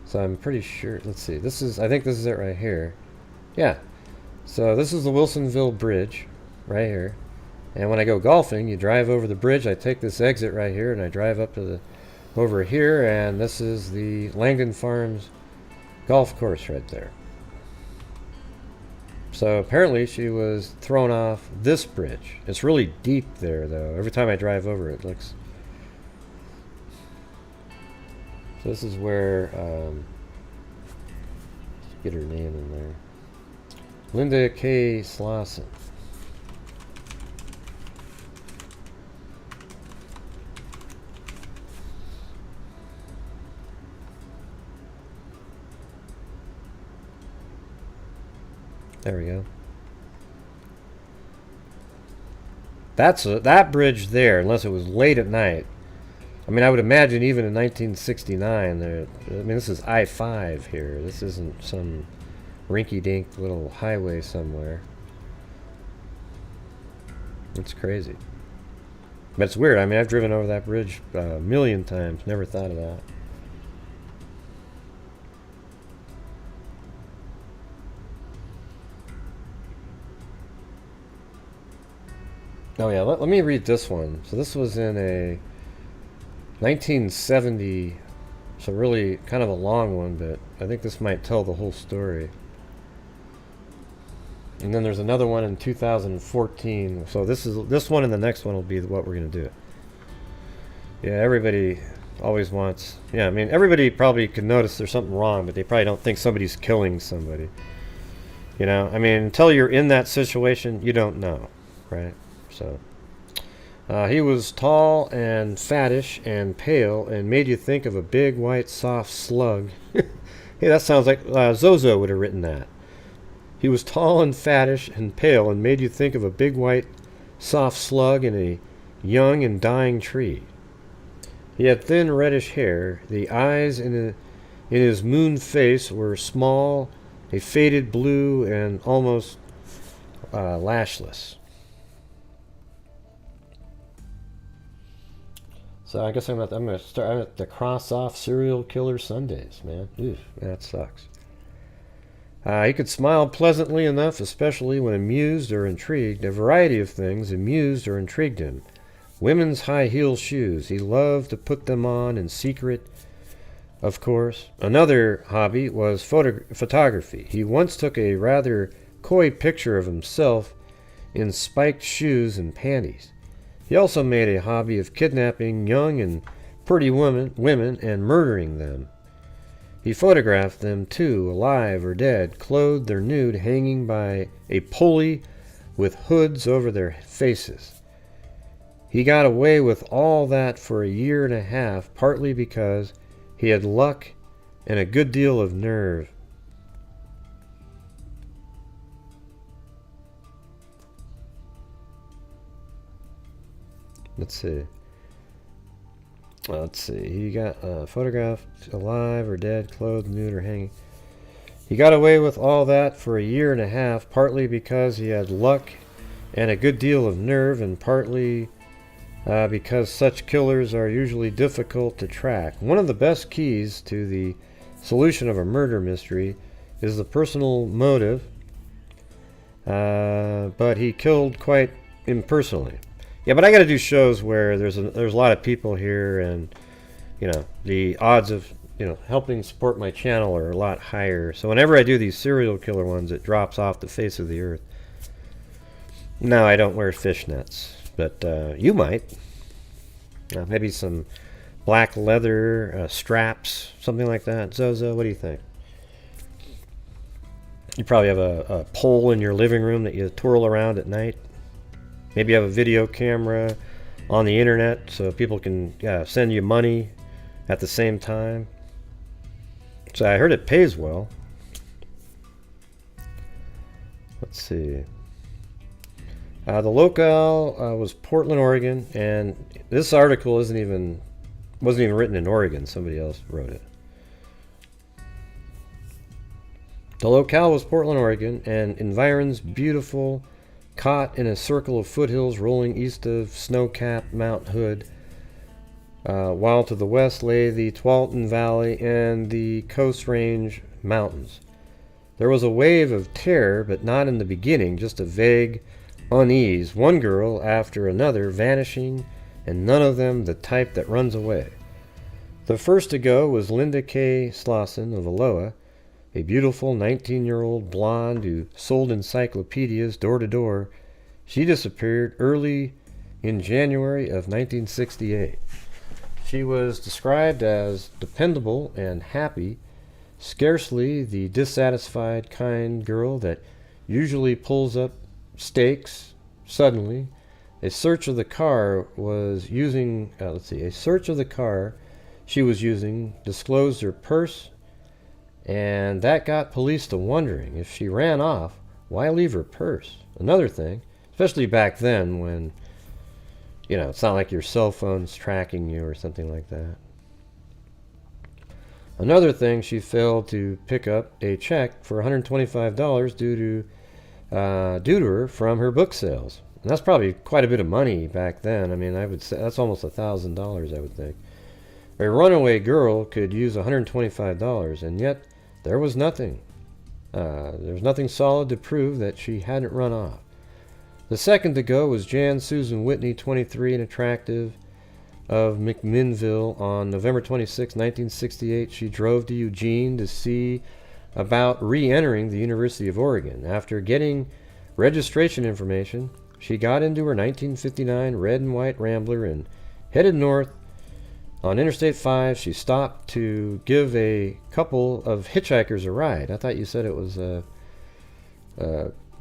So I'm pretty sure, let's see, I think this is it right here. Yeah. So this is the Wilsonville Bridge, right here. And when I go golfing, you drive over the bridge. I take this exit right here, and I drive up to over here, and this is the Langdon Farms golf course right there. So apparently she was thrown off this bridge. It's really deep there, though. Every time I drive over it looks... So this is where... get her name in there. Linda K. Slauson. There we go. That bridge there, unless it was late at night. I mean, I would imagine even in 1969, this is I-5 here. This isn't some rinky-dink little highway somewhere. It's crazy. But it's weird. I mean, I've driven over that bridge a million times. Never thought of that. Oh yeah, let me read this one. So this was in a 1970, so really kind of a long one, but I think this might tell the whole story. And then there's another one in 2014. So this one and the next one will be what we're going to do. Yeah, everybody always wants... Yeah, I mean, everybody probably can notice there's something wrong, but they probably don't think somebody's killing somebody. You know, I mean, until you're in that situation, you don't know, right? So, he was tall and fattish and pale and made you think of a big, white, soft slug. Hey, that sounds like Zozo would have written that. He was tall and fattish and pale and made you think of a big, white, soft slug in a young and dying tree. He had thin, reddish hair. The eyes in his moon face were small, a faded blue, and almost lashless. So I guess I'm gonna start to cross off serial killer Sundays, man. Oof, that sucks. He could smile pleasantly enough, especially when amused or intrigued. A variety of things amused or intrigued him. Women's high heel shoes. He loved to put them on in secret, of course. Another hobby was photography. He once took a rather coy picture of himself in spiked shoes and panties. He also made a hobby of kidnapping young and pretty women and murdering them. He photographed them too, alive or dead, clothed or nude, hanging by a pulley with hoods over their faces. He got away with all that for a year and a half, partly because he had luck and a good deal of nerve. Let's see. He got photographed alive or dead, clothed, nude, or hanging. He got away with all that for a year and a half, partly because he had luck and a good deal of nerve, and partly because such killers are usually difficult to track. One of the best keys to the solution of a murder mystery is the personal motive, but he killed quite impersonally. Yeah, but I got to do shows where there's a lot of people here, and the odds of helping support my channel are a lot higher. So whenever I do these serial killer ones, it drops off the face of the earth. No, I don't wear fishnets, but you might. Maybe some black leather straps, something like that. Zozo, what do you think? You probably have a pole in your living room that you twirl around at night. Maybe you have a video camera on the internet so people can send you money at the same time. So I heard it pays well. Let's see. The locale was Portland, Oregon, and this article wasn't even written in Oregon. Somebody else wrote it. The locale was Portland, Oregon, and environs beautiful, caught in a circle of foothills rolling east of snow-capped Mount Hood, while to the west lay the Tualatin Valley and the Coast Range Mountains. There was a wave of terror, but not in the beginning, just a vague unease, one girl after another vanishing, and none of them the type that runs away. The first to go was Linda K. Slauson of Aloha, a beautiful 19-year-old blonde who sold encyclopedias door to door. She disappeared early in January of 1968. She was described as dependable and happy, scarcely the dissatisfied kind girl that usually pulls up stakes suddenly. A search of the car she was using disclosed her purse, and that got police to wondering, if she ran off, why leave her purse? Another thing, especially back then when, it's not like your cell phone's tracking you or something like that. Another thing, she failed to pick up a check for $125 due to her from her book sales. And that's probably quite a bit of money back then. I mean, I would say that's almost $1,000, I would think. A runaway girl could use $125, and yet there was nothing. There was nothing solid to prove that she hadn't run off. The second to go was Jan Susan Whitney, 23 and attractive, of McMinnville. On November 26, 1968, she drove to Eugene to see about re-entering the University of Oregon. After getting registration information, she got into her 1959 red and white Rambler and headed north. On Interstate 5, she stopped to give a couple of hitchhikers a ride. I thought you said it was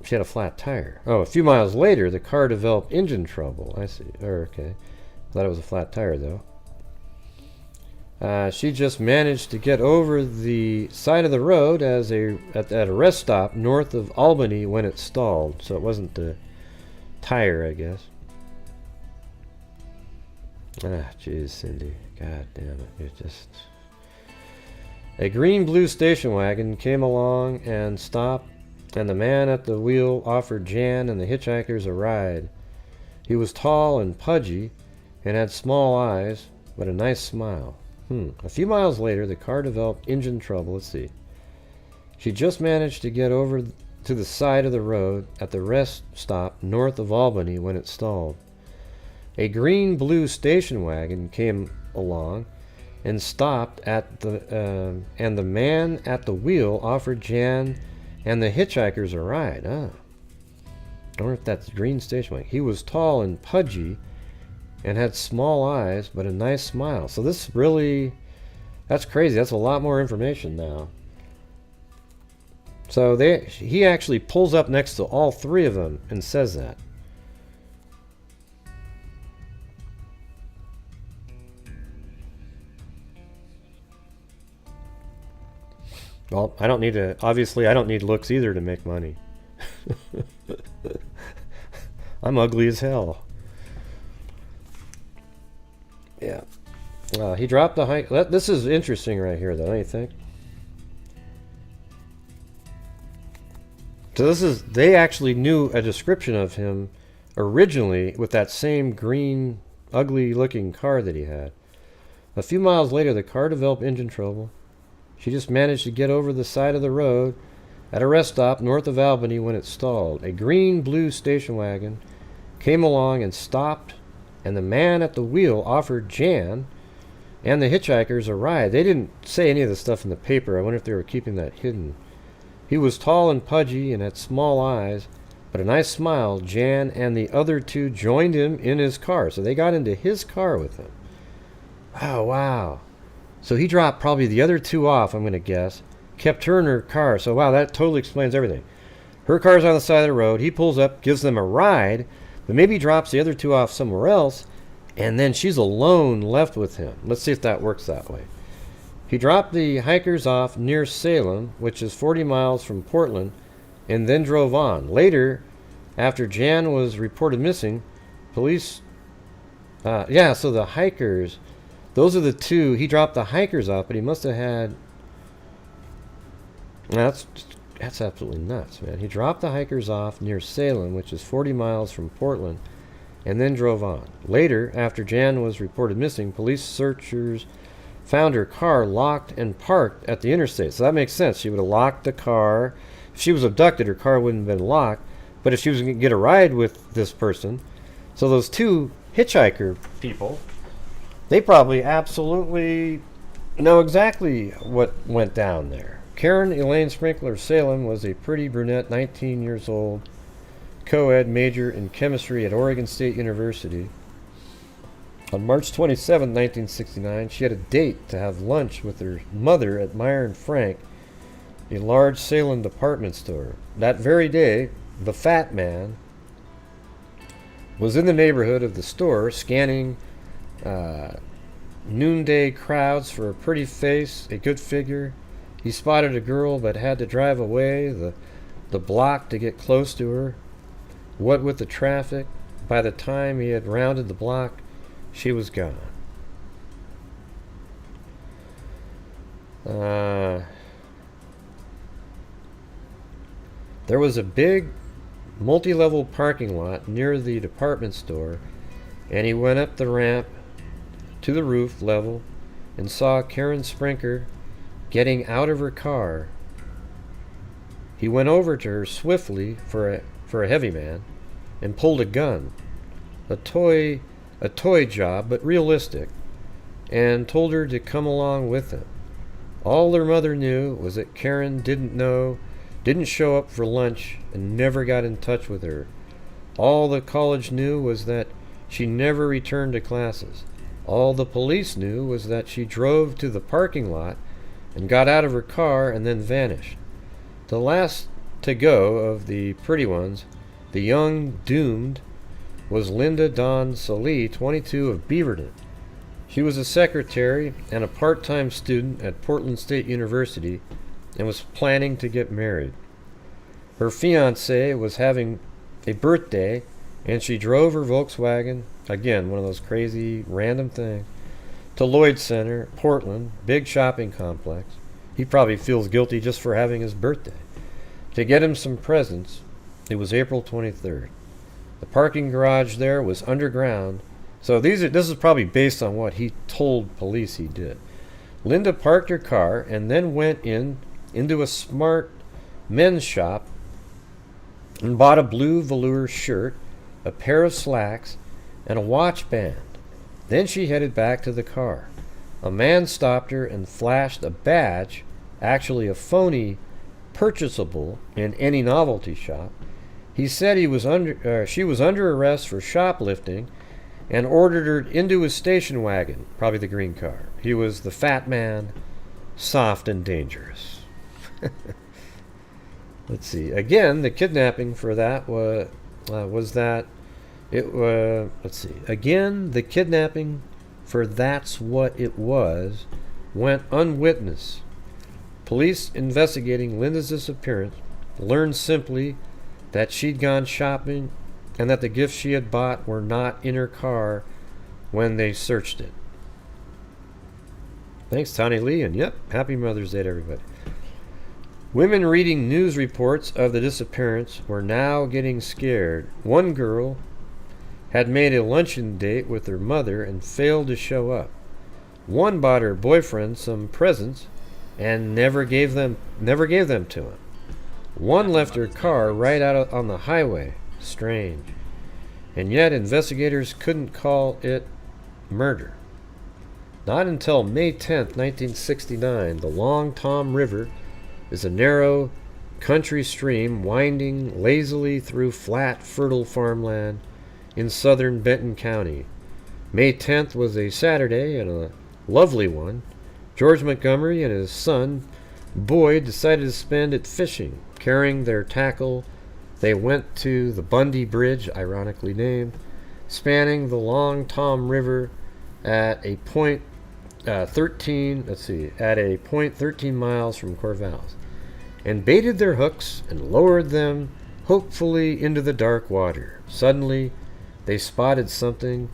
she had a flat tire. Oh, a few miles later, the car developed engine trouble. I see. Okay. Thought it was a flat tire, though. She just managed to get over the side of the road at a rest stop north of Albany when it stalled. So it wasn't the tire, I guess. Jeez, Cindy. God damn it. You're just... A green-blue station wagon came along and stopped, and the man at the wheel offered Jan and the hitchhikers a ride. He was tall and pudgy and had small eyes, but a nice smile. A few miles later, the car developed engine trouble. Let's see. She just managed to get over to the side of the road at the rest stop north of Albany when it stalled. A green-blue station wagon came along and stopped at the and the man at the wheel offered Jan and the hitchhikers a ride. I wonder if that's the green station wagon. He was tall and pudgy and had small eyes but a nice smile. So this really, that's crazy. That's a lot more information now. So he actually pulls up next to all three of them and says that. Well, I don't need to, obviously I don't need looks either to make money. I'm ugly as hell. Yeah. He dropped the hike. This is interesting right here, though, don't you think? So they actually knew a description of him originally with that same green, ugly-looking car that he had. A few miles later, the car developed engine trouble. She just managed to get over the side of the road at a rest stop north of Albany when it stalled. A green-blue station wagon came along and stopped, and the man at the wheel offered Jan and the hitchhikers a ride. They didn't say any of the stuff in the paper. I wonder if they were keeping that hidden. He was tall and pudgy and had small eyes, but a nice smile. Jan and the other two joined him in his car. So they got into his car with him. Oh, wow. So he dropped probably the other two off, I'm going to guess. Kept her in her car. So, wow, that totally explains everything. Her car's on the side of the road. He pulls up, gives them a ride, but maybe drops the other two off somewhere else, and then she's alone left with him. Let's see if that works that way. He dropped the hikers off near Salem, which is 40 miles from Portland, and then drove on. Later, after Jan was reported missing, police... so the hikers... Those are the two. He dropped the hikers off, but he must have had... That's absolutely nuts, man. He dropped the hikers off near Salem, which is 40 miles from Portland, and then drove on. Later, after Jan was reported missing, police searchers found her car locked and parked at the interstate. So that makes sense. She would have locked the car. If she was abducted, her car wouldn't have been locked. But if she was going to get a ride with this person, so those two hitchhiker people, they probably absolutely know exactly what went down there. Karen Elaine Sprinkler Salem was a pretty brunette, 19 years old, co-ed major in chemistry at Oregon State University. On March 27, 1969, she had a date to have lunch with her mother at Meyer and Frank, a large Salem department store. That very day, the fat man was in the neighborhood of the store scanning noonday crowds for a pretty face, a good figure. He spotted a girl but had to drive away the block to get close to her. What with the traffic, by the time he had rounded the block, she was gone. There was a big multi-level parking lot near the department store, and he went up the ramp to the roof level and saw Karen Sprinkler getting out of her car. He went over to her swiftly for a heavy man and pulled a gun, a toy job, but realistic, and told her to come along with him. All her mother knew was that Karen didn't show up for lunch and never got in touch with her. All the college knew was that she never returned to classes. All the police knew was that she drove to the parking lot and got out of her car and then vanished. The last to go of the pretty ones, the young doomed, was Linda Dawn Salee, 22, of Beaverton. She was a secretary and a part-time student at Portland State University and was planning to get married. Her fiancé was having a birthday, and she drove her Volkswagen, again, one of those crazy random things, to Lloyd Center, Portland, big shopping complex. He probably feels guilty just for having his birthday. To get him some presents. It was April 23rd. The parking garage there was underground, So this is probably based on what he told police he did. Linda parked her car and then went into a smart men's shop and bought a blue velour shirt, a pair of slacks, and a watch band. Then she headed back to the car. A man stopped her and flashed a badge, actually a phony purchasable in any novelty shop. He said she was under arrest for shoplifting and ordered her into his station wagon, probably the green car. He was the fat man, soft and dangerous. Let's see. Again, the kidnapping for that let's see. Again, the kidnapping for That's What It Was went unwitnessed. Police investigating Linda's disappearance learned simply that she'd gone shopping and that the gifts she had bought were not in her car when they searched it. Thanks, Tony Lee, and yep, happy Mother's Day to everybody. Women reading news reports of the disappearance were now getting scared. One girl had made a luncheon date with her mother and failed to show up. One bought her boyfriend some presents and never gave them to him. One left her car right out on the highway. Strange. And yet investigators couldn't call it murder. Not until May 10th, 1969, the Long Tom River is a narrow country stream winding lazily through flat, fertile farmland in southern Benton County. May 10th was a Saturday and a lovely one. George Montgomery and his son, Boyd, decided to spend it fishing. Carrying their tackle, they went to the Bundy Bridge, ironically named, spanning the Long Tom River at a point 13 miles from Corvallis, and baited their hooks and lowered them hopefully into the dark water. Suddenly, they spotted something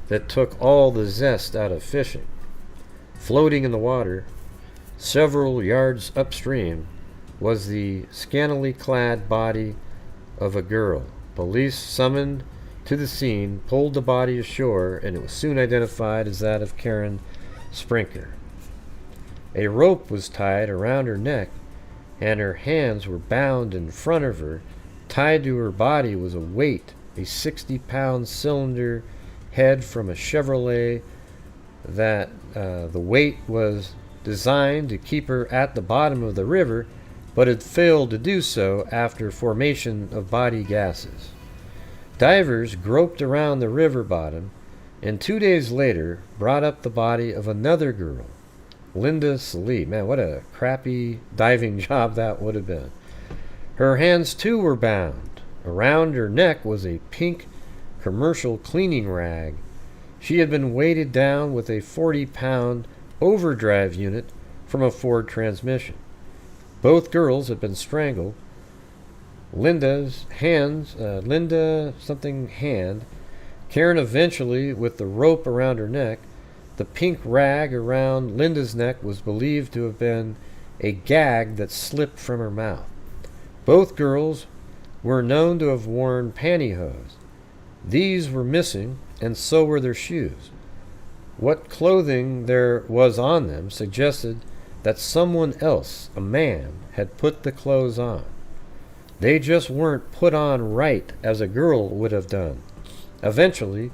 that took all the zest out of fishing. Floating in the water, several yards upstream, was the scantily clad body of a girl. Police summoned to the scene pulled the body ashore, and it was soon identified as that of Karen Sprinker. A rope was tied around her neck, and her hands were bound in front of her. Tied to her body was a weight, a 60-pound cylinder head from a Chevrolet. That the weight was designed to keep her at the bottom of the river, but had failed to do so after formation of body gases. Divers groped around the river bottom, and 2 days later brought up the body of another girl, Linda Salee. Man, what a crappy diving job that would have been. Her hands too were bound. Around her neck was a pink commercial cleaning rag. She had been weighted down with a 40-pound overdrive unit from a Ford transmission. Both girls had been strangled. Linda hand, Karen eventually with the rope around her neck. The pink rag around Linda's neck was believed to have been a gag that slipped from her mouth. Both girls were known to have worn pantyhose. These were missing, and so were their shoes. What clothing there was on them suggested that someone else, a man, had put the clothes on. They just weren't put on right as a girl would have done. Eventually,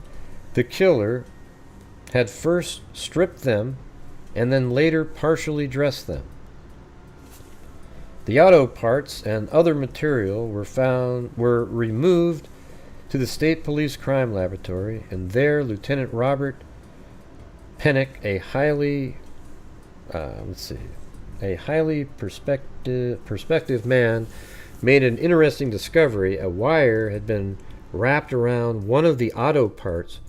the killer had first stripped them and then later partially dressed them. The auto parts and other material were removed to the State Police Crime Laboratory, and there Lieutenant Robert Pennick, a highly perspective man, made an interesting discovery. A wire had been wrapped around one of the auto parts,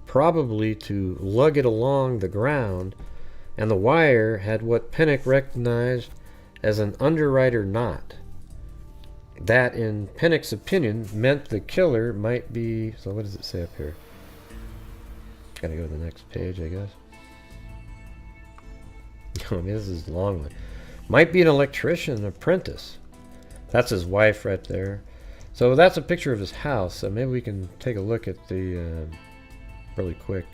probably to lug it along the ground, and the wire had what Pennick recognized as an underwriter knot. That, in Pennick's opinion, meant the killer might be... So what does it say up here? Gotta go to the next page, I guess. Oh, this is a long one. Might be an electrician apprentice. That's his wife right there. So that's a picture of his house. So maybe we can take a look at the really quick.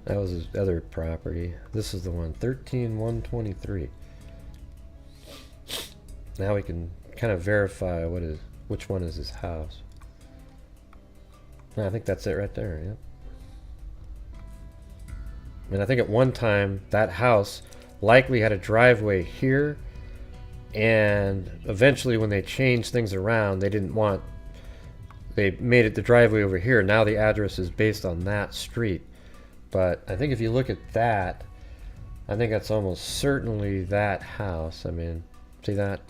That was his other property. This is the one, 13123. Now we can kind of verify which one is his house. I think that's it right there, yeah. And I think at one time that house likely had a driveway here, and eventually when they changed things around, they made it the driveway over here. Now the address is based on that street. But I think if you look at that, I think that's almost certainly that house. I mean, see that?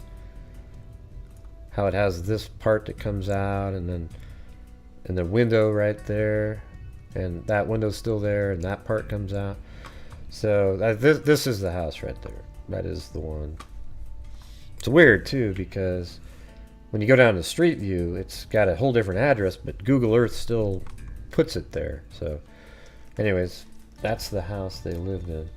How it has this part that comes out, and then the window right there, and that window's still there, and that part comes out. So this is the house right there. That is the one. It's weird too, because when you go down to Street View, it's got a whole different address, but Google Earth still puts it there. So anyways, that's the house they lived in.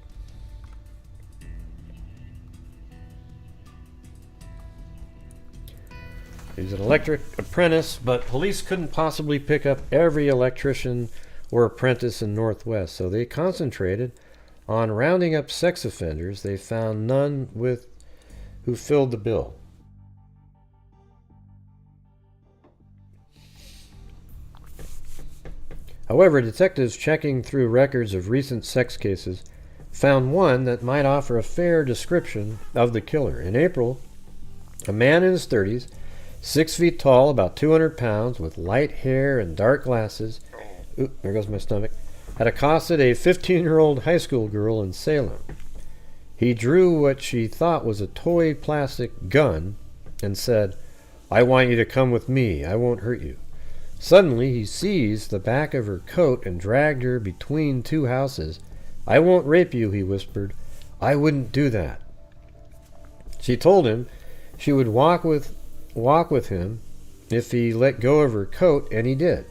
He was an electric apprentice, but police couldn't possibly pick up every electrician or apprentice in Northwest, so they concentrated on rounding up sex offenders. They found none who filled the bill. However, detectives checking through records of recent sex cases found one that might offer a fair description of the killer. In April, a man in his 30s, 6 feet tall, about 200 pounds, with light hair and dark glasses, there goes my stomach, had accosted a 15-year-old high school girl in Salem. He drew what she thought was a toy plastic gun and said, "I want you to come with me. I won't hurt you." Suddenly, he seized the back of her coat and dragged her between two houses. "I won't rape you," he whispered. "I wouldn't do that." She told him she would walk with him if he let go of her coat, and he did.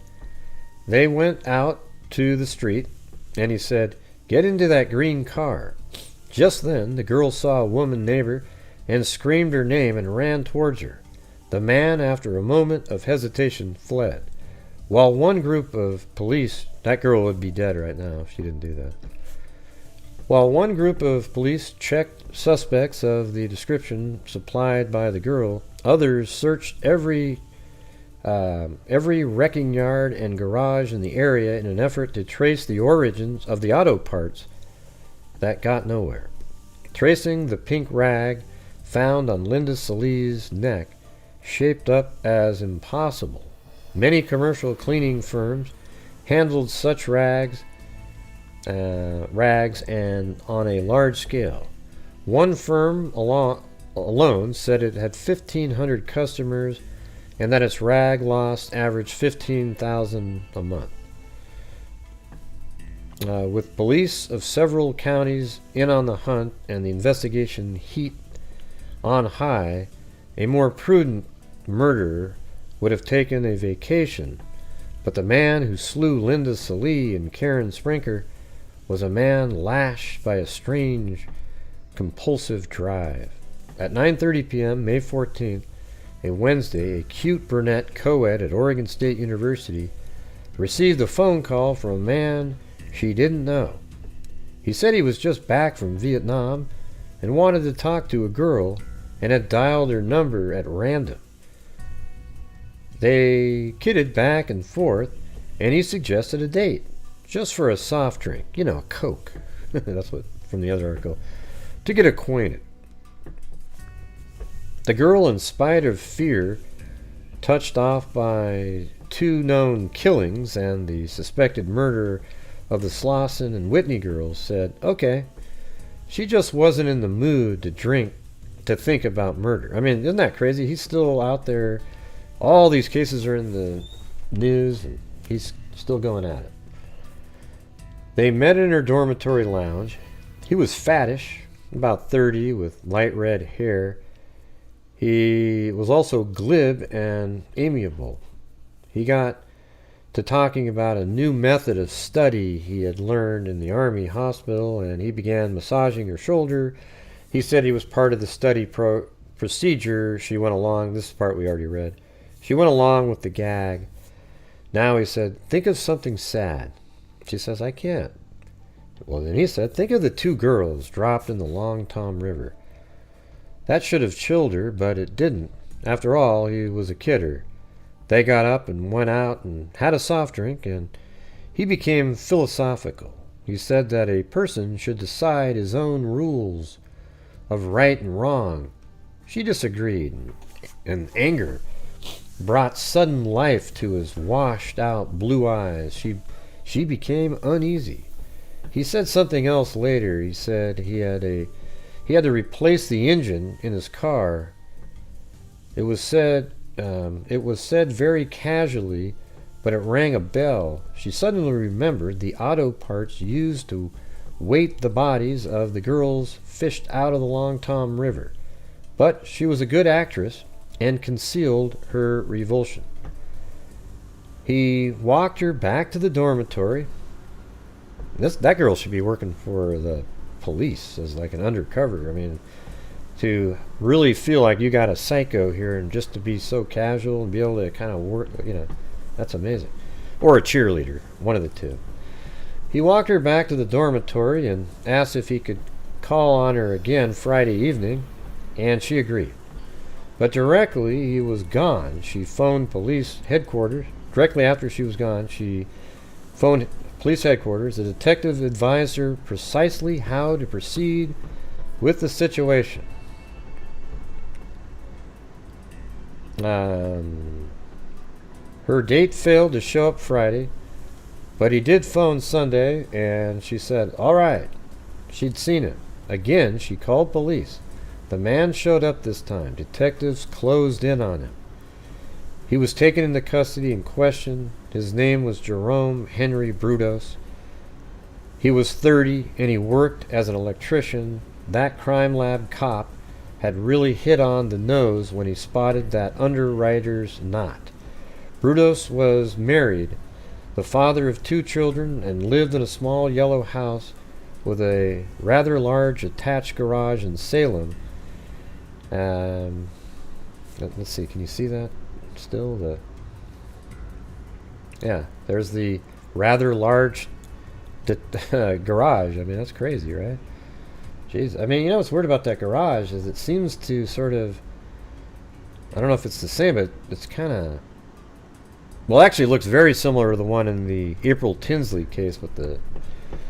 They went out to the street, and he said, "Get into that green car." Just then, the girl saw a woman neighbor and screamed her name and ran towards her. The man, after a moment of hesitation, fled. While one group of police, that girl would be dead right now if she didn't do that. While one group of police checked suspects of the description supplied by the girl, others searched every wrecking yard and garage in the area in an effort to trace the origins of the auto parts that got nowhere. Tracing the pink rag found on Linda Sallee's neck shaped up as impossible. Many commercial cleaning firms handled such rags and on a large scale. One firm alone said it had 1,500 customers and that its rag loss averaged $15,000 a month. With police of several counties in on the hunt and the investigation heat on high, a more prudent murderer would have taken a vacation, but the man who slew Linda Sallee and Karen Sprinker was a man lashed by a strange, compulsive drive. At 9:30 p.m., May 14th, a Wednesday, a cute brunette co-ed at Oregon State University received a phone call from a man she didn't know. He said he was just back from Vietnam and wanted to talk to a girl and had dialed her number at random. They kidded back and forth, and he suggested a date, just for a soft drink, a Coke. That's what from the other article, to get acquainted. The girl, in spite of fear, touched off by 2 known killings and the suspected murder of the Slauson and Whitney girls, said, okay, she just wasn't in the mood to think about murder. I mean, isn't that crazy? He's still out there. All these cases are in the news, and he's still going at it. They met in her dormitory lounge. He was fattish, about 30, with light red hair. He was also glib and amiable. He got to talking about a new method of study he had learned in the Army hospital, and he began massaging her shoulder He said he was part of the study procedure. She went along. This is the part we already read. She went along with the gag. Now he said, think of something sad. She says, I can't. Well, then he said, think of the 2 girls dropped in the Long Tom River. That should have chilled her, but it didn't. After all, he was a kidder. They got up and went out and had a soft drink, and he became philosophical. He said that a person should decide his own rules of right and wrong. She disagreed, and anger brought sudden life to his washed-out blue eyes. She became uneasy. He said something else later. He said he had to replace the engine in his car. It was said very casually, but it rang a bell. She suddenly remembered the auto parts used to weight the bodies of the girls fished out of the Long Tom River. But she was a good actress and concealed her revulsion. He walked her back to the dormitory. That girl should be working for the police as like an undercover. I mean, to really feel like you got a psycho here and just to be so casual and be able to kind of work, that's amazing. Or a cheerleader, one of the two. He walked her back to the dormitory and asked if he could call on her again Friday evening, and she agreed. But directly he was gone, she phoned police headquarters. Directly after she was gone, she phoned police headquarters. The detective advised her precisely how to proceed with the situation. Her date failed to show up Friday, but he did phone Sunday, and she said, all right. She'd seen him. Again, she called police. The man showed up this time. Detectives closed in on him. He was taken into custody and questioned. His name was Jerome Henry Brudos. He was 30, and he worked as an electrician. That crime lab cop had really hit on the nose when he spotted that underwriter's knot. Brudos was married, the father of 2 children, and lived in a small yellow house with a rather large attached garage in Salem. Let's see, can you see that still? Yeah, there's the rather large garage. I mean, that's crazy, right? Jeez. I mean, what's weird about that garage is it seems to sort of, I don't know if it's the same, but it's kind of, well, actually it looks very similar to the one in the April Tinsley case with the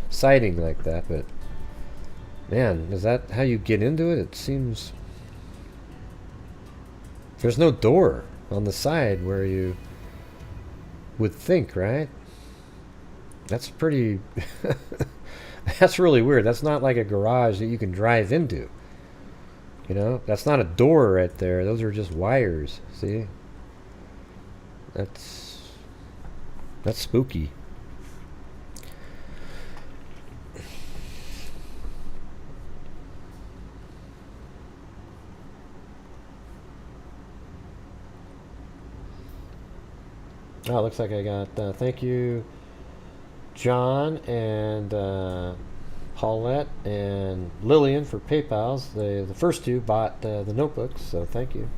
siding like that, but man, is that how you get into it? It seems there's no door on the side where you would think, right? That's pretty that's really weird. That's not like a garage that you can drive into. That's not a door right there. Those are just wires. See? That's spooky. Oh, looks like I got, thank you, John and Paulette and Lillian for PayPals. The first 2 bought the notebooks, so thank you.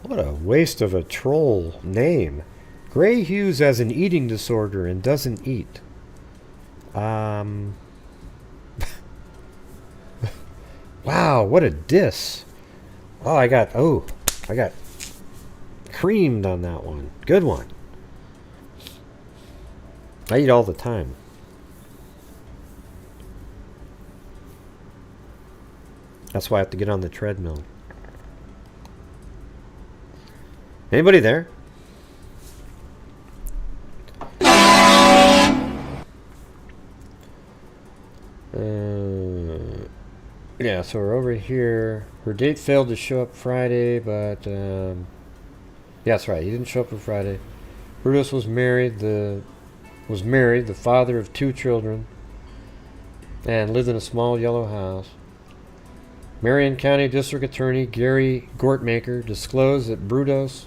What a waste of a troll name. Gray Hughes has an eating disorder and doesn't eat. Wow, what a diss. Oh, I got creamed on that one. Good one. I eat all the time. That's why I have to get on the treadmill. Anybody there? Yeah, so we're over here. Her date failed to show up Friday, but yeah, that's right. He didn't show up on Friday. Brudos was married. The father of 2 children. and lived in a small yellow house. Marion County District Attorney Gary Gortmaker disclosed that Brudos,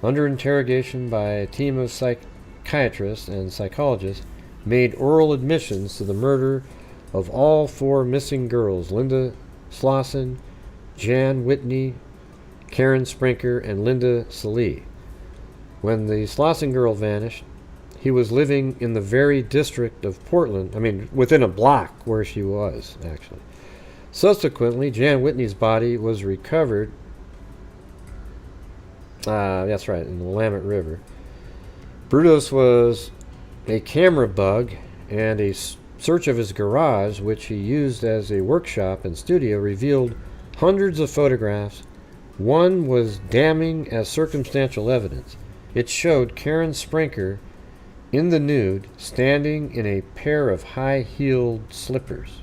under interrogation by a team of psychiatrists and psychologists, made oral admissions to the murder of all 4 missing girls: Linda Slauson, Jan Whitney, Karen Sprinker, and Linda Salee. When the Slauson girl vanished, he was living in the very district of Portland, within a block where she was, actually. Subsequently, Jan Whitney's body was recovered, that's right, in the Willamette River. Brudos was a camera bug, and a search of his garage, which he used as a workshop and studio, revealed hundreds of photographs. One was damning as circumstantial evidence. It showed Karen Sprinker in the nude, standing in a pair of high-heeled slippers.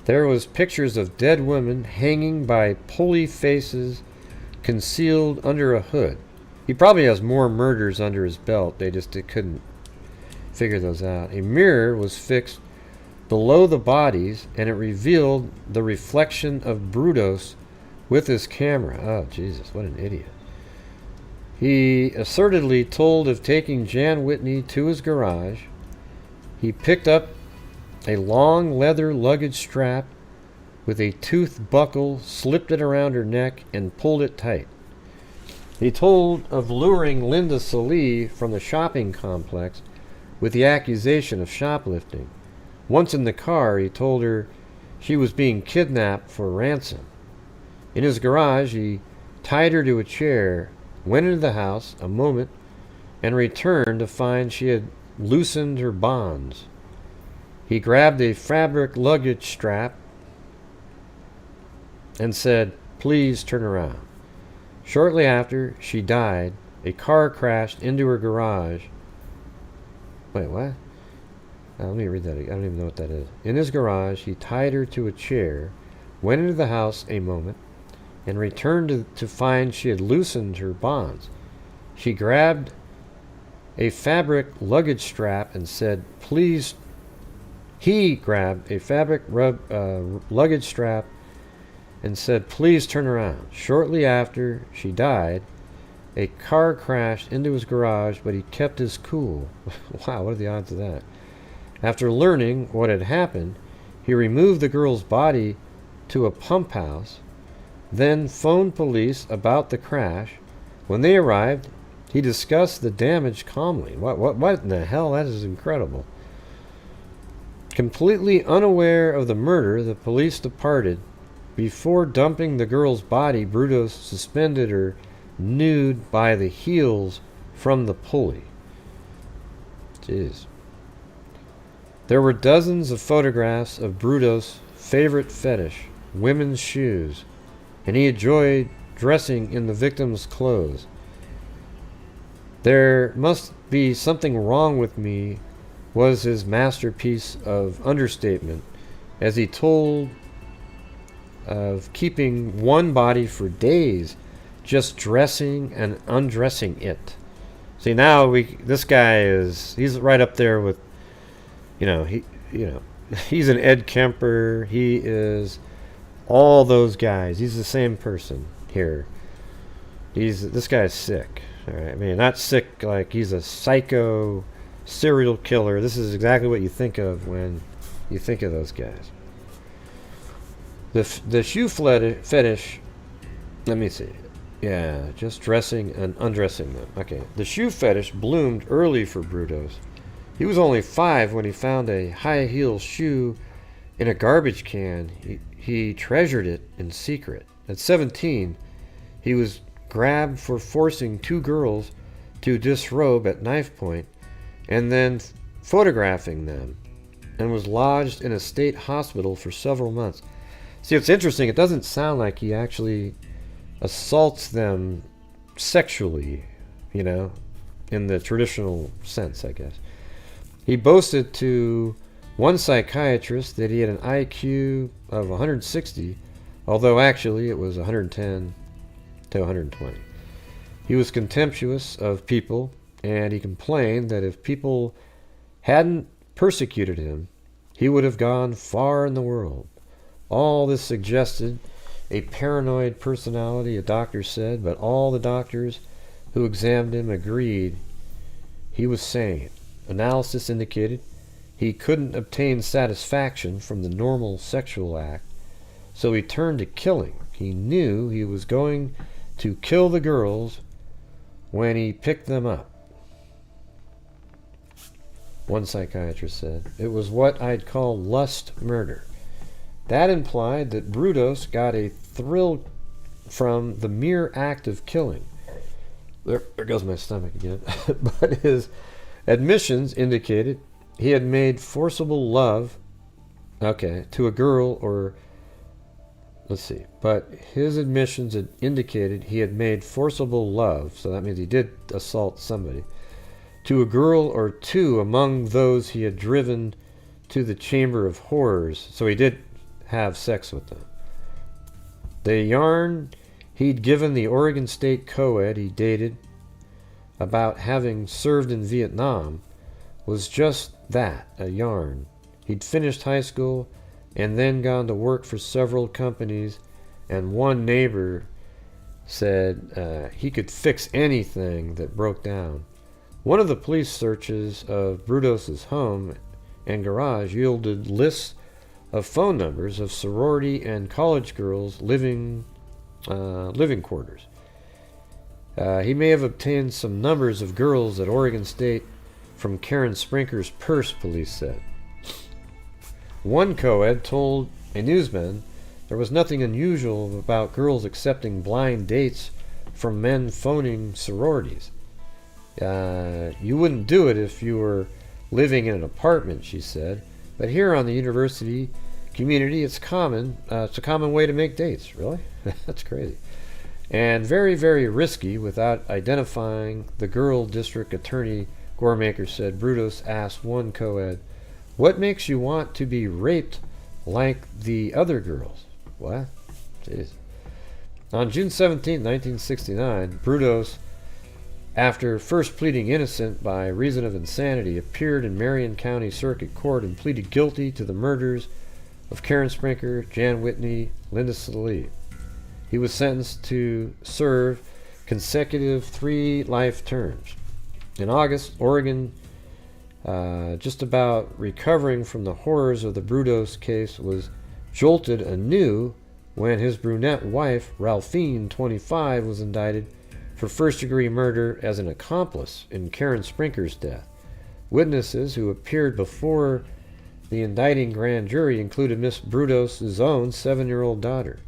There was pictures of dead women hanging by pulley faces, concealed under a hood. He probably has more murders under his belt. They couldn't figure those out. A mirror was fixed below the bodies, and it revealed the reflection of Brudos with his camera. Oh, Jesus, what an idiot. He assertedly told of taking Jan Whitney to his garage. He picked up a long leather luggage strap with a tooth buckle, slipped it around her neck, and pulled it tight. He told of luring Linda Salee from the shopping complex with the accusation of shoplifting. Once in the car, he told her she was being kidnapped for ransom. In his garage, he tied her to a chair, went into the house a moment, and returned to find she had loosened her bonds. He grabbed a fabric luggage strap and said, "Please turn around." Shortly after she died, a car crashed into her garage. Wait, what? Let me read that again. I don't even know what that is. In his garage, he tied her to a chair, went into the house a moment, and returned to find she had loosened her bonds. She grabbed a fabric luggage strap and said, "Please." He grabbed a fabric luggage strap and said, "Please turn around." Shortly after she died, a car crashed into his garage, but he kept his cool. Wow, what are the odds of that? After learning what had happened, he removed the girl's body to a pump house, then phoned police about the crash. When they arrived, he discussed the damage calmly. What in the hell? That is incredible. Completely unaware of the murder, the police departed. Before dumping the girl's body, Brudos suspended her nude by the heels from the pulley. Jeez. There were dozens of photographs of Brudos' favorite fetish, women's shoes, and he enjoyed dressing in the victim's clothes. "There must be something wrong with me," was his masterpiece of understatement, as he told of keeping one body for days, just dressing and undressing it. See, now this guy he's right up there with, he's an Ed Kemper. He is all those guys. He's the same person here. This guy's sick. All right, not sick like he's a psycho serial killer. This is exactly what you think of when you think of those guys. The shoe fetish. Let me see. Yeah, just dressing and undressing them. Okay, the shoe fetish bloomed early for Brudos. He was only 5 when he found a high-heel shoe in a garbage can. He treasured it in secret. At 17, he was grabbed for forcing 2 girls to disrobe at knife point and then photographing them, and was lodged in a state hospital for several months. See, it's interesting. It doesn't sound like he actually assaults them sexually, in the traditional sense, I guess. He boasted to one psychiatrist that he had an IQ of 160, although actually it was 110 to 120. He was contemptuous of people, and he complained that if people hadn't persecuted him, he would have gone far in the world. All this suggested a paranoid personality, a doctor said, but all the doctors who examined him agreed he was sane. Analysis indicated he couldn't obtain satisfaction from the normal sexual act, so he turned to killing. He knew he was going to kill the girls when he picked them up. One psychiatrist said, it was what I'd call lust murder. That implied that Brudos got a thrill from the mere act of killing. There goes my stomach again. But his admissions indicated he had made forcible love, to a girl or, but his admissions had indicated he had made forcible love, so that means he did assault somebody, to a girl or two among those he had driven to the Chamber of Horrors, so he did have sex with them. The yarn he'd given the Oregon State co-ed he dated about having served in Vietnam was just that, a yarn. He'd finished high school and then gone to work for several companies, and one neighbor said he could fix anything that broke down. One of the police searches of Brudos' home and garage yielded lists of phone numbers of sorority and college girls' living quarters. He may have obtained some numbers of girls at Oregon State from Karen Sprinker's purse, police said. One co-ed told a newsman there was nothing unusual about girls accepting blind dates from men phoning sororities. You wouldn't do it if you were living in an apartment, she said, but here on the university community it's common. It's a common way to make dates. Really? That's crazy. And very, very risky. Without identifying the girl, district attorney Goremaker said. Brudos asked one co-ed, what makes you want to be raped like the other girls? What? Jeez. On June 17, 1969, Brudos, after first pleading innocent by reason of insanity, appeared in Marion County Circuit Court and pleaded guilty to the murders of Karen Sprinker, Jan Whitney, Linda Salee. He was sentenced to serve consecutive 3 life terms. In August, Oregon, just about recovering from the horrors of the Brudos case, was jolted anew when his brunette wife, Ralphine, 25, was indicted for first-degree murder as an accomplice in Karen Sprinker's death. Witnesses who appeared before the indicting grand jury included Miss Brudos' own 7-year-old daughter.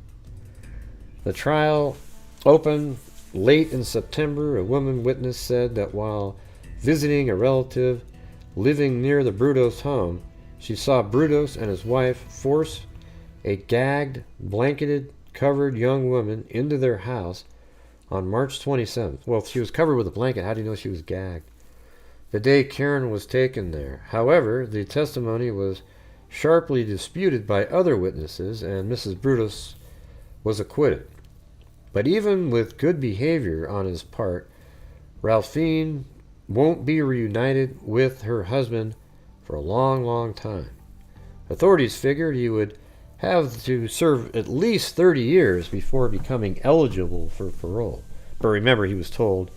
The trial opened late in September. A woman witness said that while visiting a relative living near the Brudos home, she saw Brudos and his wife force a gagged, blanketed, covered young woman into their house on March 27th. Well, if she was covered with a blanket, how do you know she was gagged? The day Karen was taken there. However, the testimony was sharply disputed by other witnesses, and Mrs. Brudos was acquitted. But even with good behavior on his part, Ralphine won't be reunited with her husband for a long, long time. Authorities figured he would have to serve at least 30 years before becoming eligible for parole. But remember, he was told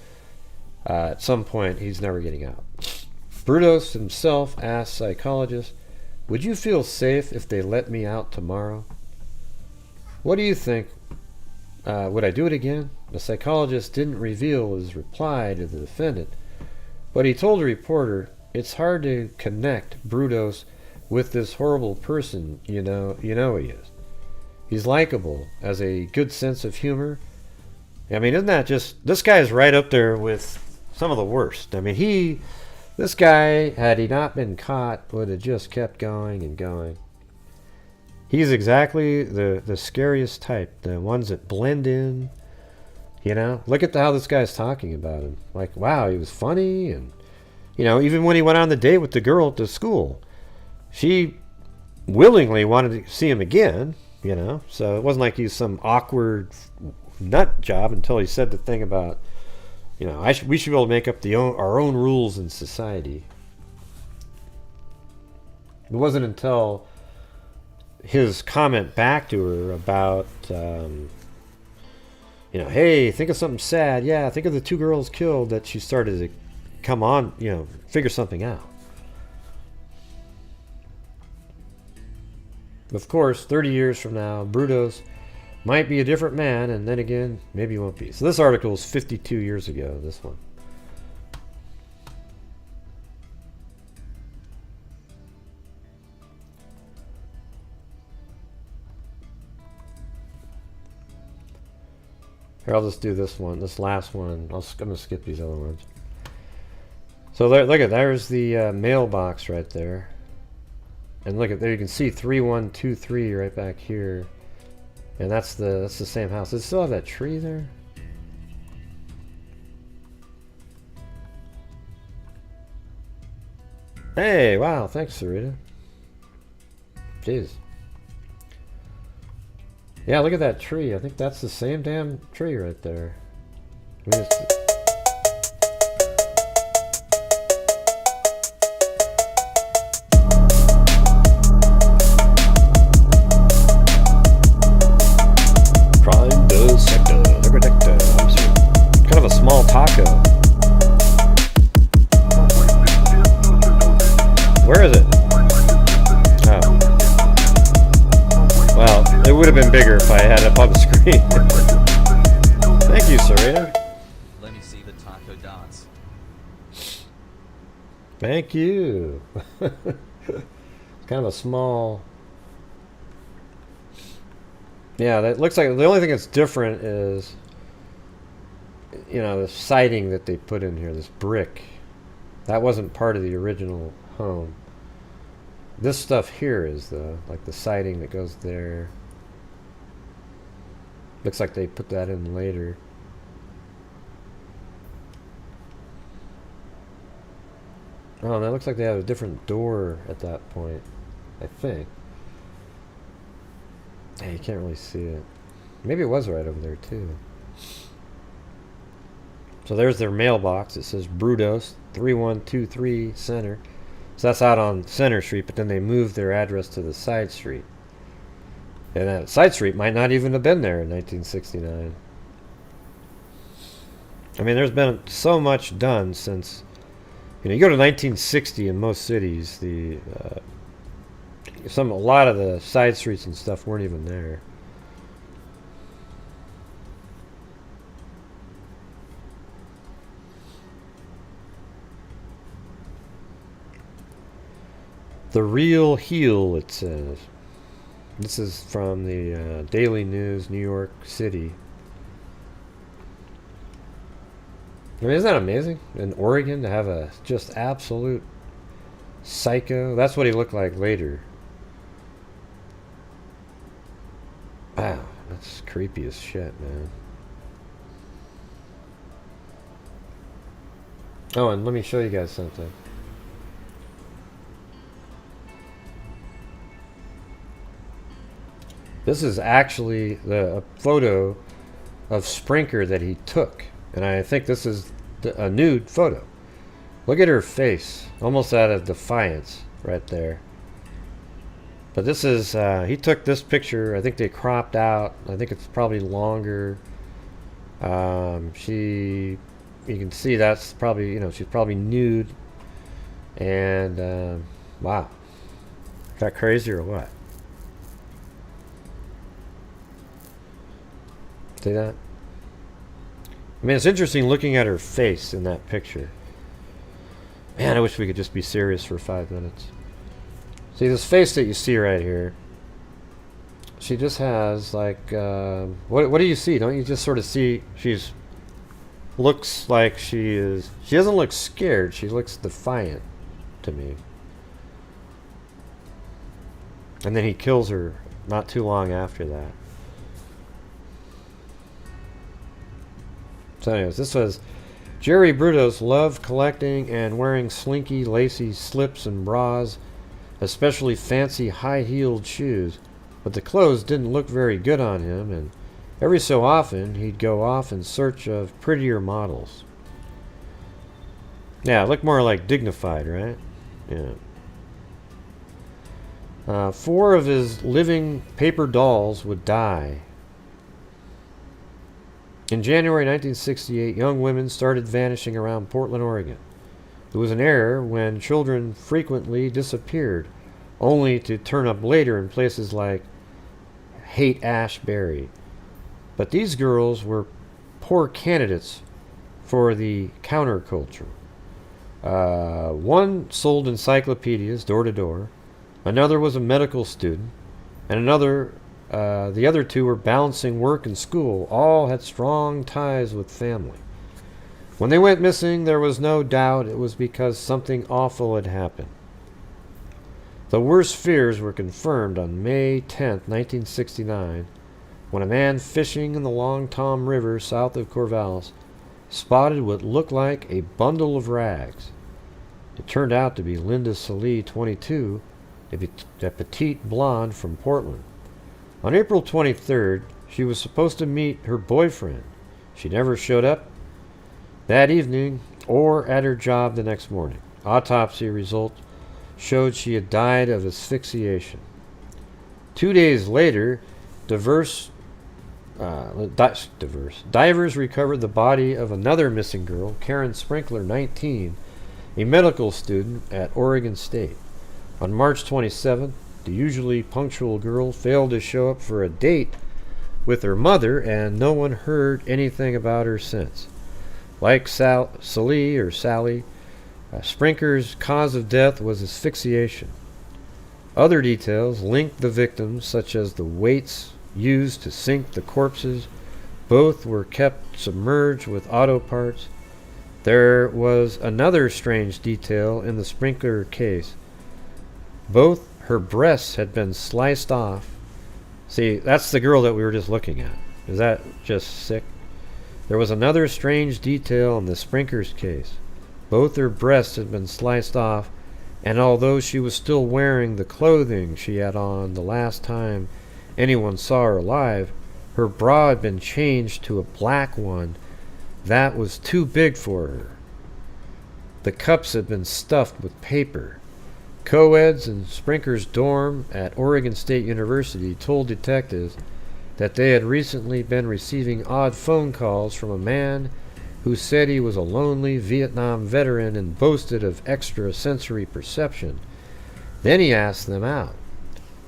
at some point he's never getting out. Brudos himself asked psychologists, would you feel safe if they let me out tomorrow? What do you think? Would I do it again? The psychologist didn't reveal his reply to the defendant, but he told a reporter, it's hard to connect Brudos with this horrible person, you know he is. He's likable, has a good sense of humor. I mean, isn't that just, this guy's right up there with some of the worst. I mean, this guy, had he not been caught, would have just kept going and going. He's exactly the scariest type, the ones that blend in. You know, look at how this guy's talking about him. Like, wow, he was funny, and even when he went on the date with the girl at the school, she willingly wanted to see him again. So it wasn't like he's some awkward nut job until he said the thing about, we should be able to make up our own rules in society. It wasn't until his comment back to her about, you know, hey, think of something sad. Yeah, think of the 2 girls killed, that she started to come on, you know, figure something out. Of course, 30 years from now, Brudos might be a different man, and then again, maybe he won't be. So this article is 52 years ago, this one. Here, I'll just do this one, this last one. I'm going to skip these other ones. So there, look at, there's the mailbox right there. And look at there, you can see 3123 right back here. And that's the same house. Does it still have that tree there? Hey, wow, thanks, Sarita. Jeez. Yeah, look at that tree. I think that's the same damn tree right there. I mean, Prime does sector. I'm sorry. Kind of a small taco. Where is it? Oh. Well, it would have been bigger if I had it up on the screen. Thank you, Serena. Let me see the taco dance. Thank you. It's kind of a small... Yeah, that looks like the only thing that's different is, you know, the siding that they put in here, this brick. That wasn't part of the original home. This stuff here is, though, like the siding that goes there. Looks like they put that in later. Oh, that looks like they have a different door at that point, I think. Hey, you can't really see it. Maybe it was right over there, too. So there's their mailbox. It says Brudos, 3123 Center. So that's out on Center Street, but then they moved their address to the side street. And that side street might not even have been there in 1969. I mean, there's been so much done since, you know, you go to 1960 in most cities, a lot of the side streets and stuff weren't even there. The Real Heel, it says. This is from the Daily News, New York City. I mean, isn't that amazing? In Oregon, to have a just absolute psycho. That's what he looked like later. Wow, that's creepy as shit, man. Oh, and let me show you guys something. This is actually a photo of Sprinker that he took. And I think this is a nude photo. Look at her face. Almost out of defiance right there. But this is, he took this picture. I think they cropped out. I think it's probably longer. You can see that's probably, you know, she's probably nude. And, wow. Is that crazy or what? See that? I mean, it's interesting looking at her face in that picture. Man, I wish we could just be serious for 5 minutes. See, this face that you see right here, she just has, like, what do you see? Don't you just sort of see looks like she doesn't look scared. She looks defiant to me. And then he kills her not too long after that. So anyways, this was Jerry Brudos loved collecting and wearing slinky, lacy slips and bras, especially fancy high-heeled shoes, but the clothes didn't look very good on him, and every so often he'd go off in search of prettier models. Yeah, it looked more like dignified, right? Yeah. 4 of his living paper dolls would die. In January 1968, young women started vanishing around Portland, Oregon. It was an era when children frequently disappeared, only to turn up later in places like Haight-Ashbury. But these girls were poor candidates for the counterculture. One sold encyclopedias door to door, another was a medical student, and the other 2 were balancing work and school. All had strong ties with family. When they went missing, there was no doubt it was because something awful had happened. The worst fears were confirmed on May 10, 1969, when a man fishing in the Long Tom River south of Corvallis spotted what looked like a bundle of rags. It turned out to be Linda Salee, 22, a petite blonde from Portland. On April 23rd, she was supposed to meet her boyfriend. She never showed up that evening or at her job the next morning. Autopsy results showed she had died of asphyxiation. 2 days later, divers divers recovered the body of another missing girl, Karen Sprinkler, 19, a medical student at Oregon State. On March 27th, the usually punctual girl failed to show up for a date with her mother, and no one heard anything about her since. Like Sally, Sprinkler's cause of death was asphyxiation. Other details linked the victims, such as the weights used to sink the corpses. Both were kept submerged with auto parts. There was another strange detail in the Sprinkler case. Both her breasts had been sliced off. See, that's the girl that we were just looking at. Is that just sick? There was another strange detail in the Sprinkler's case. Both her breasts had been sliced off, and although she was still wearing the clothing she had on the last time anyone saw her alive, her bra had been changed to a black one that was too big for her. The cups had been stuffed with paper. Co-eds in Sprinkler's dorm at Oregon State University told detectives that they had recently been receiving odd phone calls from a man who said he was a lonely Vietnam veteran and boasted of extrasensory perception. Then he asked them out.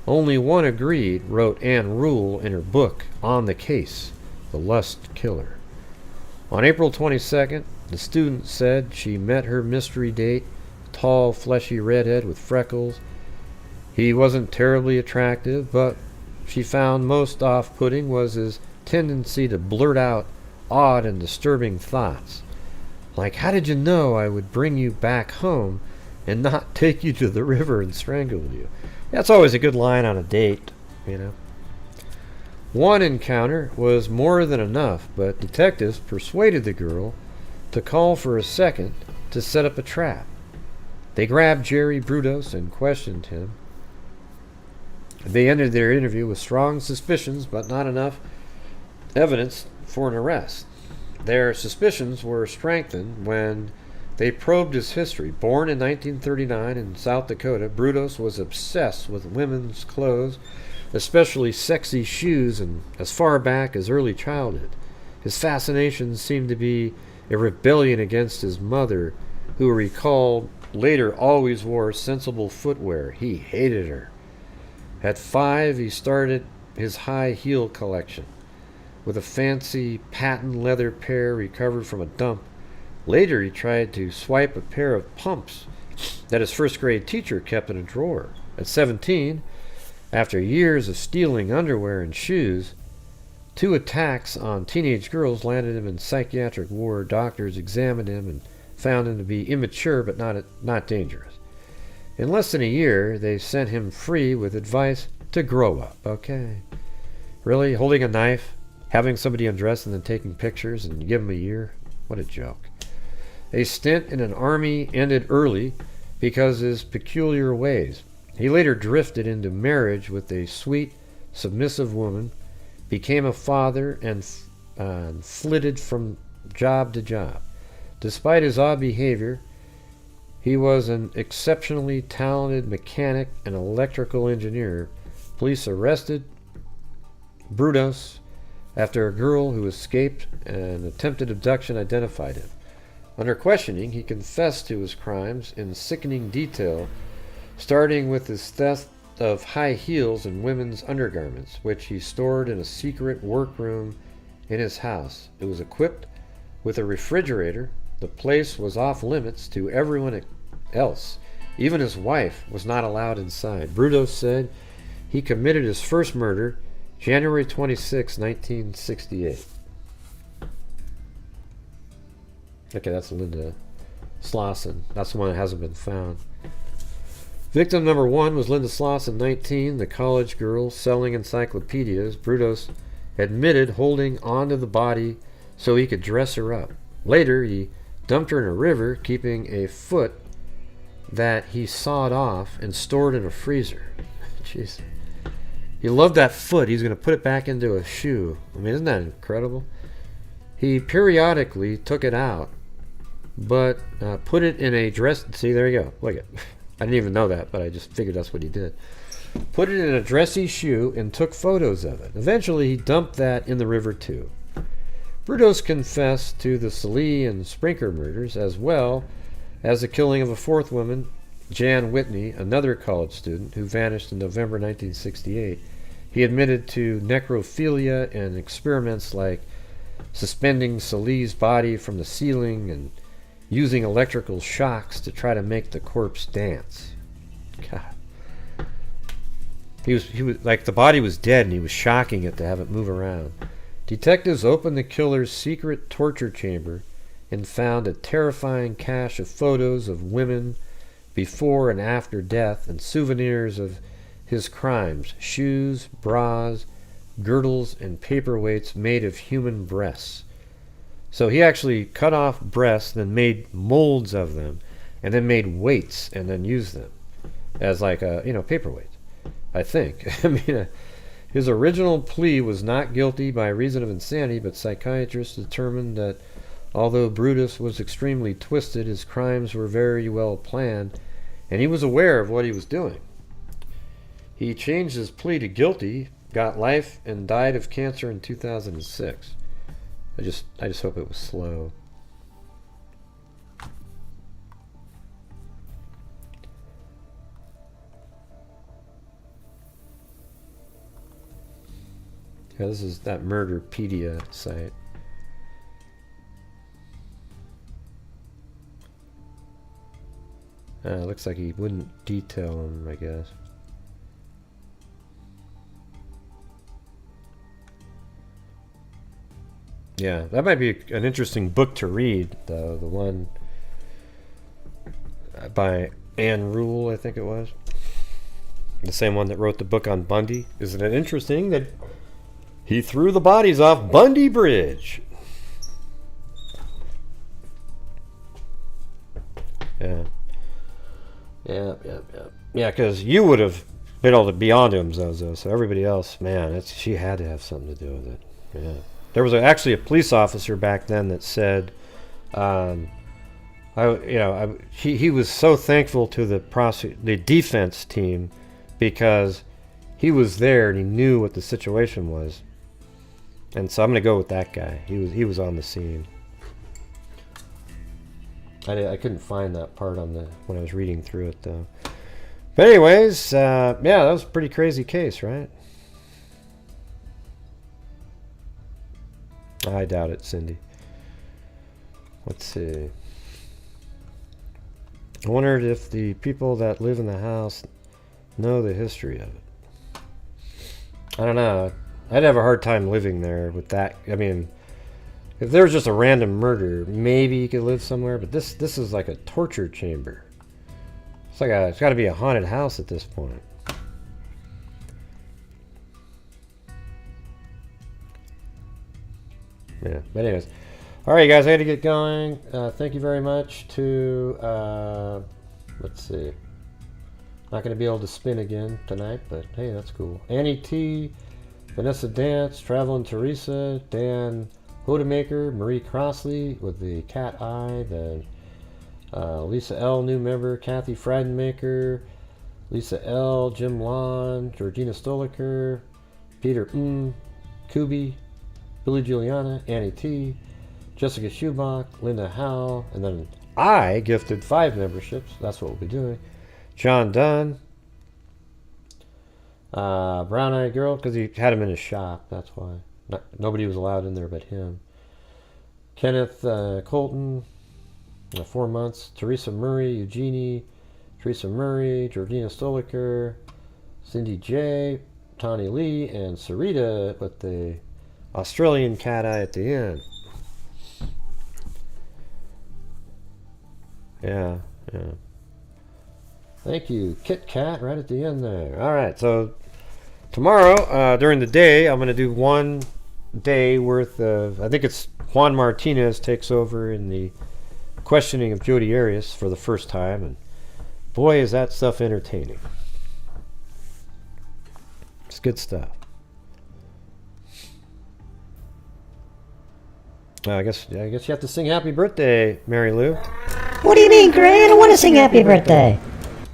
Only one agreed, wrote Ann Rule in her book, On the Case, The Lust Killer. On April 22nd, the student said she met her mystery date, a tall, fleshy redhead with freckles. He wasn't terribly attractive, but she found most off-putting was his tendency to blurt out odd and disturbing thoughts. Like, how did you know I would bring you back home and not take you to the river and strangle you? That's always a good line on a date, you know. One encounter was more than enough, but detectives persuaded the girl to call for a second to set up a trap. They grabbed Jerry Brudos and questioned him. They ended their interview with strong suspicions, but not enough evidence for an arrest. Their suspicions were strengthened when they probed his history. Born in 1939 in South Dakota, Brudos was obsessed with women's clothes, especially sexy shoes, and as far back as early childhood. His fascination seemed to be a rebellion against his mother, who recalled later always wore sensible footwear. He hated her. At 5, he started his high heel collection with a fancy patent leather pair recovered from a dump. Later, he tried to swipe a pair of pumps that his first grade teacher kept in a drawer. At 17, after years of stealing underwear and shoes, 2 attacks on teenage girls landed him in psychiatric ward. Doctors examined him and found him to be immature but not dangerous. In less than a year, they sent him free with advice to grow up. Okay. Really? Holding a knife? Having somebody undress and then taking pictures and give him a year? What a joke. A stint in an army ended early because of his peculiar ways. He later drifted into marriage with a sweet, submissive woman, became a father, and flitted from job to job. Despite his odd behavior, He was an exceptionally talented mechanic and electrical engineer. Police arrested Brudos after a girl who escaped an attempted abduction identified him. Under questioning, he confessed to his crimes in sickening detail, starting with his theft of high heels and women's undergarments, which he stored in a secret workroom in his house. It was equipped with a refrigerator. The place was off limits to everyone else. Even his wife was not allowed inside. Brudos said he committed his first murder January 26, 1968. Okay, that's Linda Slauson. That's the one that hasn't been found. Victim number 1 was Linda Slauson, 19, the college girl selling encyclopedias. Brudos admitted holding onto the body so he could dress her up. Later, he dumped her in a river, keeping a foot that he sawed off and stored in a freezer. Jeez. He loved that foot. He's going to put it back into a shoe. I mean, isn't that incredible? He periodically took it out, but put it in a dress. See, there you go. Look at. I didn't even know that, but I just figured that's what he did. Put it in a dressy shoe and took photos of it. Eventually, he dumped that in the river too. Brudos confessed to the Salem and Sprinker murders, as well as the killing of a fourth woman, Jan Whitney, another college student who vanished in November 1968. He admitted to necrophilia and experiments like suspending Salem's body from the ceiling and using electrical shocks to try to make the corpse dance. God. He was like, the body was dead and he was shocking it to have it move around. Detectives opened the killer's secret torture chamber and found a terrifying cache of photos of women before and after death and souvenirs of his crimes: shoes, bras, girdles, and paperweights made of human breasts. So he actually cut off breasts, then made molds of them, and then made weights, and then used them as like a, paperweight, I think. I mean, his original plea was not guilty by reason of insanity, but psychiatrists determined that although Brudos was extremely twisted, his crimes were very well planned, and he was aware of what he was doing. He changed his plea to guilty, got life, and died of cancer in 2006. I just hope it was slow. Yeah, this is that Murderpedia site. Looks like he wouldn't detail them, I guess. Yeah, that might be an interesting book to read, though. The one by Anne Rule, I think it was. The same one that wrote the book on Bundy. Isn't it interesting that he threw the bodies off Bundy Bridge? Yeah. Yeah, because you would have been able to be onto him, Zozo. So everybody else, man, she had to have something to do with it. Yeah. There was actually a police officer back then that said, he was so thankful to the defense team because he was there and he knew what the situation was. And so I'm going to go with that guy. He was on the scene. I couldn't find that part when I was reading through it though. But anyways, yeah, that was a pretty crazy case, right? I doubt it, Cindy. Let's see. I wondered if the people that live in the house know the history of it. I don't know. I'd have a hard time living there with that. I mean, if there was just a random murder, maybe you could live somewhere, but this is like a torture chamber. It's got to be a haunted house at this point. Yeah, but anyways. Alright guys, I got to get going. Thank you very much to, let's see. Not going to be able to spin again tonight, but hey, that's cool. Annie T, Vanessa Dance, Traveling Teresa, Dan Hodemaker, Marie Crossley with the cat eye, the Lisa L, new member. Kathy Friedenmaker. Lisa L, Jim Lon, Georgina Stoliker, Peter Kubi, Billy Juliana, Annie T, Jessica Schubach, Linda Howe, and then I gifted 5 memberships. That's what we'll be doing. John Dunn, Brown Eyed Girl, because he had him in his shop. That's why. Nobody was allowed in there but him. Kenneth Colton, 4 months. Teresa Murray, Eugenie, Teresa Murray, Georgina Stoliker, Cindy J, Tawny Lee, and Sarita with the Australian cat eye at the end. Yeah. Thank you, Kit Kat, right at the end there. All right, so tomorrow, during the day, I'm going to do 1 day worth of, I think it's Juan Martinez takes over in the questioning of Jodi Arias for the first time, and boy, is that stuff entertaining. It's good stuff. I guess you have to sing happy birthday, Mary Lou. What do you mean, Gray? I don't want to sing happy birthday.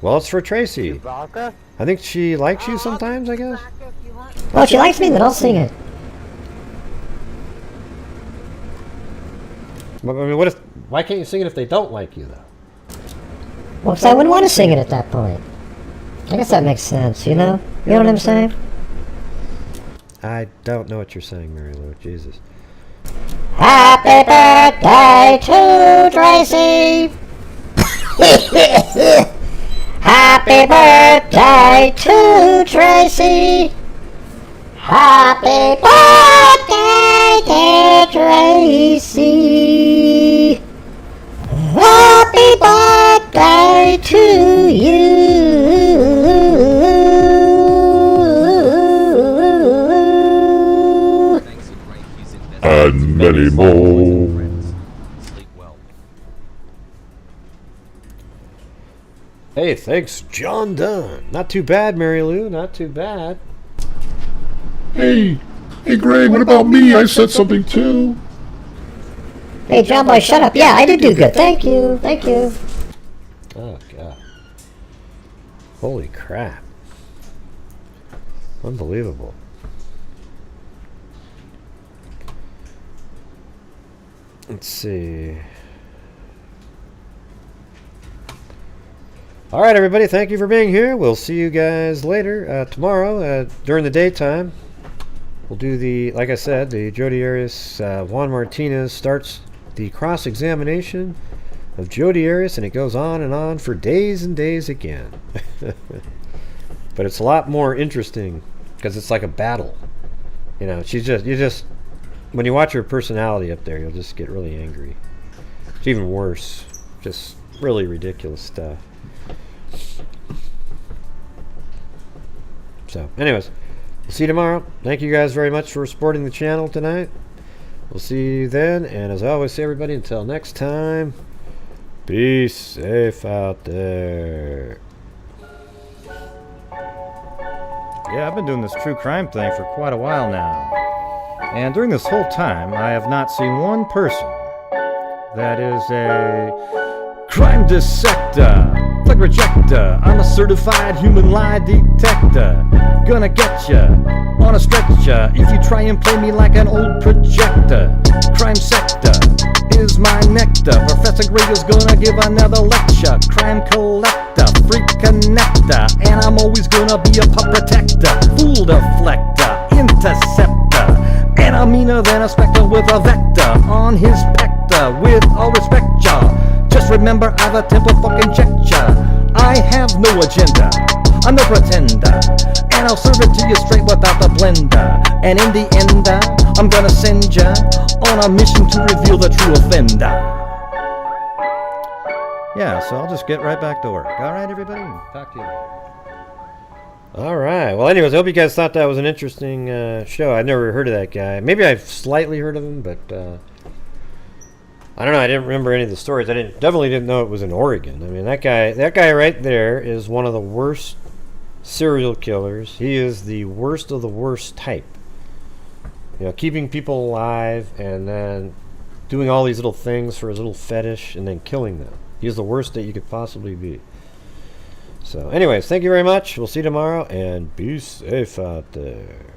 Well, it's for Tracy. Chewbacca? I think she likes you sometimes, I guess. Chewbacca, if you want. Well, if she likes me, then I'll sing it. I mean, why can't you sing it if they don't like you, though? Well, because I wouldn't want to sing it at that point. I guess that makes sense, you know? You know what I'm saying? I don't know what you're saying, Mary Lou. Jesus. Happy birthday to Tracy! Happy birthday to Tracy! Happy birthday, dear Tracy! Happy birthday to you! Thanks a great use investment. And many more. Friends. Sleep well. Hey, thanks, John Dunn. Not too bad, Mary Lou. Not too bad. Hey, Greg, what about me? I said something too. Hey, John Boy, shut up. Yeah, I did do good. Thank you. Thank you. Oh, God. Holy crap. Unbelievable. Let's see. All right, everybody. Thank you for being here. We'll see you guys later. Tomorrow, during the daytime, we'll do the, like I said, the Jodi Arias, Juan Martinez starts the cross-examination of Jodi Arias, and it goes on and on for days and days again. But it's a lot more interesting because it's like a battle. You know, when you watch her personality up there, you'll just get really angry. It's even worse. Just really ridiculous stuff. So, anyways, we'll see you tomorrow. Thank you guys very much for supporting the channel tonight. We'll see you then, and as I always say, everybody, until next time, be safe out there. Yeah, I've been doing this true crime thing for quite a while now. And during this whole time, I have not seen one person that is a crime dissector, thug rejector. I'm a certified human lie detector. Gonna get ya on a stretcher if you try and play me like an old projector. Crime sector is my nectar. Professor Grader's gonna give another lecture. Crime collector, freak connector, and I'm always gonna be a pup protector. Fool deflector, interceptor, and I'm meaner than a spectre with a vector on his pector. With all respect, y'all, just remember I've a temple fucking check ya. I have no agenda, I'm no pretender, and I'll serve it to you straight without the blender. And in the end, I'm gonna send ya on a mission to reveal the true offender. Yeah, so I'll just get right back to work. All right, everybody? Talk to you later. All right. Well, anyways, I hope you guys thought that was an interesting show. I've never heard of that guy. Maybe I've slightly heard of him, but I don't know. I didn't remember any of the stories. I definitely didn't know it was in Oregon. I mean, that guy right there is one of the worst serial killers. He is the worst of the worst type. You know, keeping people alive and then doing all these little things for his little fetish and then killing them. He's the worst that you could possibly be. So anyways, thank you very much. We'll see you tomorrow, and be safe out there.